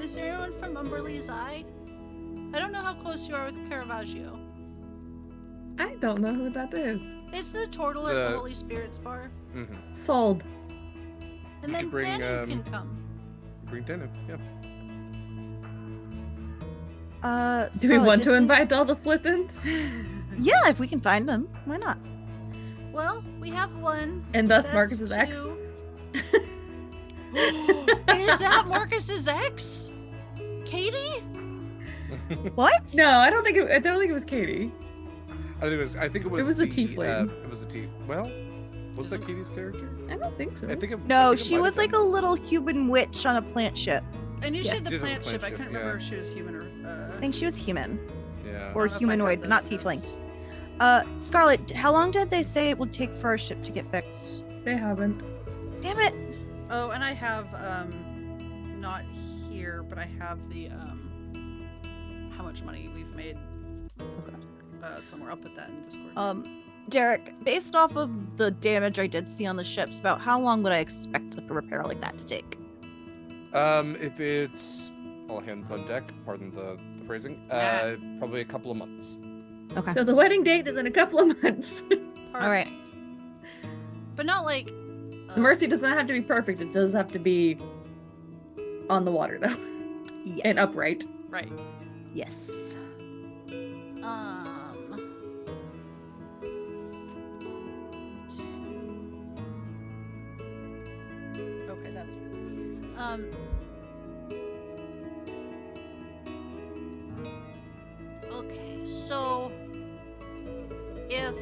Is there anyone from Umberlee's Eye? I don't know how close you are with Caravaggio. I don't know who that is. It's the turtle at the Holy Spirits bar, Mm-hmm. Sold. and You then could bring, Danu can come. Bring Danu. Yeah. Do we Scarlett, want did to they- invite all the Flittons? Yeah, if we can find them, why not? Well, we have one. And thus That's Marcus's ex? two. Is that Marcus's ex? Katie? What? No, I don't think it was Katie. I think it was. It was a the, tiefling. It was a tiefling. Well, was that Katie's character? I don't think so. I think it. No, I think it she might was have like a been. little human witch on a plant ship. I knew she Yes. had the She did have plant the ship. I plant couldn't ship, remember yeah. if she was human or. I think she was human Yeah. or I don't know if I had humanoid, but not those tiefling. notes. Scarlett, how long did they say it would take for our ship to get fixed? They haven't. Damn it! Oh, and I have not here, but I have the how much money we've made. Somewhere. I'll put that in Discord. Derek, based off of the damage I did see on the ships, about how long would I expect like a repair like that to take? If it's all hands on deck, pardon the phrasing, probably a couple of months. Okay. So the wedding date is in a couple of months. All right. But not like The Mercy does not have to be perfect. It does have to be on the water, though. Yes. And upright. right. Yes. Okay, that's okay, so if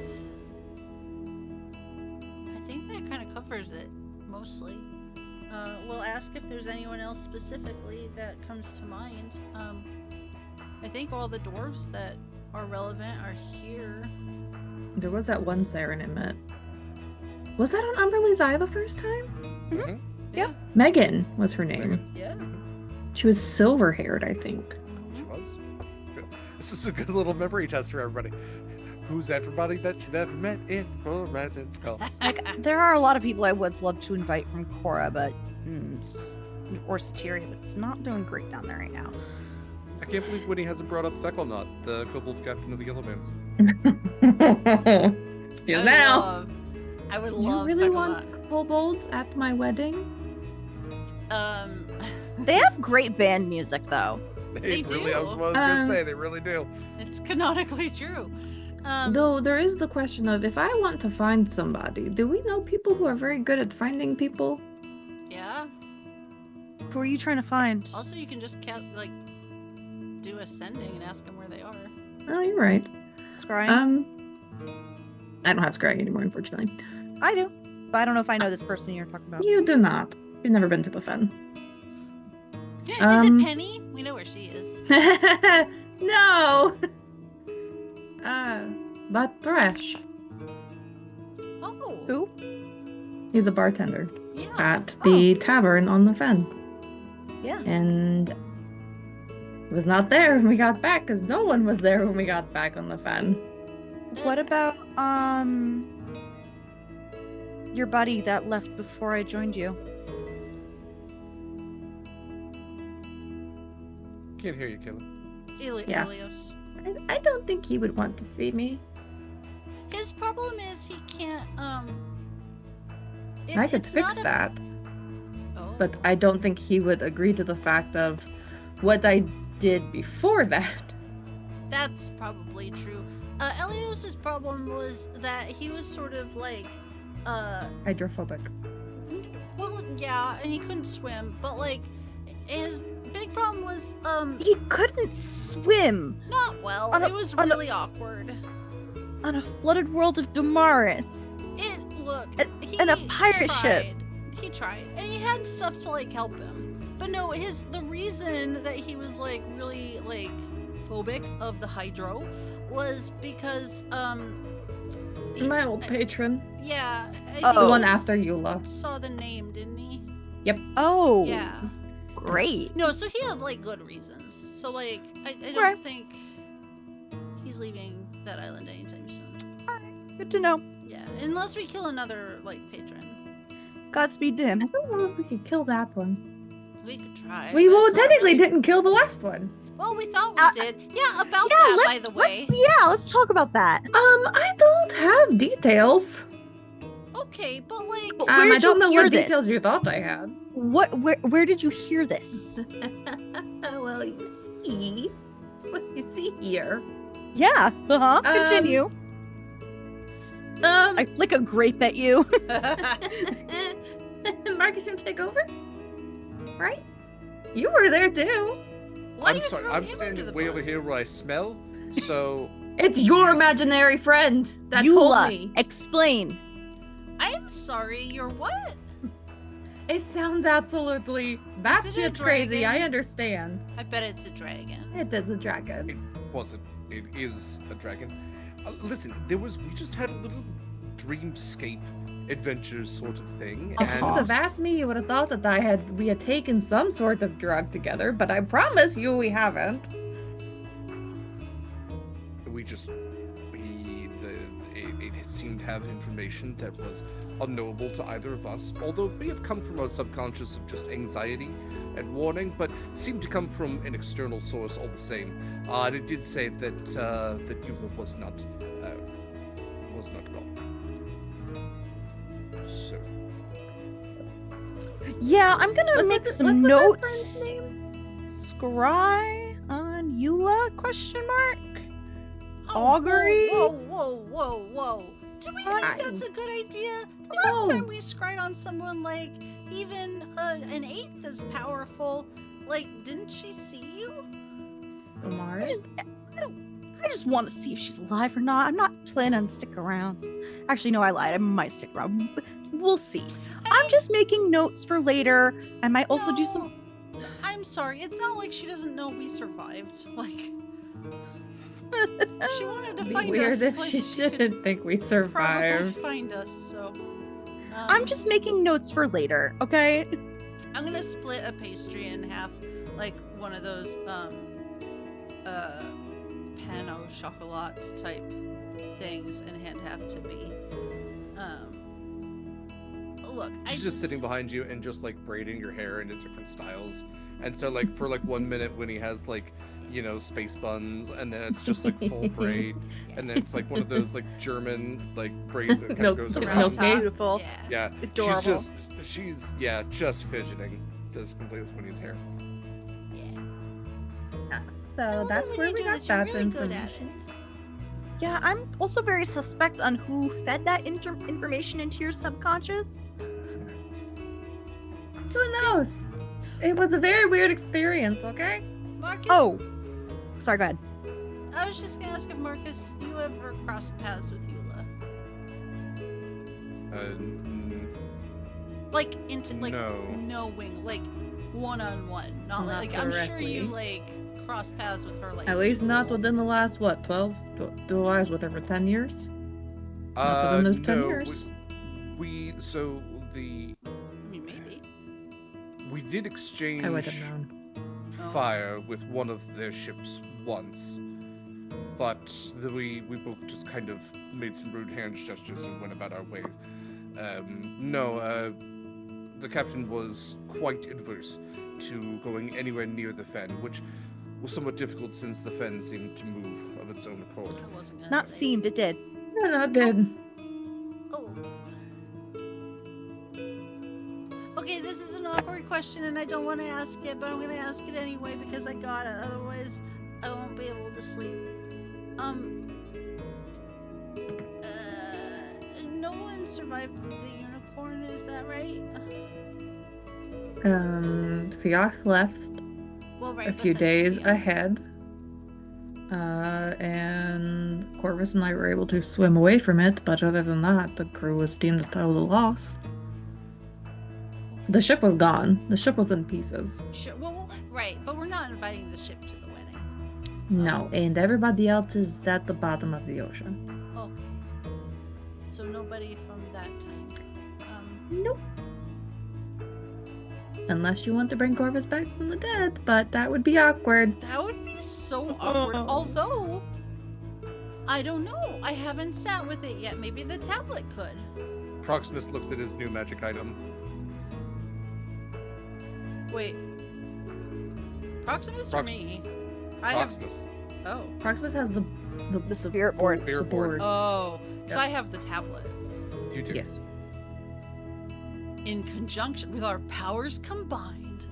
I think that kind of covers it mostly. We'll ask if there's anyone else specifically that comes to mind. I think all the dwarves that are relevant are here. There was that one siren I met. Was that on Umberlee's Eye the first time? Mm-hmm. Yeah. Megan was her name. Yeah. She was silver-haired, I think. She was. Good. This is a good little memory test for everybody. Who's everybody that you've ever met in Horizon Call? Like, there are a lot of people I would love to invite from Cora, but or Soteria, but it's not doing great down there right now. I can't believe Winnie hasn't brought up Feckelnot, the kobold captain of the Yellowmans. Yes, now. I would You love. really Feckelnot. want kobolds at my wedding? They have great band music, though. They really, do. I was gonna say, they really do. It's canonically true. Though there is the question of, if I want to find somebody, do we know people who are very good at finding people? Yeah. Who are you trying to find? Also, you can just do ascending and ask them where they are. Oh, you're right. Scrying? I don't have scrying anymore, unfortunately. I do, but I don't know if I know this person you're talking about. You do not. You've never been to the Fen. Is it Penny? We know where she is. No! But Thresh. Oh. Who? He's a bartender Yeah. at the tavern on the Fen. Yeah. And was not there when we got back, because no one was there when we got back on the Fen. What about your buddy that left before I joined you? Can't hear you, Kaila. Yeah. Elios. I don't think he would want to see me. His problem is he can't. I could it's fix not that, Oh. but I don't think he would agree to the fact of what I did before that. That's probably true. Elios's problem was that he was sort of like, Hydrophobic. well, yeah, and he couldn't swim, but like, his big problem was, He couldn't swim not well. On a- It was on a- really awkward. on a flooded world of Damaris. Look, he and a pirate ship. tried. He tried, and he had stuff to like help him. But no, the reason that he was like really like phobic of the hydro was because My old patron. yeah, I think Oh. The he one was- after Eula. saw the name, didn't he? Oh, Yeah. great. No, so he had like good reasons. So like I don't Right. think he's leaving that island anytime soon. Good to know. Yeah, unless we kill another like patron. Godspeed to I him. don't know if we could kill that one. We could try. We but well it's not technically really- didn't kill the last one. Well, we thought Uh, we did. Yeah, about that, by the way. Let's talk about that. I don't have details. Okay, but like, But where I did don't you know hear what this? details you thought I had. Where did you hear this? Well, what you see here. Yeah. Continue. I flick a grape at you. Marcus, you take over? Right? You were there too. why do I'm you sorry, throw I'm him under standing the way over bus? here where I smell, so It's your imaginary friend that told Eula, me. explain. I'm sorry. You're what? It sounds absolutely Is it a batshit crazy. dragon? I understand. I bet it's a dragon. It is a dragon. it wasn't. It is a dragon. Listen, we just had a little dreamscape adventure sort of thing, If you would have asked me, you would have thought that we had taken some sort of drug together, but I promise you we haven't. It seemed to have information that was unknowable to either of us, although it may have come from a subconscious of just anxiety and warning, but seemed to come from an external source all the same. And it did say that Eula was not gone. So. Yeah, I'm gonna make some what's our notes. friend's name? Scry on Eula? Question mark. Oh, Augury? Whoa. Do we think that's a good idea? The last time we scryed on someone, like, even an eighth as powerful, like, didn't she see you? Omar? I just want to see if she's alive or not. I'm not planning on sticking around. Actually, no, I lied. I might stick around. We'll see. I'm just making notes for later. I might also do some. I'm sorry. It's not like she doesn't know we survived. Like, she wanted to It'd be find weird us. if Like, she didn't think we probably survived. find us. So. I'm just making notes for later, okay? I'm gonna split a pastry in half, like one of those pain au chocolat type things, and hand half to be. Look, She's just sitting behind you and just like braiding your hair into different styles. And so like for like 1 minute when he has like, you know, space buns, and then it's just like full braid, and then it's like one of those like German like braids that kind of goes around. Milky. Beautiful. Yeah. Yeah, Adorable. she's just fidgeting just completely with Winnie's hair. So that's when where you we do got this, you're that really good at information. Yeah, I'm also very suspect on who fed that information into your subconscious. Who knows? It was a very weird experience, okay? Marcus. Oh, sorry, go ahead. I was just gonna ask if Marcus, you ever crossed paths with Eula? Like into like No. knowing, like one-on-one, not Not like I'm sure you directly. like crossed paths with her, like At least not people. within the last, what, 12? Do I was with her for 10 years? Not within those 10 no, years. I mean, Maybe. we did exchange I would have known. fire with one of their ships once, but we both just kind of made some rude hand gestures and went about our ways. The captain was quite adverse to going anywhere near the Fen, which was somewhat difficult since the Fen seemed to move of its own accord. I wasn't gonna Not say. seemed, it did. No, it did. Oh. Okay, this is an awkward question, and I don't want to ask it, but I'm going to ask it anyway because I got it. Otherwise, I won't be able to sleep. No one survived the unicorn, is that right? Fiach left Well, right. a few days ahead. And Corvus and I were able to swim away from it, but other than that, the crew was deemed a total loss. The ship was gone. The ship was in pieces. Sure. Well, right, but we're not inviting the ship to the wedding. No, and everybody else is at the bottom of the ocean. Okay. So nobody from that time. Nope. Unless you want to bring Corvus back from the dead, but that would be awkward. That would be so awkward. Although, I don't know. I haven't sat with it yet. Maybe the tablet could. Proximus looks at his new magic item. Wait. Proximus or me? I Proximus. have. Oh. Proximus has the spirit board. Spirit board. Oh. Because Yep. I have the tablet. You do. Yes. In conjunction with our powers combined.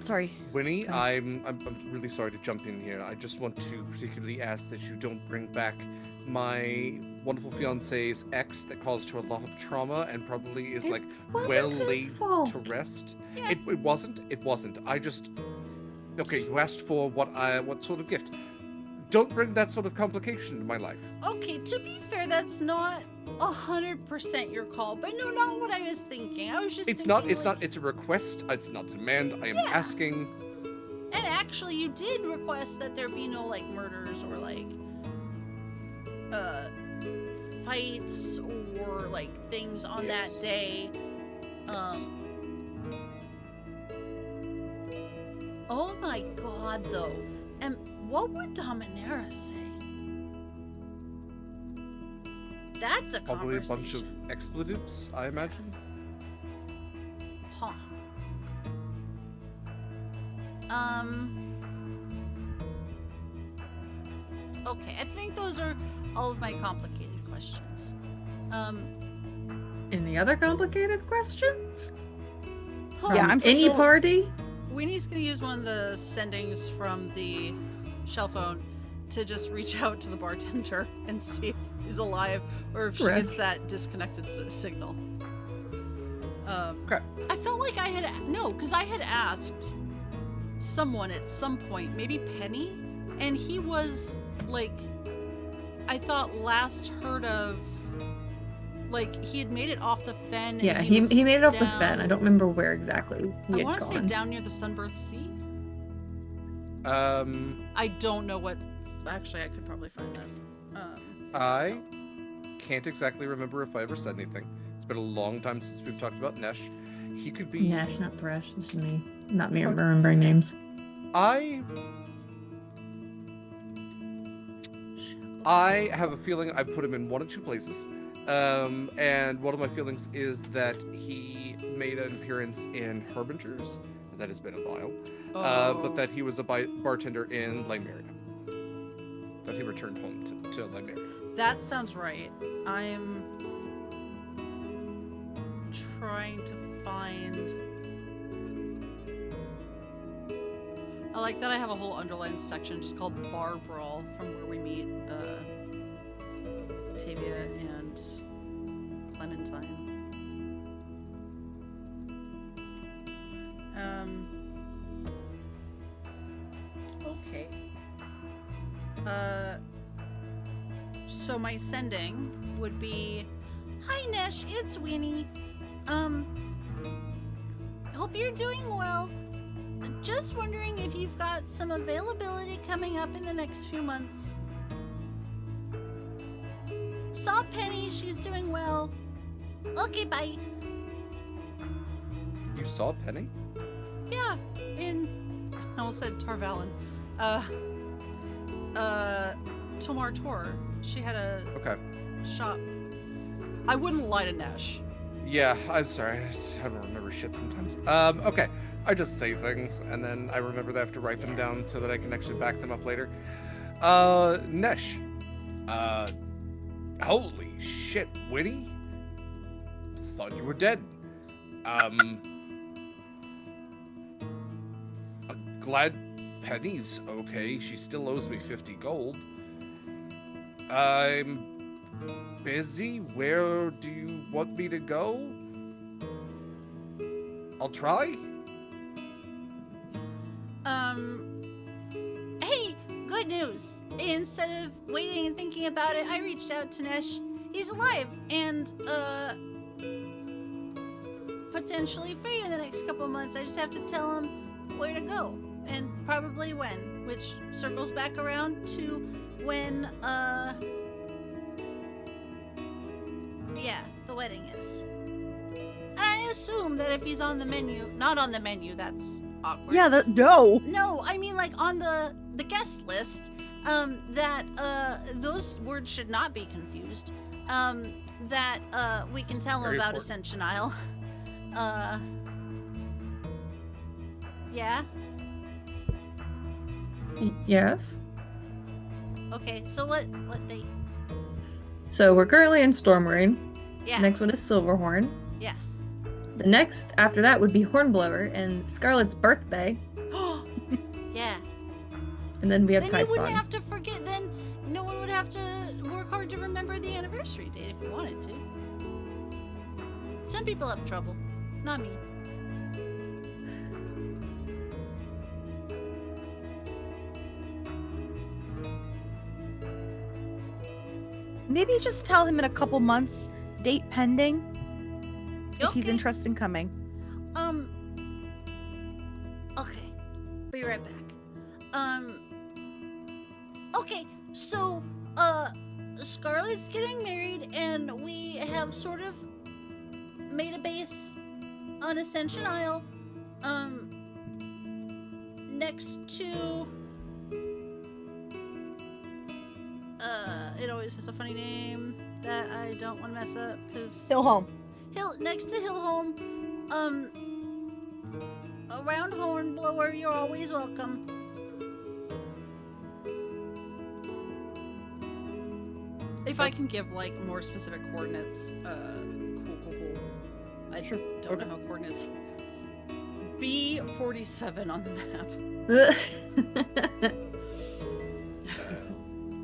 Sorry. Winnie, I'm really sorry to jump in here. I just want to particularly ask that you don't bring back my wonderful fiance's ex that caused her a lot of trauma and probably is like wasn't well his laid fault. to rest. Yeah. It wasn't. I just okay. You asked for what sort of gift? Don't bring that sort of complication into my life. Okay, to be fair, that's not 100% your call, but no, not what I was thinking. I was just It's thinking, not. like, It's a request. It's not a demand. I am Yeah. asking. And actually, you did request that there be no, like, murders or, like, fights or, like, things on that day. Oh my god, though. And what would Dominera say? That's a Probably a bunch of conversation. expletives, I imagine. Huh. Okay, I think those are all of my complicated questions. Any other complicated questions? Yeah, From I'm any still- party? Winnie's gonna use one of the sendings from the shell phone to just reach out to the bartender and see if he's alive or if she Right. gets that disconnected signal. Okay. I felt like I had asked someone at some point, maybe Penny, and he was like, I thought last heard of, like, he had made it off the fen. And Yeah, was he made it off the down- fen. I don't remember where exactly he I had want to say gone. down near the Sunbirth Sea. I don't know what. Actually, I could probably find that. I can't exactly remember if I ever said anything. It's been a long time since we've talked about Nesh. He could be. Nash, not Thresh. This is me. Not me Fine. remembering names. I have a feeling I've put him in one of two places. And one of my feelings is that he made an appearance in Harbingers. That has been a while. But that he was a bartender in Lymeria. That he returned home to Lymeria. That sounds right. I'm trying to find. I like that I have a whole underlined section just called Bar Brawl from where we meet Tavia and Clementine. Okay. So my sending would be, "Hi Nesh, it's Winnie. Hope you're doing well. Just wondering if you've got some availability coming up in the next few months. Saw Penny, she's doing well. Okay, bye." You saw Penny? Yeah, in, I almost said Tarvalin. Tomar Tor. She had a Okay. shop. I wouldn't lie to Nash. Yeah, I'm sorry. I don't remember shit sometimes. Okay. I just say things, and then I remember that I have to write them down so that I can actually back them up later. Nesh. Holy shit, Winnie? Thought you were dead. Glad Penny's okay. She still owes me 50 gold. I'm busy. Where do you want me to go? I'll try. Hey, good news. Instead of waiting and thinking about it, I reached out to Nesh. He's alive and, potentially free in the next couple of months. I just have to tell him where to go and probably when, which circles back around to when, yeah, the wedding is. And I assume that if he's on the menu, not on the menu, that's awkward. Yeah, no. No, I mean like on the guest list, that those words should not be confused. That we can tell him Very about important. Ascension Isle. Yeah. Yes. Okay, so what date? So we're currently in Stormrain. Yeah. Next one is Silverhorn. Yeah. The next after that would be Hornblower and Scarlett's birthday. Yeah. And then we have Then you wouldn't Tidesong. have to forget. Then no one would have to work hard to remember the anniversary date if you wanted to. Some people have trouble, not me. Maybe just tell him in a couple months, date pending, if he's Okay. interested in coming. Okay. Be right back. Okay, so, Scarlett's getting married, and we have sort of made a base on Ascension Isle, next to, it always has a funny name that I don't want to mess up, because... Hillhome. Next to Hillhome, around Hornblower, you're always welcome. If I can give, like, more specific coordinates, cool. I don't know how coordinates. B47 on the map.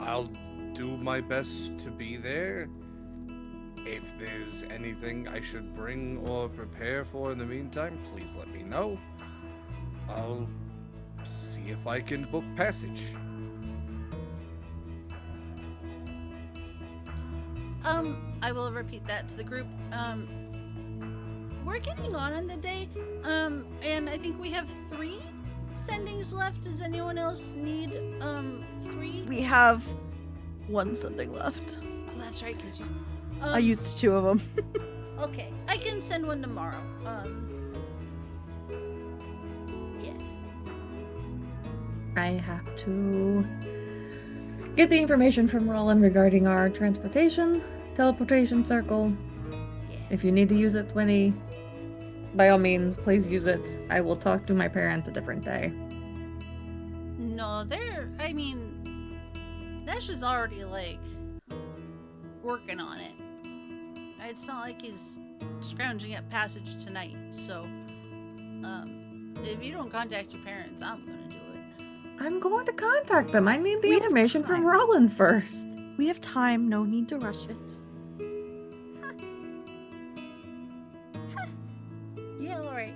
I'll do my best to be there. If there's anything I should bring or prepare for in the meantime, please let me know. I'll see if I can book passage. I will repeat that to the group. We're getting on in the day, and I think we have 3 sendings left. Does anyone else need, 3? We have 1 sending left. Oh, that's right, because you... I used 2 of them. Okay, I can send one tomorrow. Yeah. I have to get the information from Roland regarding our transportation, teleportation circle. Yeah. If you need to use it, Winnie, by all means, please use it. I will talk to my parents a different day. No, Nash is already, like, working on it. It's not like he's scrounging up passage tonight, so, if you don't contact your parents, I'm gonna do it. I'm going to contact them. I need the We have information from time. Roland first. We have time. No need to rush it. Yeah, alright.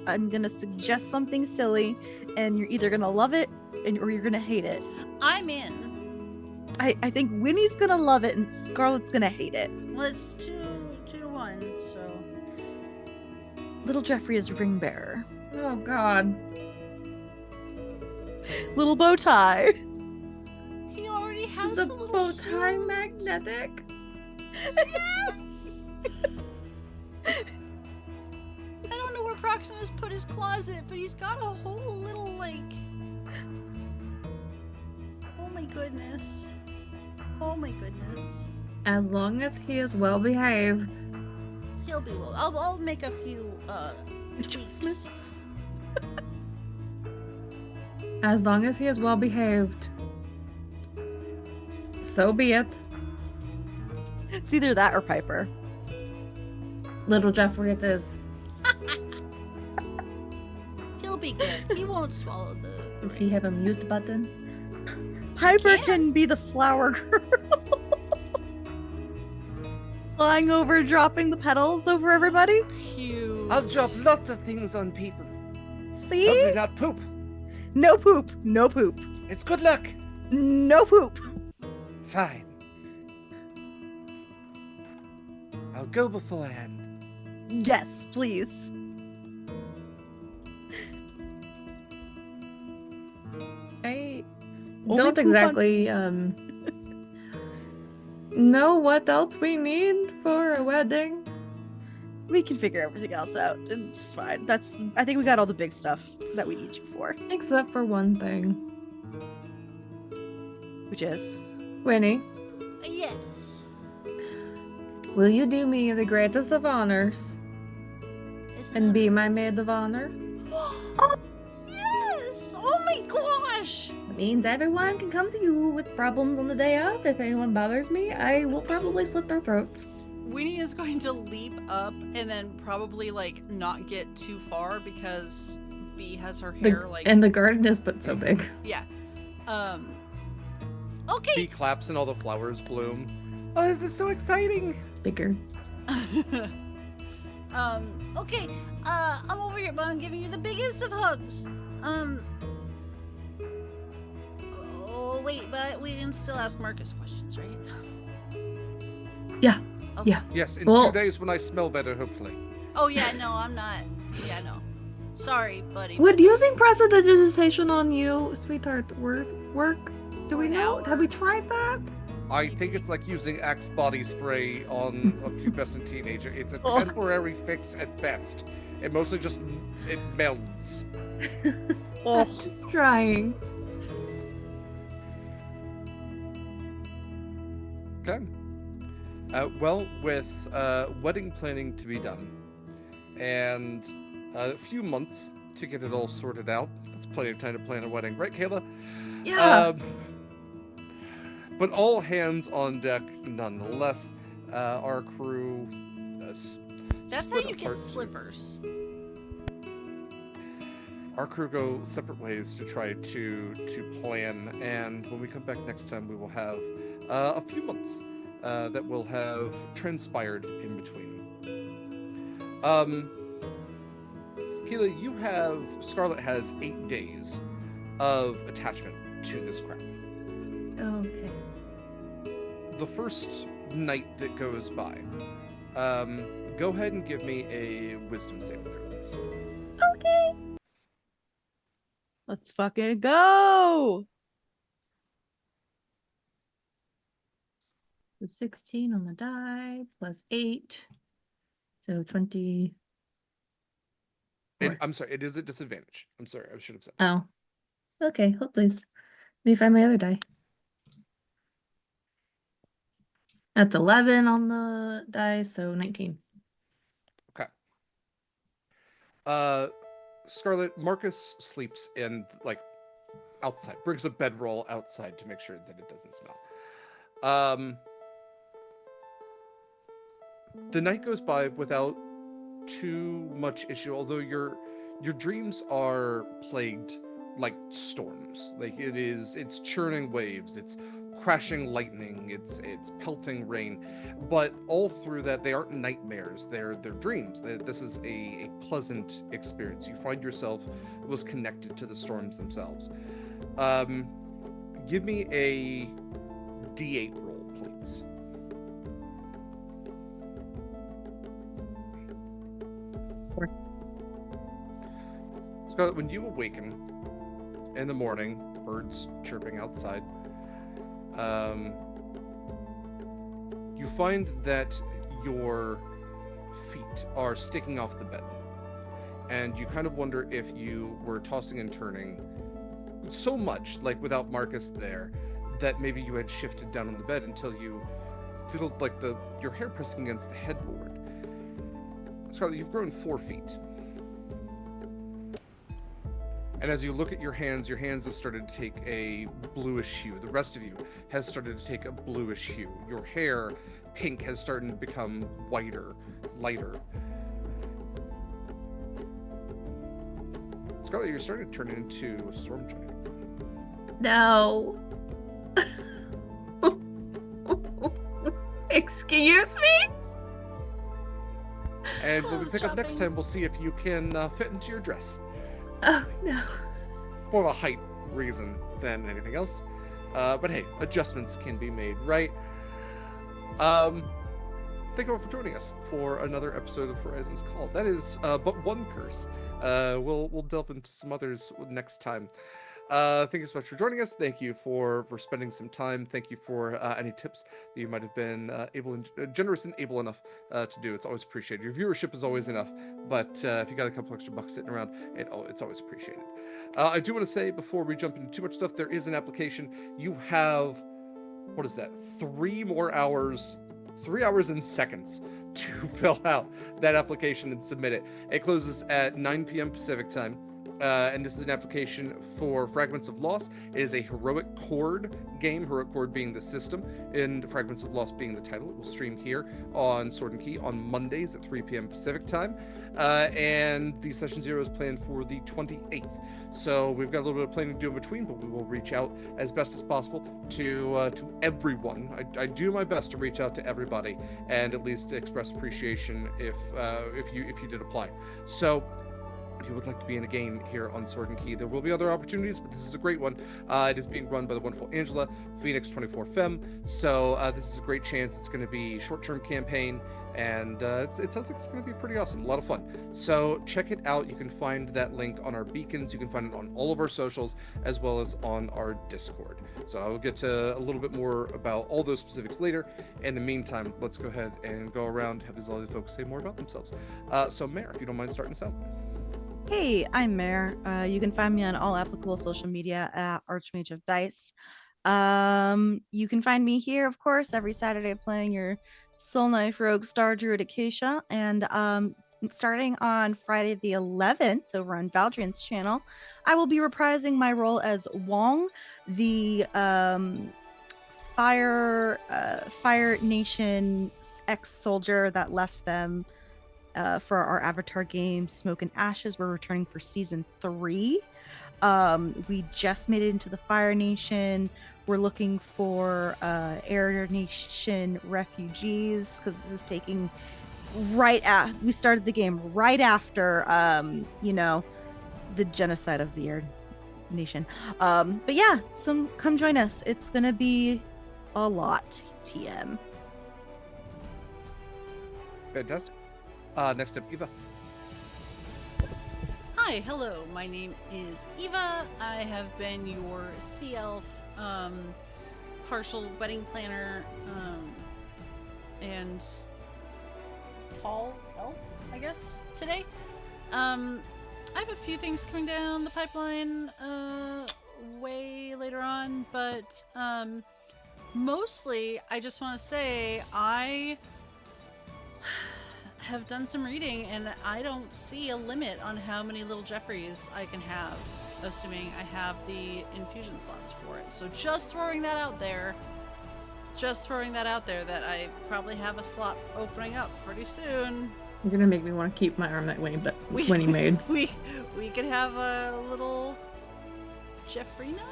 I'm gonna suggest something silly, and you're either gonna love it or you're gonna hate it. I'm in. I think Winnie's gonna love it and Scarlett's gonna hate it. Well, it's 2 to 1, so. Little Jeffrey is ring bearer. Oh, God. Little bow tie. He already has Is a the little bow tie suit. magnetic? Yes! I don't know where Proximus put his closet, but he's got a whole little, like... Oh my goodness. Oh my goodness. As long as he is well behaved. He'll be well. I'll make a few, tweaks. Adjustments. As long as he is well behaved. So be it. It's either that or Piper. Little Jeffrey it is. He'll be good. He won't swallow the Does he have a mute button? Piper can. can be the flower girl. Flying over, dropping the petals over everybody. Cute. I'll drop lots of things on people. See? Hopefully not poop. No poop. No poop. It's good luck. No poop. Fine. I'll go beforehand. Yes, please. I Only don't poop on- exactly know what else we need for a wedding. We can figure everything else out. It's fine. I think we got all the big stuff that we need you for. Except for one thing. Which is Winnie, Yes. will you do me the greatest of honors Isn't and that- be my maid of honor? Yes! Oh my gosh! It means everyone can come to you with problems on the day of. If anyone bothers me, I will probably slit their throats. Winnie is going to leap up and then probably, like, not get too far because B has her hair, And the garden is but so big. yeah. He Okay. claps and all the flowers bloom. Oh, this is so exciting. Bigger. Okay. I'm over here, but I'm giving you the biggest of hugs. Oh, wait, but we can still ask Marcus questions, right? Yeah. Okay. Yeah. Yes, in Well- 2 days when I smell better, hopefully. Oh yeah, no, I'm not. Yeah, no. Sorry, buddy. Would using prestidigitation on you, sweetheart, work? Do For we an know? hour? Have we tried that? I think it's like using Axe body spray on a pubescent teenager. It's a Oh. temporary fix at best. It mostly just it melds. Oh. Just trying. Okay. Well, with wedding planning to be done, and a few months to get it all sorted out, that's plenty of time to plan a wedding, right, Kaila? Yeah. But all hands on deck, nonetheless. Our crew. That's how split you get apart. slivers. Our crew go separate ways to try to plan, and when we come back next time, we will have a few months that will have transpired in between. Kaila, Scarlett has 8 days of attachment to this crap. Okay. The first night that goes by, go ahead and give me a wisdom saving throw, please. Okay. Let's fucking go. So 16 on the die plus 8. So 20. I'm sorry, it is a disadvantage. I'm sorry, I should have said. Oh. Okay, hold please. Let me find my other die. That's 11 on the die, so 19. Scarlett, Marcus sleeps in, like, outside, brings a bedroll outside to make sure that it doesn't smell. The night goes by without too much issue, although your dreams are plagued like storms. Like it's churning waves, it's crashing lightning, it's pelting rain, but all through that they aren't nightmares, they're dreams. This is a pleasant experience. You find yourself was connected to the storms themselves. Give me a D8 roll, please. Scarlett, when you awaken in the morning, birds chirping outside, you find that your feet are sticking off the bed. And you kind of wonder if you were tossing and turning so much, like without Marcus there, that maybe you had shifted down on the bed until you feel like your hair pressing against the headboard. Scarlett, you've grown 4 feet. And as you look at your hands have started to take a bluish hue. The rest of you has started to take a bluish hue. Your hair, pink, has started to become whiter, lighter. Scarlett, you're starting to turn into a storm giant. No. Excuse me? And when we Clothes pick up next shopping. time, we'll see if you can fit into your dress. Oh, no. More of a height reason than anything else. But hey, adjustments can be made, right? Thank you all for joining us for another episode of Horizons Call. That is but one curse. We'll delve into some others next time. Thank you so much for joining us. Thank you for spending some time. Thank you for any tips that you might have been generous and able enough to do. It's always appreciated. Your viewership is always enough, but if you got a couple extra bucks sitting around, it's always appreciated. I do want to say before we jump into too much stuff, there is an application. You have, what is that? 3 hours and seconds to fill out that application and submit it. It closes at 9 p.m. Pacific time. And this is an application for Fragments of Loss. It is a Heroic Chord game, Heroic Chord being the system, and Fragments of Loss being the title. It will stream here on Sword and Key on Mondays at 3 p.m. Pacific time. And the Session 0 is planned for the 28th. So we've got a little bit of planning to do in between, but we will reach out as best as possible to everyone. I do my best to reach out to everybody and at least express appreciation if you did apply. So you would like to be in a game here on Sword and Key, there will be other opportunities, but this is a great one. It is being run by the wonderful Angela, Phoenix 24 Femme. So this is a great chance. It's going to be short-term campaign, and it sounds like it's going to be pretty awesome. A lot of fun. So check it out. You can find that link on our beacons. You can find it on all of our socials, as well as on our Discord. So I will get to a little bit more about all those specifics later. In the meantime, let's go ahead and go around, have these lovely folks say more about themselves. So Mare, if you don't mind starting us out. Hey, I'm Mare. You can find me on all applicable social media at Archmage of Dice. You can find me here, of course, every Saturday playing your Soul Knife Rogue Star Druid Acacia. And starting on Friday the 11th over on Valdrian's channel, I will be reprising my role as Wong, the Fire Nation ex-soldier that left them for our Avatar game, Smoke and Ashes. We're returning for season 3. We just made it into the Fire Nation. We're looking for Air Nation refugees because this is taking we started the game right after the genocide of the Air Nation. But yeah, come join us. It's gonna be a lot. TM. Fantastic. Next up, Eva. Hi, hello. My name is Eva. I have been your Sea Elf, partial wedding planner, and tall elf, I guess, today. I have a few things coming down the pipeline way later on, but mostly I just want to say I have done some reading and I don't see a limit on how many little Jeffreys I can have, assuming I have the infusion slots for it. So just throwing that out there that I probably have a slot opening up pretty soon. You're gonna make me want to keep my arm that Winnie made. We could have a little Jeffreyna?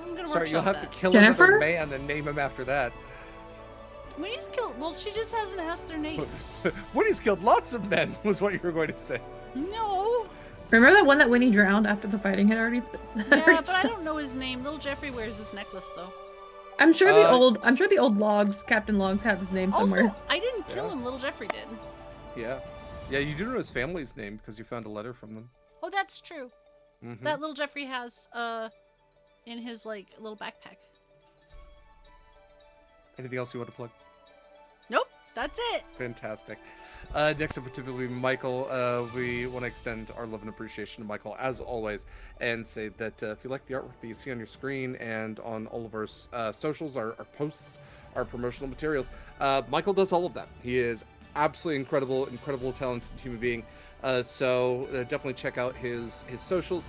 I'm gonna Sorry, you'll have that. to kill Jennifer? another man and name him after that. Winnie's killed. Well, she just hasn't asked their names. Winnie's killed lots of men, was what you were going to say. No. Remember that one that Winnie drowned after the fighting had already? Yeah, but I don't know his name. Little Jeffrey wears this necklace though. I'm sure the old logs, Captain Logs, have his name somewhere. Also, I didn't kill him. Little Jeffrey did. Yeah, you do know his family's name because you found a letter from them. Oh, that's true. Mm-hmm. That little Jeffrey has in his like little backpack. Anything else you want to plug? Nope, that's it. Fantastic. Next up would typically be Mikyl. We want to extend our love and appreciation to Mikyl as always, and say that if you like the artwork that you see on your screen and on all of our socials, our posts, our promotional materials, Mikyl does all of that. He is absolutely incredible talented human being. So definitely check out his socials.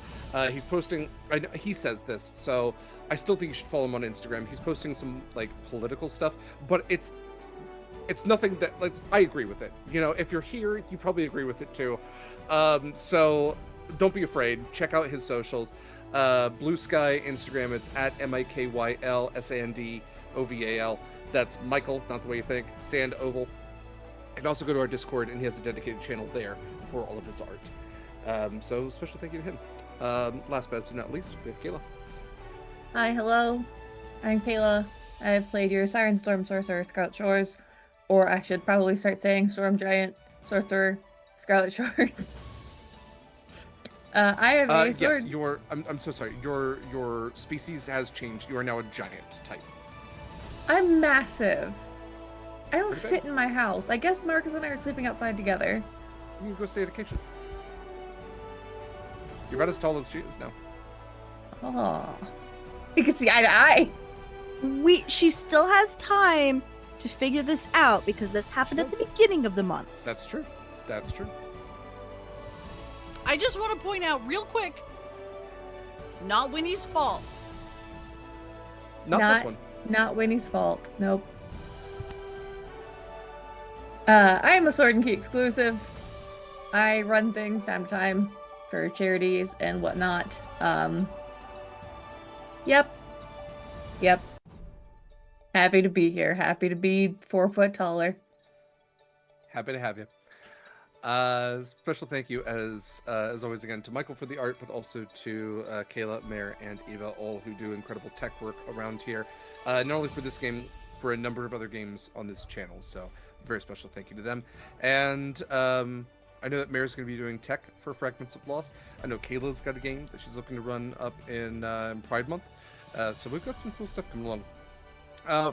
He's posting. He says this, so I still think you should follow him on Instagram. He's posting some like political stuff, but it's nothing that I agree with it. You know, if you're here, you probably agree with it too. So don't be afraid. Check out his socials. BlueSky Instagram, it's at MIKYLSANDOVAL. That's Mikyl, not the way you think. Sand Oval. And also go to our Discord, and he has a dedicated channel there for all of his art. So special thank you to him. Last but not least, we have Kaila. Hi, hello. I'm Kaila. I've played your Siren Storm Sorcerer, Scarlett Shores, or I should probably start saying Storm Giant Sorcerer, Scarlett Shores. I have a sword. Yes, I'm so sorry. Your species has changed. You are now a giant type. I'm massive. I don't Okay. fit in my house. I guess Marcus and I are sleeping outside together. You can go stay at Acacia's. You're about as tall as she is now. Oh, you can see eye to eye. She still has time to figure this out because this happened at the beginning of the month. That's true. That's true. I just want to point out real quick, not Winnie's fault. Not this one. Not Winnie's fault. Nope. I am a Sword and Key exclusive. I run things time to time for charities and whatnot. Yep. Happy to be here. Happy to be 4 foot taller. Happy to have you. Special thank you as always again to Michael for the art, but also to Kaila, Mare, and Eva, all who do incredible tech work around here. Not only for this game, for a number of other games on this channel. So very special thank you to them. And I know that Mare's going to be doing tech for Fragments of Loss. I know Kayla's got a game that she's looking to run up in Pride Month. So we've got some cool stuff coming along.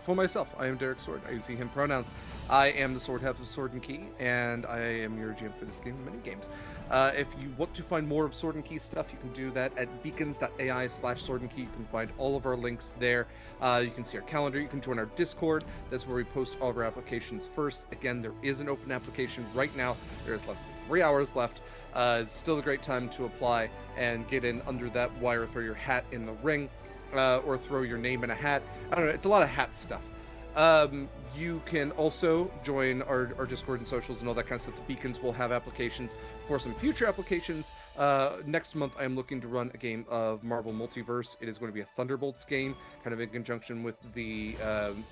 For myself, I am Derek Sword. I use he, him pronouns. I am the sword half of Sword and Key, and I am your GM for this game and many games. If you want to find more of Sword and Key stuff, you can do that at beacons.ai/Sword and Key. You can find all of our links there. You can see our calendar. You can join our Discord. That's where we post all of our applications first. Again, there is an open application right now. There is less than 3 hours left. It's still a great time to apply and get in under that wire, throw your hat in the ring. Or throw your name in a hat. I don't know, it's a lot of hat stuff. You can also join our Discord and socials and all that kind of stuff. The Beacons will have applications for some future applications. Next month, I'm looking to run a game of Marvel Multiverse. It is going to be a Thunderbolts game, kind of in conjunction with the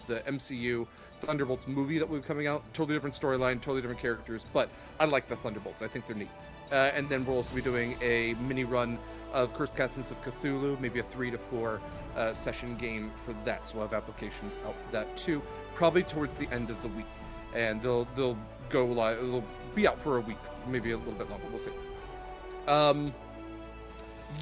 MCU Thunderbolts movie that will be coming out. Totally different storyline, totally different characters, but I like the Thunderbolts. I think they're neat. And then we'll also be doing a mini run of Cursed Captains of Cthulhu, maybe a 3 to 4 session game for that. So we'll have applications out for that too, probably towards the end of the week. And they'll go live. They'll be out for a week, maybe a little bit longer. We'll see.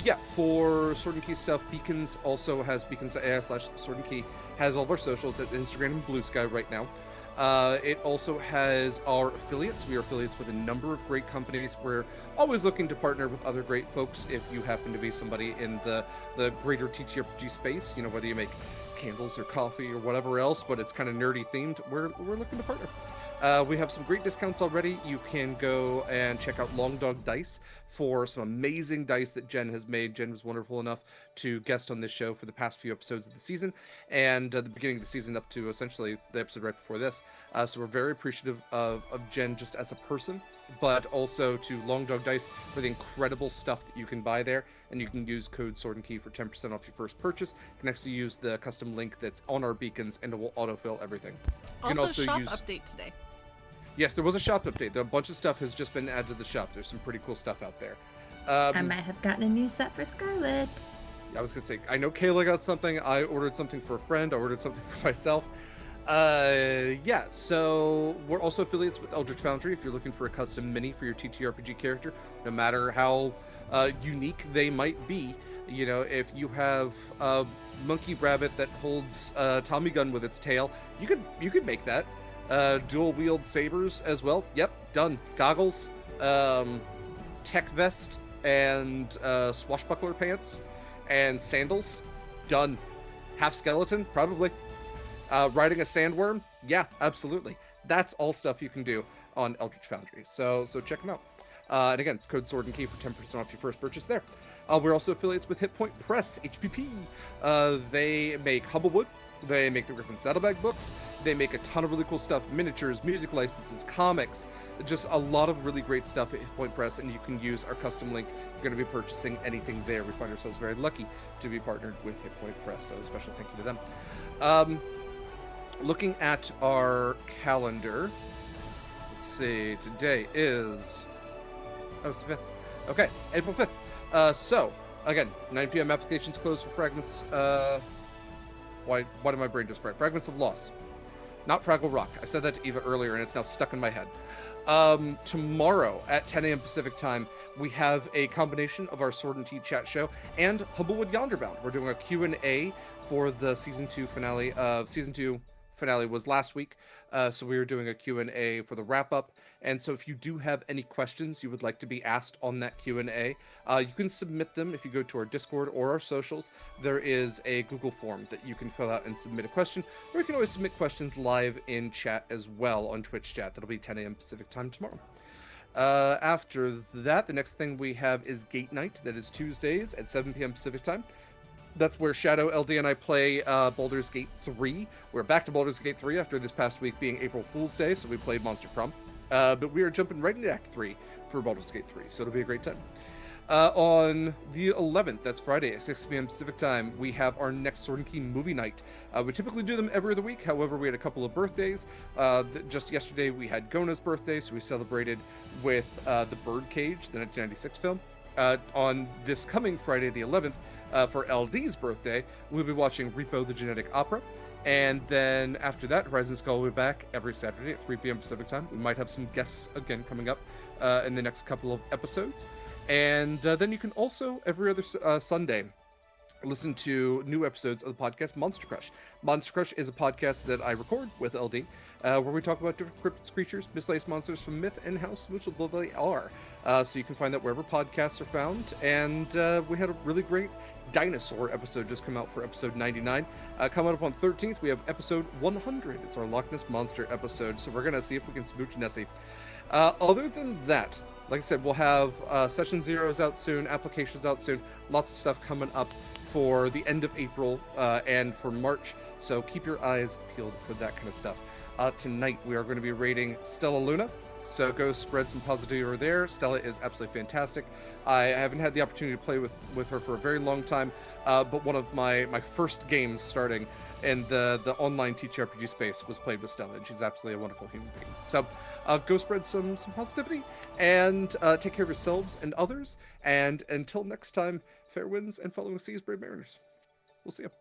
Yeah, for Sword and Key stuff, Beacons also has beacons.ai/Sword and Key has all of our socials at Instagram and BlueSky right now. It also has our affiliates. We are affiliates with a number of great companies. We're always looking to partner with other great folks. If you happen to be somebody in the greater TTRPG space, you know, whether you make candles or coffee or whatever else, but it's kind of nerdy themed, we're looking to partner. We have some great discounts already. You can go and check out Long Dog Dice for some amazing dice that Jen has made. Jen was wonderful enough to guest on this show for the past few episodes of the season, and the beginning of the season up to essentially the episode right before this. So we're very appreciative of Jen just as a person, but also to Long Dog Dice for the incredible stuff that you can buy there. And you can use code Sword and Key for 10% off your first purchase. You can actually use the custom link that's on our beacons, and it will autofill everything. You can Also shop update today. Yes, there was a shop update. A bunch of stuff has just been added to the shop. There's some pretty cool stuff out there. I might have gotten a new set for Scarlett. I was going to say, I know Kaila got something. I ordered something for a friend. I ordered something for myself. Yeah, so we're also affiliates with Eldritch Foundry. If you're looking for a custom mini for your TTRPG character, no matter how unique they might be, you know, if you have a monkey rabbit that holds a Tommy gun with its tail, you could make that. Dual wield sabers as well. Yep, done. Goggles, tech vest, and swashbuckler pants, and sandals. Done. Half skeleton, probably. Riding a sandworm? Yeah, absolutely. That's all stuff you can do on Eldritch Foundry. So check them out. And again, it's code Sword and Key for 10% off your first purchase there. We're also affiliates with Hit Point Press, HPP. They make Hubblewood. They make the Griffin Saddlebag books. They make a ton of really cool stuff, miniatures, music licenses, comics, just a lot of really great stuff at Hit Point Press, and you can use our custom link. You're going to be purchasing anything there. We find ourselves very lucky to be partnered with Hit Point Press, so a special thank you to them. Looking at our calendar, let's see, today is, it's the 5th. Okay, April 5th. So, again, 9 p.m. applications closed for Fragments, why did my brain just fry? Fragments of Loss. Not Fraggle Rock. I said that to Eva earlier, and it's now stuck in my head. Tomorrow at 10 a.m. Pacific time, we have a combination of our Sword and Tea chat show and Hubblewood Yonderbound. We're doing a Q&A for the Season 2 finale. Season 2 finale was last week, so we were doing a Q&A for the wrap-up. And so if you do have any questions you would like to be asked on that Q&A, you can submit them if you go to our Discord or our socials. There is a Google form that you can fill out and submit a question, or you can always submit questions live in chat as well on Twitch chat. That'll be 10 a.m. Pacific time tomorrow. After that, the next thing we have is Gate Night. That is Tuesdays at 7 p.m. Pacific time. That's where Shadow, LD, and I play Baldur's Gate 3. We're back to Baldur's Gate 3 after this past week being April Fool's Day, so we played Monster Prom. But we are jumping right into Act 3 for Baldur's Gate 3, so it'll be a great time. On the 11th, that's Friday at 6 p.m. Pacific time, we have our next Sword and Key movie night. We typically do them every other week. However, we had a couple of birthdays. Just yesterday, we had Gona's birthday, so we celebrated with The Birdcage, the 1996 film. On this coming Friday, the 11th, for LD's birthday, we'll be watching Repo the Genetic Opera. And then after that, Horizon Skull will be back every Saturday at 3 p.m. Pacific time. We might have some guests again coming up in the next couple of episodes. And then you can also, every other Sunday, listen to new episodes of the podcast Monster Crush. Monster Crush is a podcast that I record with LD, where we talk about different cryptid creatures, miscellaneous monsters from myth and how switchable they are. So you can find that wherever podcasts are found. And we had a really great dinosaur episode just come out for episode 99. Coming up on 13th, we have episode 100. It's our Loch Ness Monster episode, so we're going to see if we can smooch Nessie. Other than that, like I said, we'll have Session Zeros out soon, applications out soon, lots of stuff coming up for the end of April and for March, so keep your eyes peeled for that kind of stuff. Tonight, we are going to be rating Stella Luna, so go spread some positivity there. Stella is absolutely fantastic. I haven't had the opportunity to play with her for a very long time, but one of my first games starting in the online TTRPG space was played with Stella, and she's absolutely a wonderful human being. So go spread some positivity, and take care of yourselves and others, and until next time, fair winds and following seas, brave mariners. We'll see you.